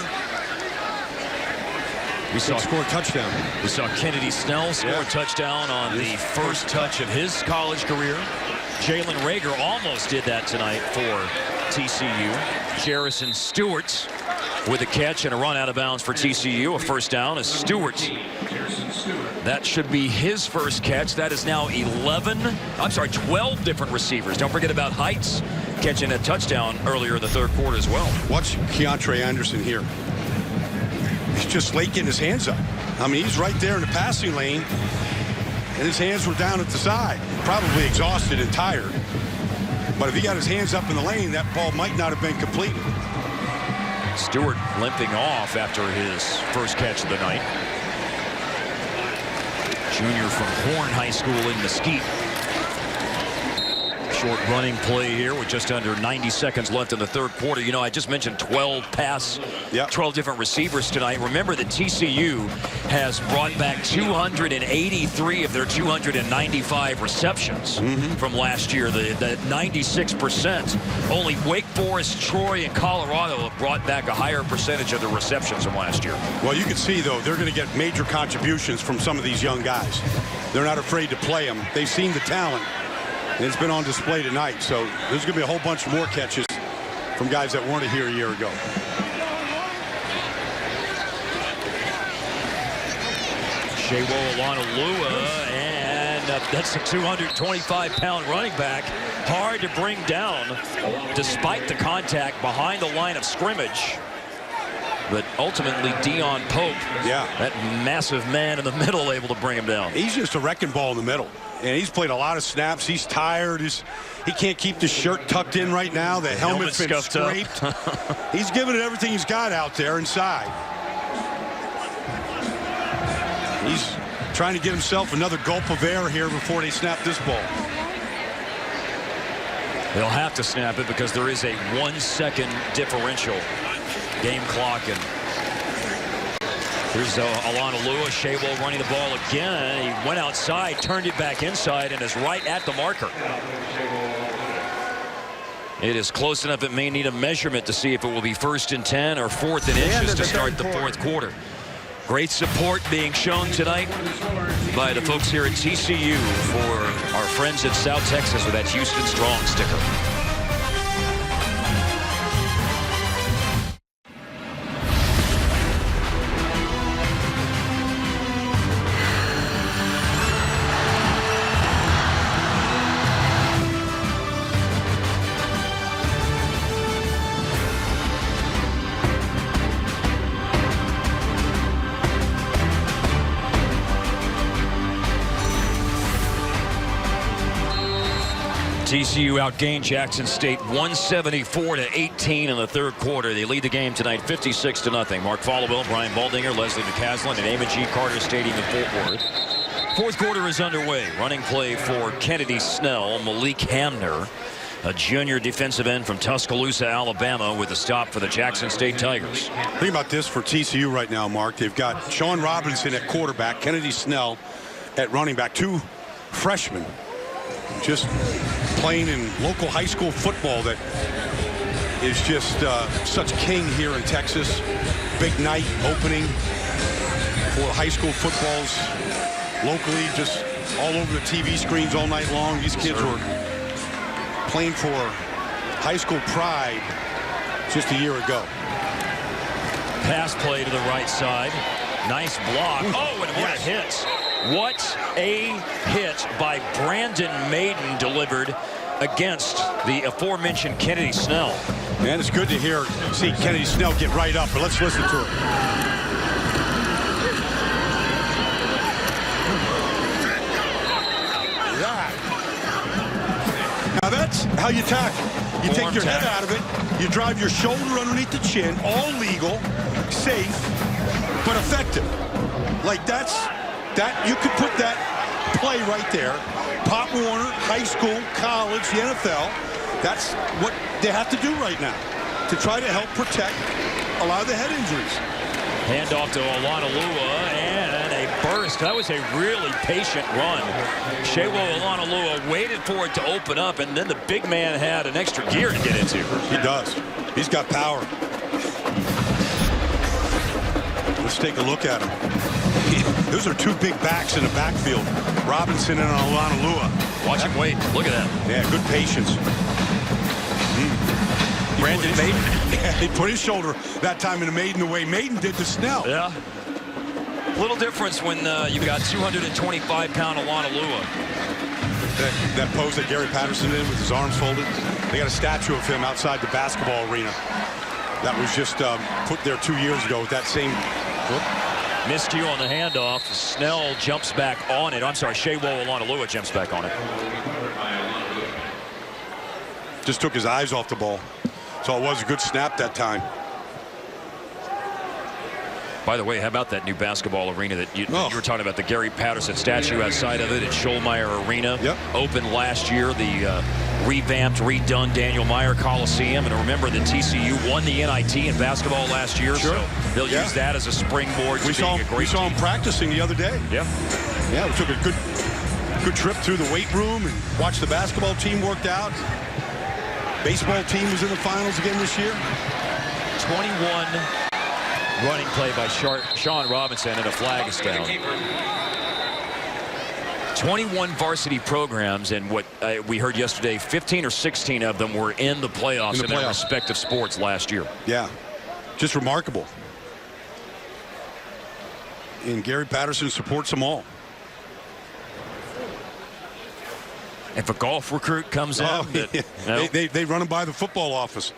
We saw score a touchdown. We saw Kennedy Snell score a touchdown on the first touch of his college career. Jalen Rager almost did that tonight for TCU. Jarrison Stewart with a catch and a run out of bounds for TCU. A first down is Stewart. That should be his first catch. That is now 12 different receivers. Don't forget about Heights catching a touchdown earlier in the third quarter as well. Watch Keontre Anderson here. He's just late getting his hands up. I mean, he's right there in the passing lane, and his hands were down at the side. Probably exhausted and tired. But if he got his hands up in the lane, that ball might not have been completed. Stewart limping off after his first catch of the night. Junior from Horn High School in Mesquite. Short running play here with just under 90 seconds left in the third quarter. You know, I just mentioned 12 different receivers tonight. Remember that TCU has brought back 283 of their 295 receptions from last year. The 96%. Only Wake Forest, Troy, and Colorado have brought back a higher percentage of the receptions from last year. Well, you can see, though, they're going to get major contributions from some of these young guys. They're not afraid to play them. They've seen the talent. And it's been on display tonight, so there's going to be a whole bunch more catches from guys that weren't here a year ago. Shewo Olanolua, and that's a 225-pound running back. Hard to bring down despite the contact behind the line of scrimmage. But ultimately, Deion Pope, that massive man in the middle, able to bring him down. He's just a wrecking ball in the middle. And he's played a lot of snaps. He's tired. He can't keep the shirt tucked in right now. The helmet's been scraped. He's giving it everything he's got out there inside. He's trying to get himself another gulp of air here before they snap this ball. They'll have to snap it because there is a 1-second differential. Game clock, and here's Olanolua. Shewo running the ball again. He went outside, turned it back inside, and is right at the marker. It is close enough it may need a measurement to see if it will be 1st and 10 or 4th and inches to start the fourth quarter. Great support being shown tonight by the folks here at TCU for our friends at South Texas with that Houston Strong sticker. TCU outgained Jackson State 174-18 in the third quarter. They lead the game tonight 56-0. Mark Followell, Brian Baldinger, Leslie McCaslin at Amon G. Carter Stadium in Fort Worth. Fourth quarter is underway. Running play for Kennedy Snell, Malik Hamner, a junior defensive end from Tuscaloosa, Alabama, with a stop for the Jackson State Tigers. Think about this for TCU right now, Mark. They've got Sean Robinson at quarterback, Kennedy Snell at running back, 2 freshmen. Just playing in local high school football that is just such king here in Texas. Big night opening for high school footballs locally, just all over the TV screens all night long. These kids were playing for high school pride just a year ago. Pass play to the right side. Nice block. Oh, and what a hit. What a hit by Brandon Maiden delivered against the aforementioned Kennedy Snell. Man, it's good to see Kennedy Snell get right up, but let's listen to it. Now that's how you tackle. You take your head out of it, you drive your shoulder underneath the chin, all legal, safe, but effective. Like that you could put that play right there. Pop Warner, high school, college, the NFL. That's what they have to do right now to try to help protect a lot of the head injuries. Handoff to Olanalua and a burst. That was a really patient run. Shewo Olanalua waited for it to open up, and then the big man had an extra gear to get into. He does. He's got power. Let's take a look at him. Those are two big backs in the backfield. Robinson and Olanalua. Watch him wait. Look at that. Yeah, good patience. Brandon Maiden. Yeah, he put his shoulder that time in the Maiden the way Maiden did to Snell. Yeah. Little difference when you've got 225-pound Olanalua. That pose that Gary Patterson did with his arms folded. They got a statue of him outside the basketball arena. That was just put there 2 years ago with that same. Whoop. Miscue on the handoff. Snell jumps back on it. I'm sorry, Shewo Olanalua jumps back on it. Just took his eyes off the ball. So it was a good snap that time. By the way, how about that new basketball arena that you were talking about, the Gary Patterson statue outside of it at Schollmeyer Arena? Yep. Opened last year, the revamped, redone Daniel Meyer Coliseum. And remember that TCU won the NIT in basketball last year, sure. So they'll use that as a springboard to being a great We saw him practicing the other day. Yeah. Yeah, we took a good trip through the weight room and watched the basketball team worked out. Baseball team was in the finals again this year. 21 running play by Sean Robinson, and a flag is down. 21 varsity programs, and what we heard yesterday, 15 or 16 of them were in the playoffs in their respective sports last year. Yeah, just remarkable. And Gary Patterson supports them all. If a golf recruit comes in, they run them by the football office.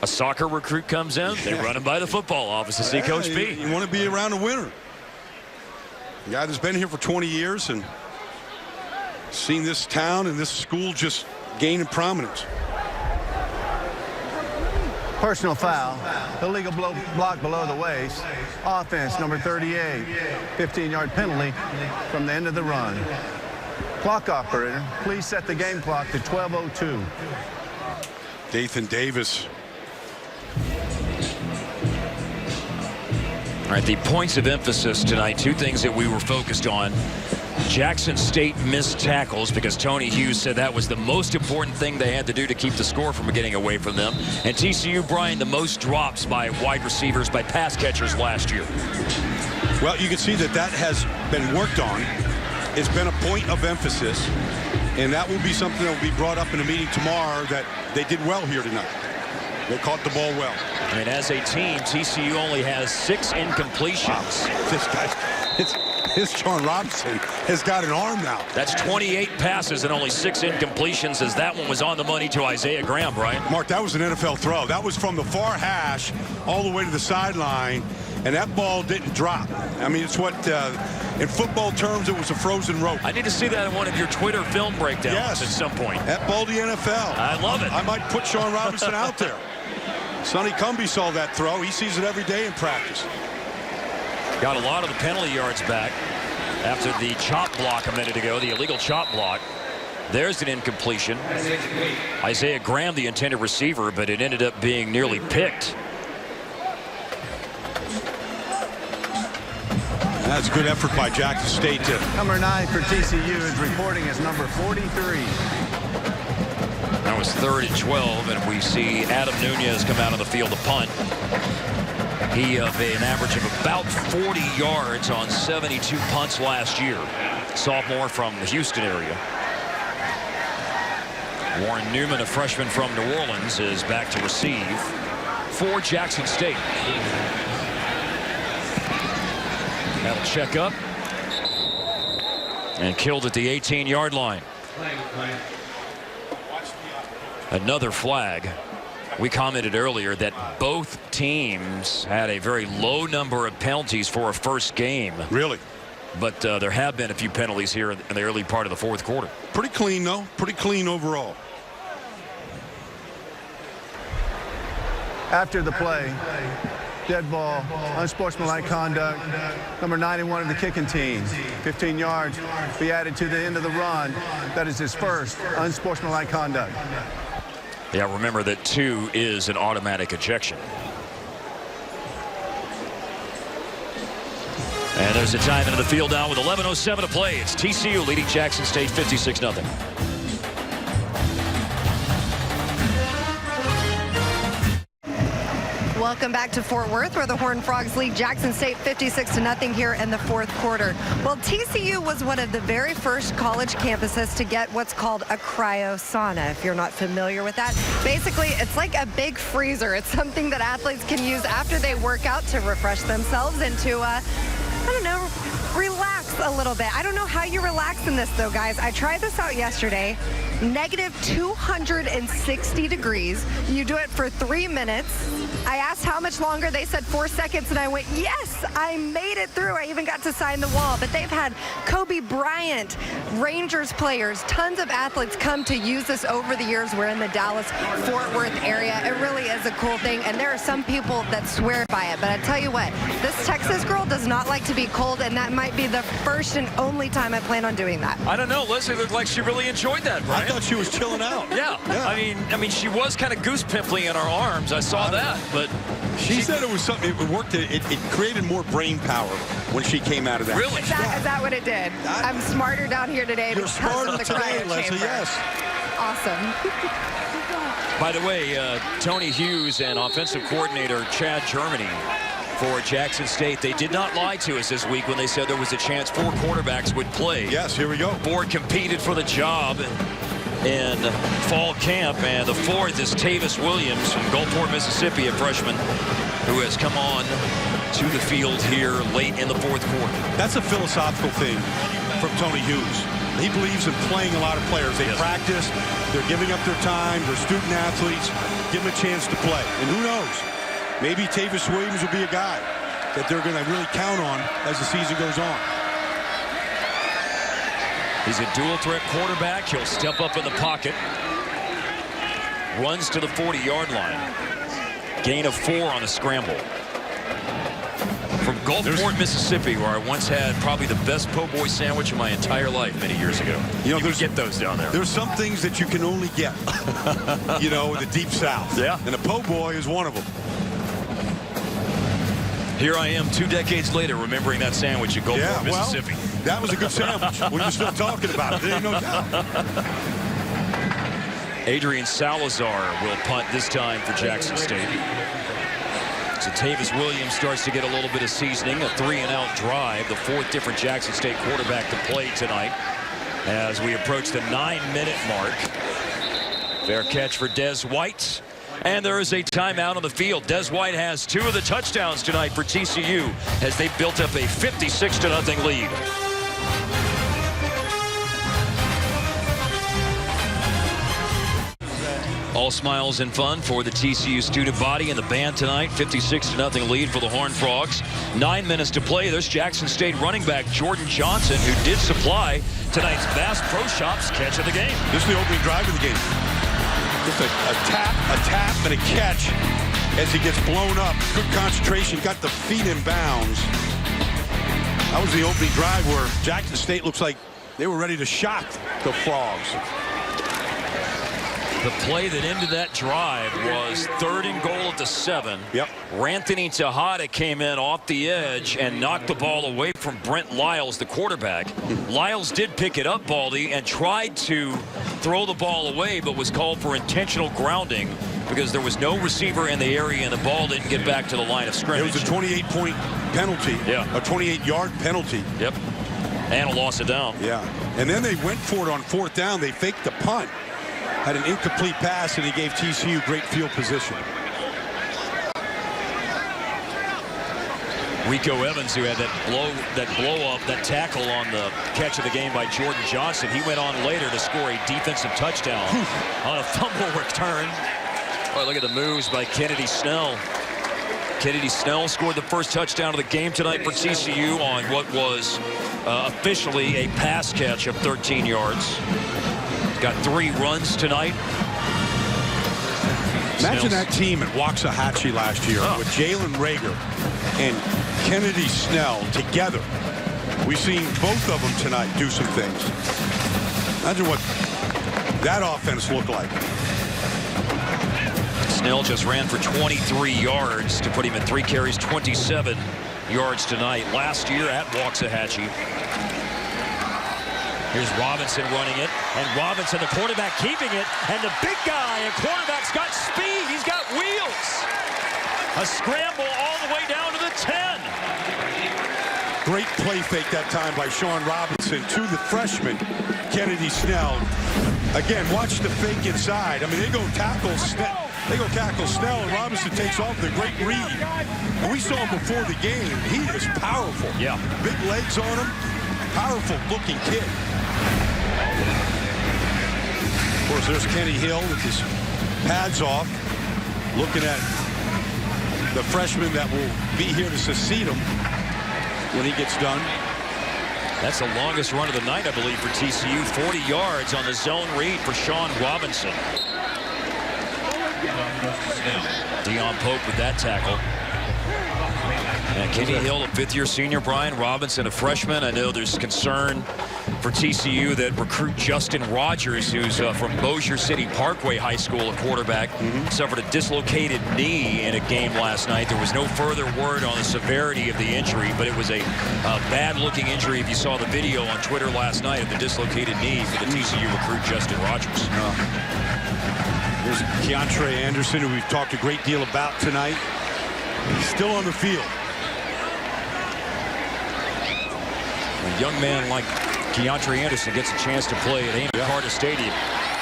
A soccer recruit comes in, they run him by the football office to see Coach B. You want to be around a winner. A guy that's been here for 20 years and seen this town and this school just gain in prominence. Personal foul. Illegal block below the waist. Offense, number 38. 15-yard penalty from the end of the run. Clock operator, please set the game clock to 12:02. Dathan Davis. All right, the points of emphasis tonight, two things that we were focused on. Jackson State missed tackles because Tony Hughes said that was the most important thing they had to do to keep the score from getting away from them. And TCU, Brian, the most drops by wide receivers, by pass catchers last year. Well, you can see that has been worked on. It's been a point of emphasis, and that will be something that will be brought up in a meeting tomorrow, that they did well here tonight. They caught the ball well. I mean, as a team, TCU only has 6 incompletions. Wow. This guy, this Sean Robinson has got an arm now. That's 28 passes and only 6 incompletions, as that one was on the money to Isaiah Graham, Brian. Mark, that was an NFL throw. That was from the far hash all the way to the sideline, and that ball didn't drop. I mean, it's what, in football terms, it was a frozen rope. I need to see that in one of your Twitter film breakdowns at some point. That ball to the NFL. I love it. I might put Sean Robinson out there. Sonny Cumbie saw that throw. He sees it every day in practice. Got a lot of the penalty yards back after the chop block a minute ago, the illegal chop block. There's an incompletion. Isaiah Graham, the intended receiver, but it ended up being nearly picked. That's a good effort by Jackson State. Number 9 for TCU is reporting as number 43. That was 3rd and 12, and we see Adam Nunez come out on the field to punt. He of an average of about 40 yards on 72 punts last year. Sophomore from the Houston area. Warren Newman, a freshman from New Orleans, is back to receive for Jackson State. That'll check up and killed at the 18-yard line. Another flag. We commented earlier that both teams had a very low number of penalties for a first game. Really? But there have been a few penalties here in the early part of the fourth quarter. Pretty clean, though. Pretty clean overall. After the play, dead ball, unsportsmanlike conduct. Number 91 of the kicking team, 15 yards, be added to the end of the run. That is his first unsportsmanlike conduct. Yeah, remember that 2 is an automatic ejection. And there's a time into the field now with 11:07 to play. It's TCU leading Jackson State 56-0. Welcome back to Fort Worth, where the Horned Frogs lead Jackson State 56-0 here in the fourth quarter. Well, TCU was one of the very first college campuses to get what's called a cryo sauna. If you're not familiar with that, basically it's like a big freezer. It's something that athletes can use after they work out to refresh themselves and to, I don't know, relax a little bit. I don't know how you relax in this, though, guys. I tried this out yesterday. Negative 260 degrees. You do it for 3 minutes. I asked how much longer. They said 4 seconds, and I went, yes, I made it through. I even got to sign the wall. But they've had Kobe Bryant, Rangers players, tons of athletes come to use this over the years. We're in the Dallas-Fort Worth area. It really is a cool thing, and there are some people that swear by it. But I tell you what, this Texas girl does not like to be cold, and that might be the first and only time I plan on doing that. I don't know. Leslie looked like she really enjoyed that, Brian. I thought she was chilling out. Yeah. I mean, she was kind of goose pimpling in her arms. I saw that, but she said it was something. It worked. It created more brain power when she came out of that. Really? Is that what it did? I'm smarter down here today. You're smarter of the today, cryo Leslie. chamber. Yes. Awesome. By the way, Tony Hughes and offensive coordinator Chad Germany for Jackson State, they did not lie to us this week when they said there was a chance 4 quarterbacks would play. Yes, here we go. 4 competed for the job in fall camp, and the 4th is Tavis Williams from Gulfport, Mississippi, a freshman who has come on to the field here late in the 4th quarter. That's a philosophical thing from Tony Hughes. He believes in playing a lot of players. They practice, they're giving up their time, they're student athletes, give them a chance to play. And who knows, maybe Tavis Williams will be a guy that they're going to really count on as the season goes on. He's a dual threat quarterback. He'll step up in the pocket. Runs to the 40-yard line. Gain of 4 on a scramble. From Gulfport, Mississippi, where I once had probably the best po' boy sandwich of my entire life many years ago. You could get those down there. There's some things that you can only get, you know, in the deep south. Yeah. And a po' boy is one of them. Here I am 2 decades later remembering that sandwich at Gulfport, Mississippi. Well, that was a good sandwich. We're just still talking about it. There ain't no doubt. Adrian Salazar will punt this time for Jackson State. So Tavis Williams starts to get a little bit of seasoning. A 3-and-out drive. The 4th different Jackson State quarterback to play tonight as we approach the 9-minute mark. Fair catch for Des White. And there is a timeout on the field. Des White has 2 of the touchdowns tonight for TCU as they built up a 56-0 lead. All smiles and fun for the TCU student body and the band tonight. 56-0 lead for the Horned Frogs. 9 minutes to play. There's Jackson State running back Jordan Johnson, who did supply tonight's Bass Pro Shops catch of the game. This is the opening drive of the game. Just a tap, and a catch as he gets blown up. Good concentration. Got the feet in bounds. That was the opening drive where Jackson State looks like they were ready to shock the Frogs. The play that ended that drive was 3rd and goal at the 7. Yep. Ranthony Tejada came in off the edge and knocked the ball away from Brent Lyles, the quarterback. Lyles did pick it up, Baldy, and tried to throw the ball away, but was called for intentional grounding because there was no receiver in the area and the ball didn't get back to the line of scrimmage. It was a 28-point penalty. Yeah. A 28-yard penalty. Yep. And a loss of down. Yeah. And then they went for it on 4th down. They faked the punt. Had an incomplete pass, and he gave TCU great field position. Rico Evans, who had that tackle on the catch of the game by Jordan Johnson, he went on later to score a defensive touchdown on a fumble return. Oh, look at the moves by Kennedy Snell. Kennedy Snell scored the first touchdown of the game tonight for TCU on what was officially a pass catch of 13 yards. Got 3 runs tonight. Imagine that team at Waxahachie last year with Jalen Rager and Kennedy Snell together. We've seen both of them tonight do some things. Imagine what that offense looked like. Snell just ran for 23 yards to put him at 3 carries, 27 yards tonight. Last year at Waxahachie. Here's Robinson running it, and Robinson, the quarterback, keeping it, and the big guy, and quarterback's got speed. He's got wheels. A scramble all the way down to the 10. Great play fake that time by Sean Robinson to the freshman, Kennedy Snell. Again, watch the fake inside. I mean, they go tackle Snell. And Robinson takes off with a great read. And we saw him before the game. He is powerful. Yeah. Big legs on him. Powerful looking kid. Of course, there's Kenny Hill with his pads off, looking at the freshman that will be here to succeed him when he gets done. That's the longest run of the night, I believe, for TCU. 40 yards on the zone read for Sean Robinson. Dion Pope with that tackle. And Kenny Hill, a fifth-year senior. Brian Robinson, a freshman. I know there's concern for TCU that recruit Justin Rogers, who's from Bossier City Parkway High School, a quarterback, suffered a dislocated knee in a game last night. There was no further word on the severity of the injury, but it was a bad-looking injury if you saw the video on Twitter last night of the dislocated knee for the TCU recruit Justin Rogers. Here's Keontre Anderson, who we've talked a great deal about tonight. He's still on the field. A young man like Keontre Anderson gets a chance to play at Amy Carter Stadium.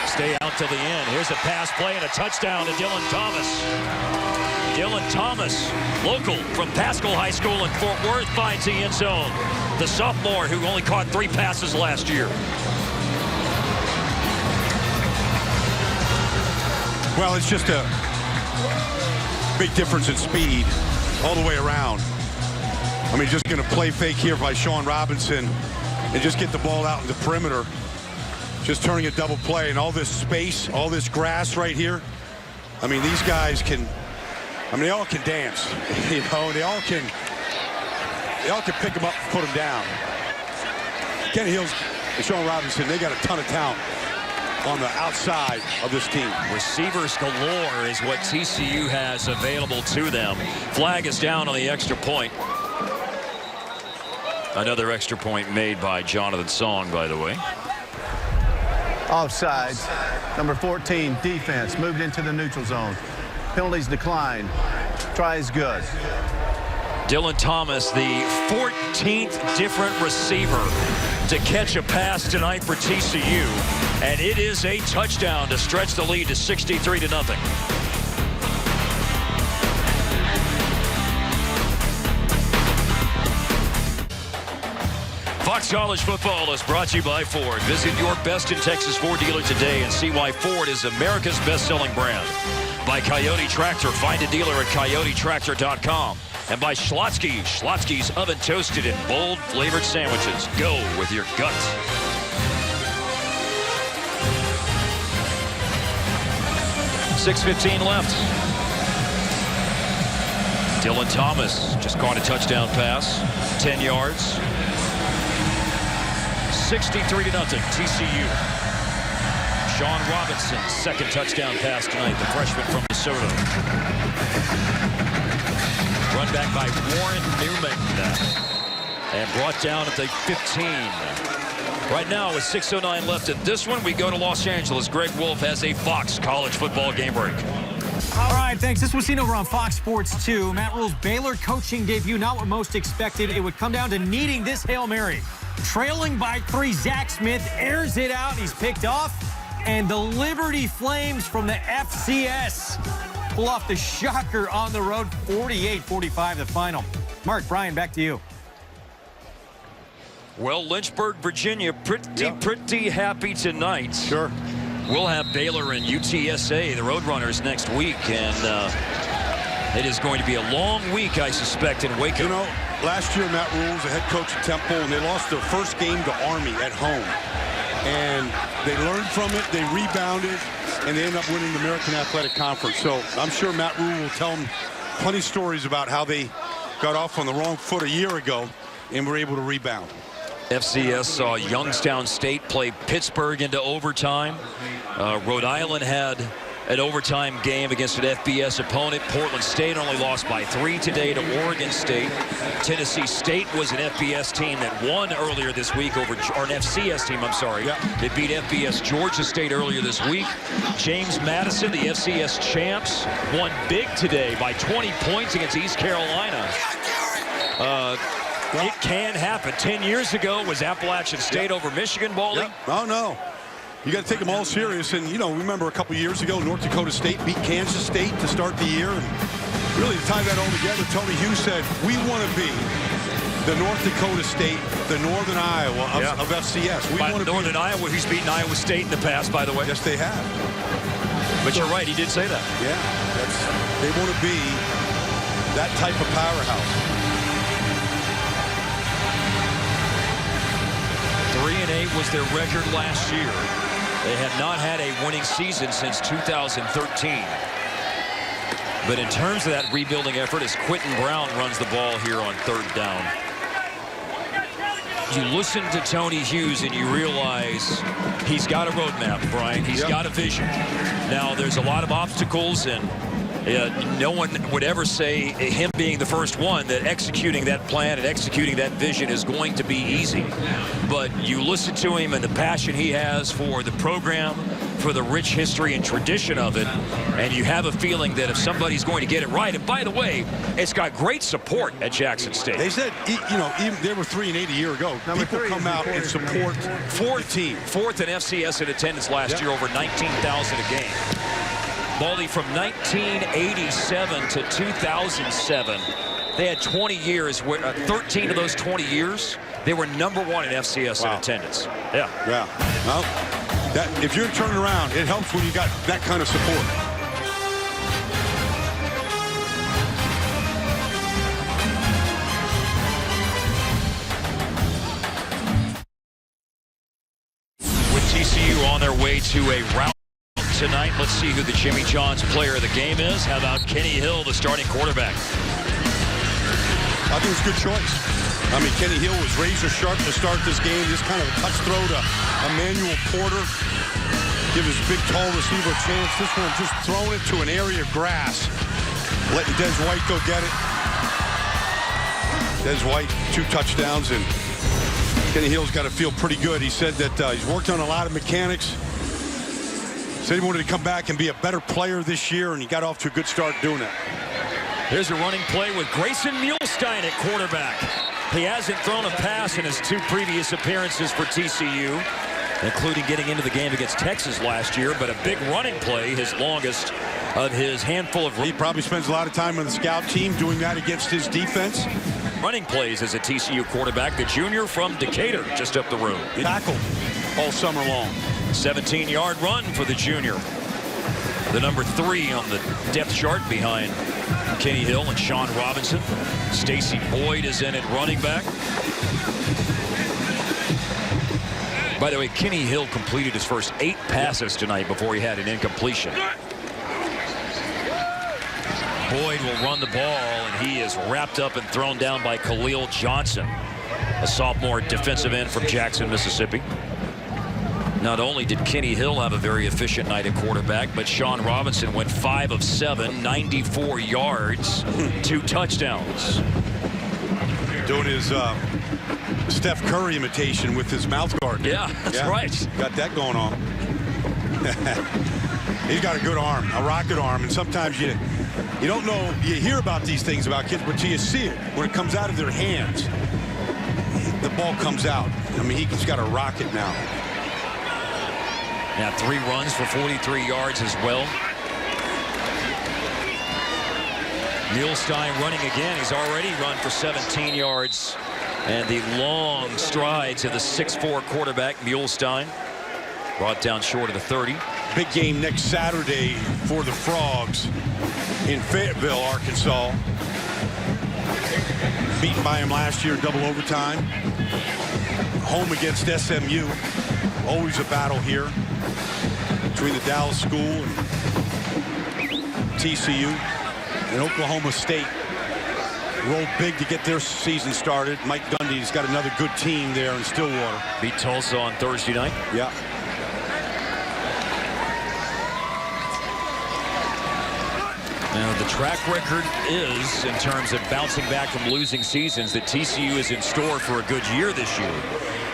Stay out till the end. Here's a pass play and a touchdown to Dylan Thomas. Dylan Thomas, local from Pascal High School in Fort Worth, finds the end zone. The sophomore who only caught 3 passes last year. Well, it's just a big difference in speed all the way around. I mean, just going to play fake here by Sean Robinson and just get the ball out in the perimeter. Just turning a double play, and all this space, all this grass right here. I mean, these guys can, I mean, they all can dance, you know, they all can pick them up and put them down. Kenny Hills and Sean Robinson, they got a ton of talent on the outside of this team. Receivers galore is what TCU has available to them. Flag is down on the extra point. Another extra point made by Jonathan Song, by the way. Offsides. Number 14, defense, moved into the neutral zone. Penalties decline. Try is good. Dylan Thomas, the 14th different receiver to catch a pass tonight for TCU. And it is a touchdown to stretch the lead to 63-0. Fox College Football is brought to you by Ford. Visit your best in Texas Ford dealer today and see why Ford is America's best-selling brand. By Coyote Tractor. Find a dealer at coyotetractor.com. And by Schlotsky. Schlotsky's oven-toasted and bold-flavored sandwiches. Go with your gut. .6:15 left. Dylan Thomas just caught a touchdown pass. 10 yards. 63-0 TCU. Sean Robinson, second touchdown pass tonight, the freshman from Minnesota. Run back by Warren Newman. And brought down at the 15. Right now with 6:09 left in this one, we go to Los Angeles. Greg Wolf has a Fox College Football game break. All right, thanks. This was seen over on Fox Sports 2. Matt Rule's Baylor coaching debut, not what most expected. It would come down to needing this Hail Mary. Trailing by 3, Zach Smith airs it out. He's picked off. And the Liberty Flames from the FCS pull off the shocker on the road. 48-45 the final. Mark, Brian, back to you. Well, Lynchburg, Virginia, pretty happy tonight. Sure. We'll have Baylor and UTSA, the Roadrunners, next week. And it is going to be a long week, I suspect, in Waco. You know, last year, Matt Rule was the head coach at Temple, and they lost their first game to Army at home. And they learned from it. They rebounded. and they end up winning the American Athletic Conference. So I'm sure Matt Rule will tell them plenty of stories about how they got off on the wrong foot a year ago and were able to rebound. FCS saw Youngstown State play Pittsburgh into overtime. Rhode Island had an overtime game against an FBS opponent. Portland State only lost by 3 today to Oregon State. Tennessee State was an FBS team that won earlier this week over, or an FCS team, I'm sorry. Yeah. They beat FBS Georgia State earlier this week. James Madison, the FCS champs, won big today by 20 points against East Carolina. It can happen. 10 years ago was Appalachian State over Michigan, Baldy. Yep. Oh, no. You got to take them all serious. And, you know, remember a couple years ago, North Dakota State beat Kansas State to start the year. And really, to tie that all together, Tony Hughes said, we want to be the North Dakota State, the Northern Iowa of FCS. We want to Northern Iowa, who's beaten Iowa State in the past, by the way. Yes, they have. But you're right, he did say that. Yeah, they want to be that type of powerhouse. 3-8 was their record last year. They have not had a winning season since 2013. But in terms of that rebuilding effort, as Quentin Brown runs the ball here on 3rd down, you listen to Tony Hughes and you realize he's got a roadmap, Brian. He's got a vision. Now, there's a lot of obstacles, and no one would ever say, him being the first one, that executing that plan and executing that vision is going to be easy. But you listen to him and the passion he has for the program, for the rich history and tradition of it, and you have a feeling that if somebody's going to get it right, and by the way, it's got great support at Jackson State. They said, you know, even they were 3-8 a year ago. People come out and support the team. Fourth in FCS in attendance last year, over 19,000 a game. Baldy, from 1987 to 2007, they had 20 years where 13 of those 20 years, they were #1 in FCS in attendance. Yeah. Well, if you're turning around, it helps when you got that kind of support. With TCU on their way to a rout tonight, let's see who the Jimmy John's player of the game is. How about Kenny Hill, the starting quarterback? I think it's a good choice. I mean, Kenny Hill was razor sharp to start this game. Just kind of a touch throw to Emmanuel Porter. Give his big, tall receiver a chance. This one just throwing it to an area of grass. Letting Des White go get it. Des White, 2 touchdowns, and Kenny Hill's got to feel pretty good. He said that he's worked on a lot of mechanics. Said he wanted to come back and be a better player this year, and he got off to a good start doing it. Here's a running play with Grayson Muehlstein at quarterback. He hasn't thrown a pass in his 2 previous appearances for TCU, including getting into the game against Texas last year, but a big running play, his longest of his handful of... He probably spends a lot of time on the scout team doing that against his defense. Running plays as a TCU quarterback, the junior from Decatur, just up the road. Tackled all summer long. 17-yard run for the junior. The number 3 on the depth chart behind Kenny Hill and Sean Robinson. Stacy Boyd is in at running back. By the way, Kenny Hill completed his first 8 passes tonight before he had an incompletion. Boyd will run the ball, and he is wrapped up and thrown down by Khalil Johnson, a sophomore defensive end from Jackson, Mississippi. Not only did Kenny Hill have a very efficient night at quarterback, but Sean Robinson went 5 of 7, 94 yards, 2 touchdowns. Doing his Steph Curry imitation with his mouth guard. Yeah, that's right. Got that going on. He's got a good arm, a rocket arm, and sometimes you don't know, you hear about these things about kids, but till you see it, when it comes out of their hands, the ball comes out. I mean, he's got a rocket now. Now 3 runs for 43 yards as well. Muehlstein running again. He's already run for 17 yards. And the long strides of the 6'4 quarterback, Muehlstein, brought down short of the 30. Big game next Saturday for the Frogs in Fayetteville, Arkansas. Beaten by him last year in double overtime. Home against SMU. Always a battle here. between the Dallas School and TCU and Oklahoma State. Rolled big to get their season started. Mike Gundy's got another good team there in Stillwater. Beat Tulsa on Thursday night. Yeah. Now, the track record is, in terms of bouncing back from losing seasons, that TCU is in store for a good year this year.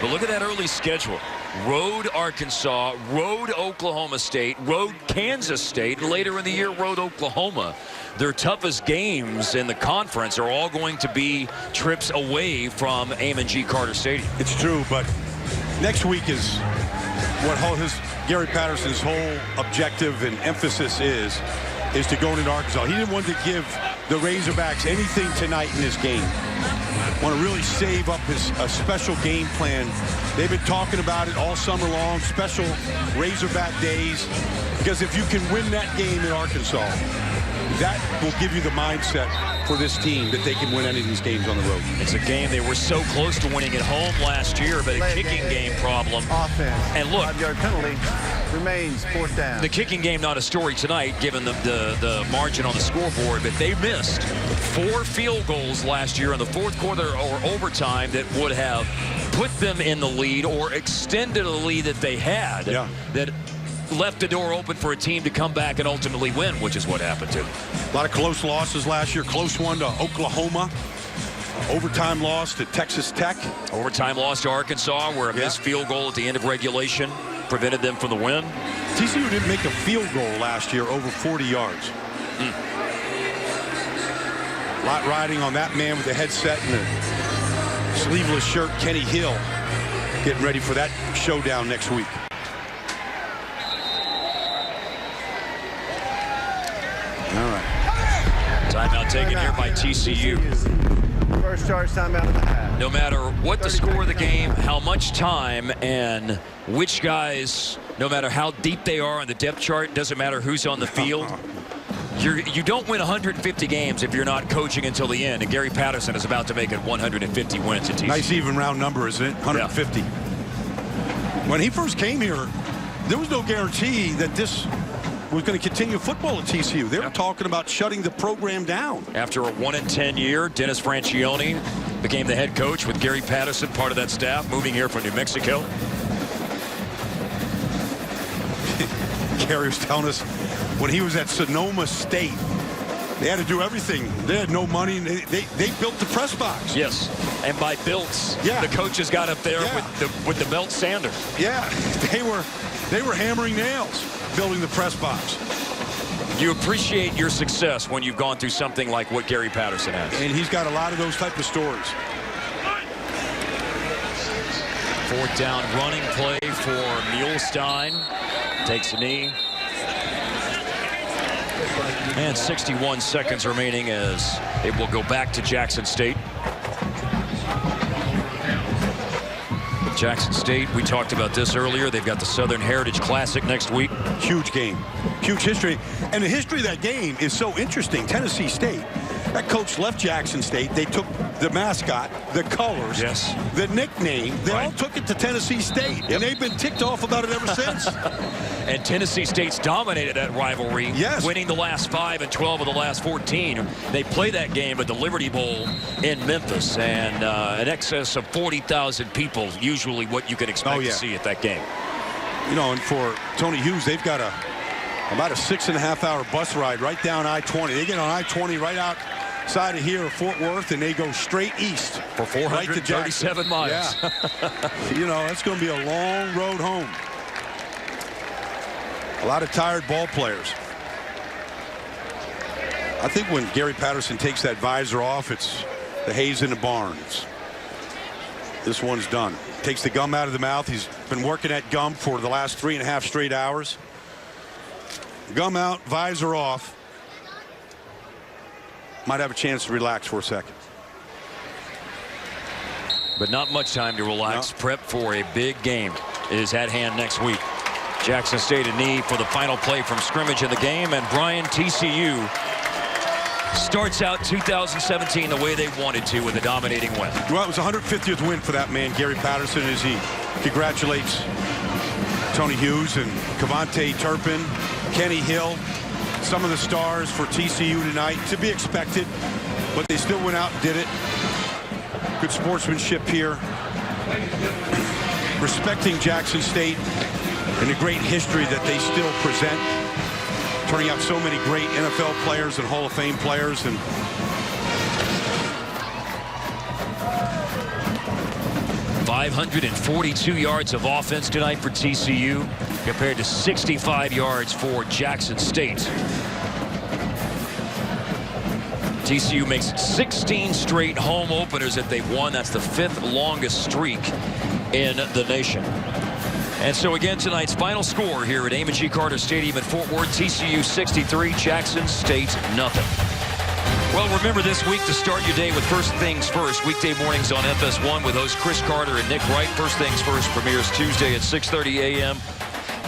But look at that early schedule. Road Arkansas, road Oklahoma State, road Kansas State, and later in the year, road Oklahoma. Their toughest games in the conference are all going to be trips away from Amon G. Carter Stadium. It's true, but next week is what Gary Patterson's whole objective and emphasis is to go into Arkansas. He didn't want to give the Razorbacks anything tonight in this game. Want to really save up a special game plan. They've been talking about it all summer long, special Razorback days, because if you can win that game in Arkansas, that will give you the mindset for this team that they can win any of these games on the road. It's a game they were so close to winning at home last year, but a kicking game problem. Offense. And look, 5-yard penalty remains 4th down. The kicking game not a story tonight, given the margin on the scoreboard, but they missed 4 field goals last year in the 4th quarter or overtime that would have put them in the lead or extended a lead that they had. Yeah. That left the door open for a team to come back and ultimately win, which is what happened to them. A lot of close losses last year. Close one to Oklahoma. Overtime loss to Texas Tech. Overtime loss to Arkansas, where a missed field goal at the end of regulation prevented them from the win. TCU didn't make a field goal last year over 40 yards. A lot riding on that man with the headset and the sleeveless shirt, Kenny Hill, getting ready for that showdown next week. All right. Timeout taken here by TCU. First charge timeout of the half. No matter what the score of the game, how much time, and which guys, no matter how deep they are on the depth chart, doesn't matter who's on the field. You don't win 150 games if you're not coaching until the end, and Gary Patterson is about to make it 150 wins at TCU. Nice even round number, isn't it? 150. Yeah. When he first came here, there was no guarantee that this was going to continue football at TCU. They were talking about shutting the program down. After a 1-10 year, Dennis Francione became the head coach with Gary Patterson, part of that staff, moving here from New Mexico. Gary was telling us when he was at Sonoma State, they had to do everything. They had no money. They built the press box. Yes, and by built, the coaches got up there with the belt sander. Yeah, they were hammering nails building the press box. You appreciate your success when you've gone through something like what Gary Patterson has. And he's got a lot of those type of stories. 4th down running play for Muhlstein. Takes a knee. And 61 seconds remaining as it will go back to Jackson State. Jackson State, we talked about this earlier. They've got the Southern Heritage Classic next week. Huge game. Huge history. And the history of that game is so interesting. Tennessee State, that coach left Jackson State. They took the mascot, the colors, the nickname. They all took it to Tennessee State. And they've been ticked off about it ever since. And Tennessee State's dominated that rivalry, winning the last 5 and 12 of the last 14. They play that game at the Liberty Bowl in Memphis, and an excess of 40,000 people, usually what you can expect to see at that game. You know, and for Tony Hughes, they've got about a 6.5-hour bus ride right down I-20. They get on I-20 right outside of here, Fort Worth, and they go straight east for 437 miles. Yeah. You know, that's going to be a long road home. A lot of tired ball players. I think when Gary Patterson takes that visor off, it's the haze in the barn. This one's done. Takes the gum out of the mouth. He's been working that gum for the last 3.5 straight hours. Gum out, visor off. Might have a chance to relax for a second. But not much time to relax. Prep for a big game is at hand next week. Jackson State a knee for the final play from scrimmage in the game, and Brian, TCU starts out 2017 the way they wanted to with a dominating win. Well, it was 150th win for that man, Gary Patterson, as he congratulates Tony Hughes and Cavante Turpin, Kenny Hill, some of the stars for TCU tonight. To be expected, but they still went out and did it. Good sportsmanship here. Respecting Jackson State and the great history that they still present. Turning out so many great NFL players and Hall of Fame players. And 542 yards of offense tonight for TCU compared to 65 yards for Jackson State. TCU makes 16 straight home openers that they've won. That's the 5th longest streak in the nation. And so again, tonight's final score here at Amon G. Carter Stadium in Fort Worth, TCU 63, Jackson State nothing. Well, remember this week to start your day with First Things First. Weekday mornings on FS1 with hosts Chris Carter and Nick Wright. First Things First premieres Tuesday at 6:30 a.m.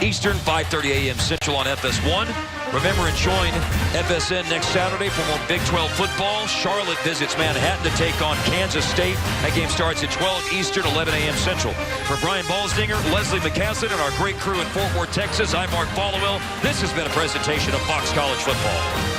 Eastern, 5:30 a.m. Central on FS1. Remember and join FSN next Saturday for more Big 12 football. Charlotte visits Manhattan to take on Kansas State. That game starts at 12 Eastern, 11 a.m. Central. For Brian Balsdinger, Leslie McCaslin, and our great crew in Fort Worth, Texas, I'm Mark Followell. This has been a presentation of Fox College Football.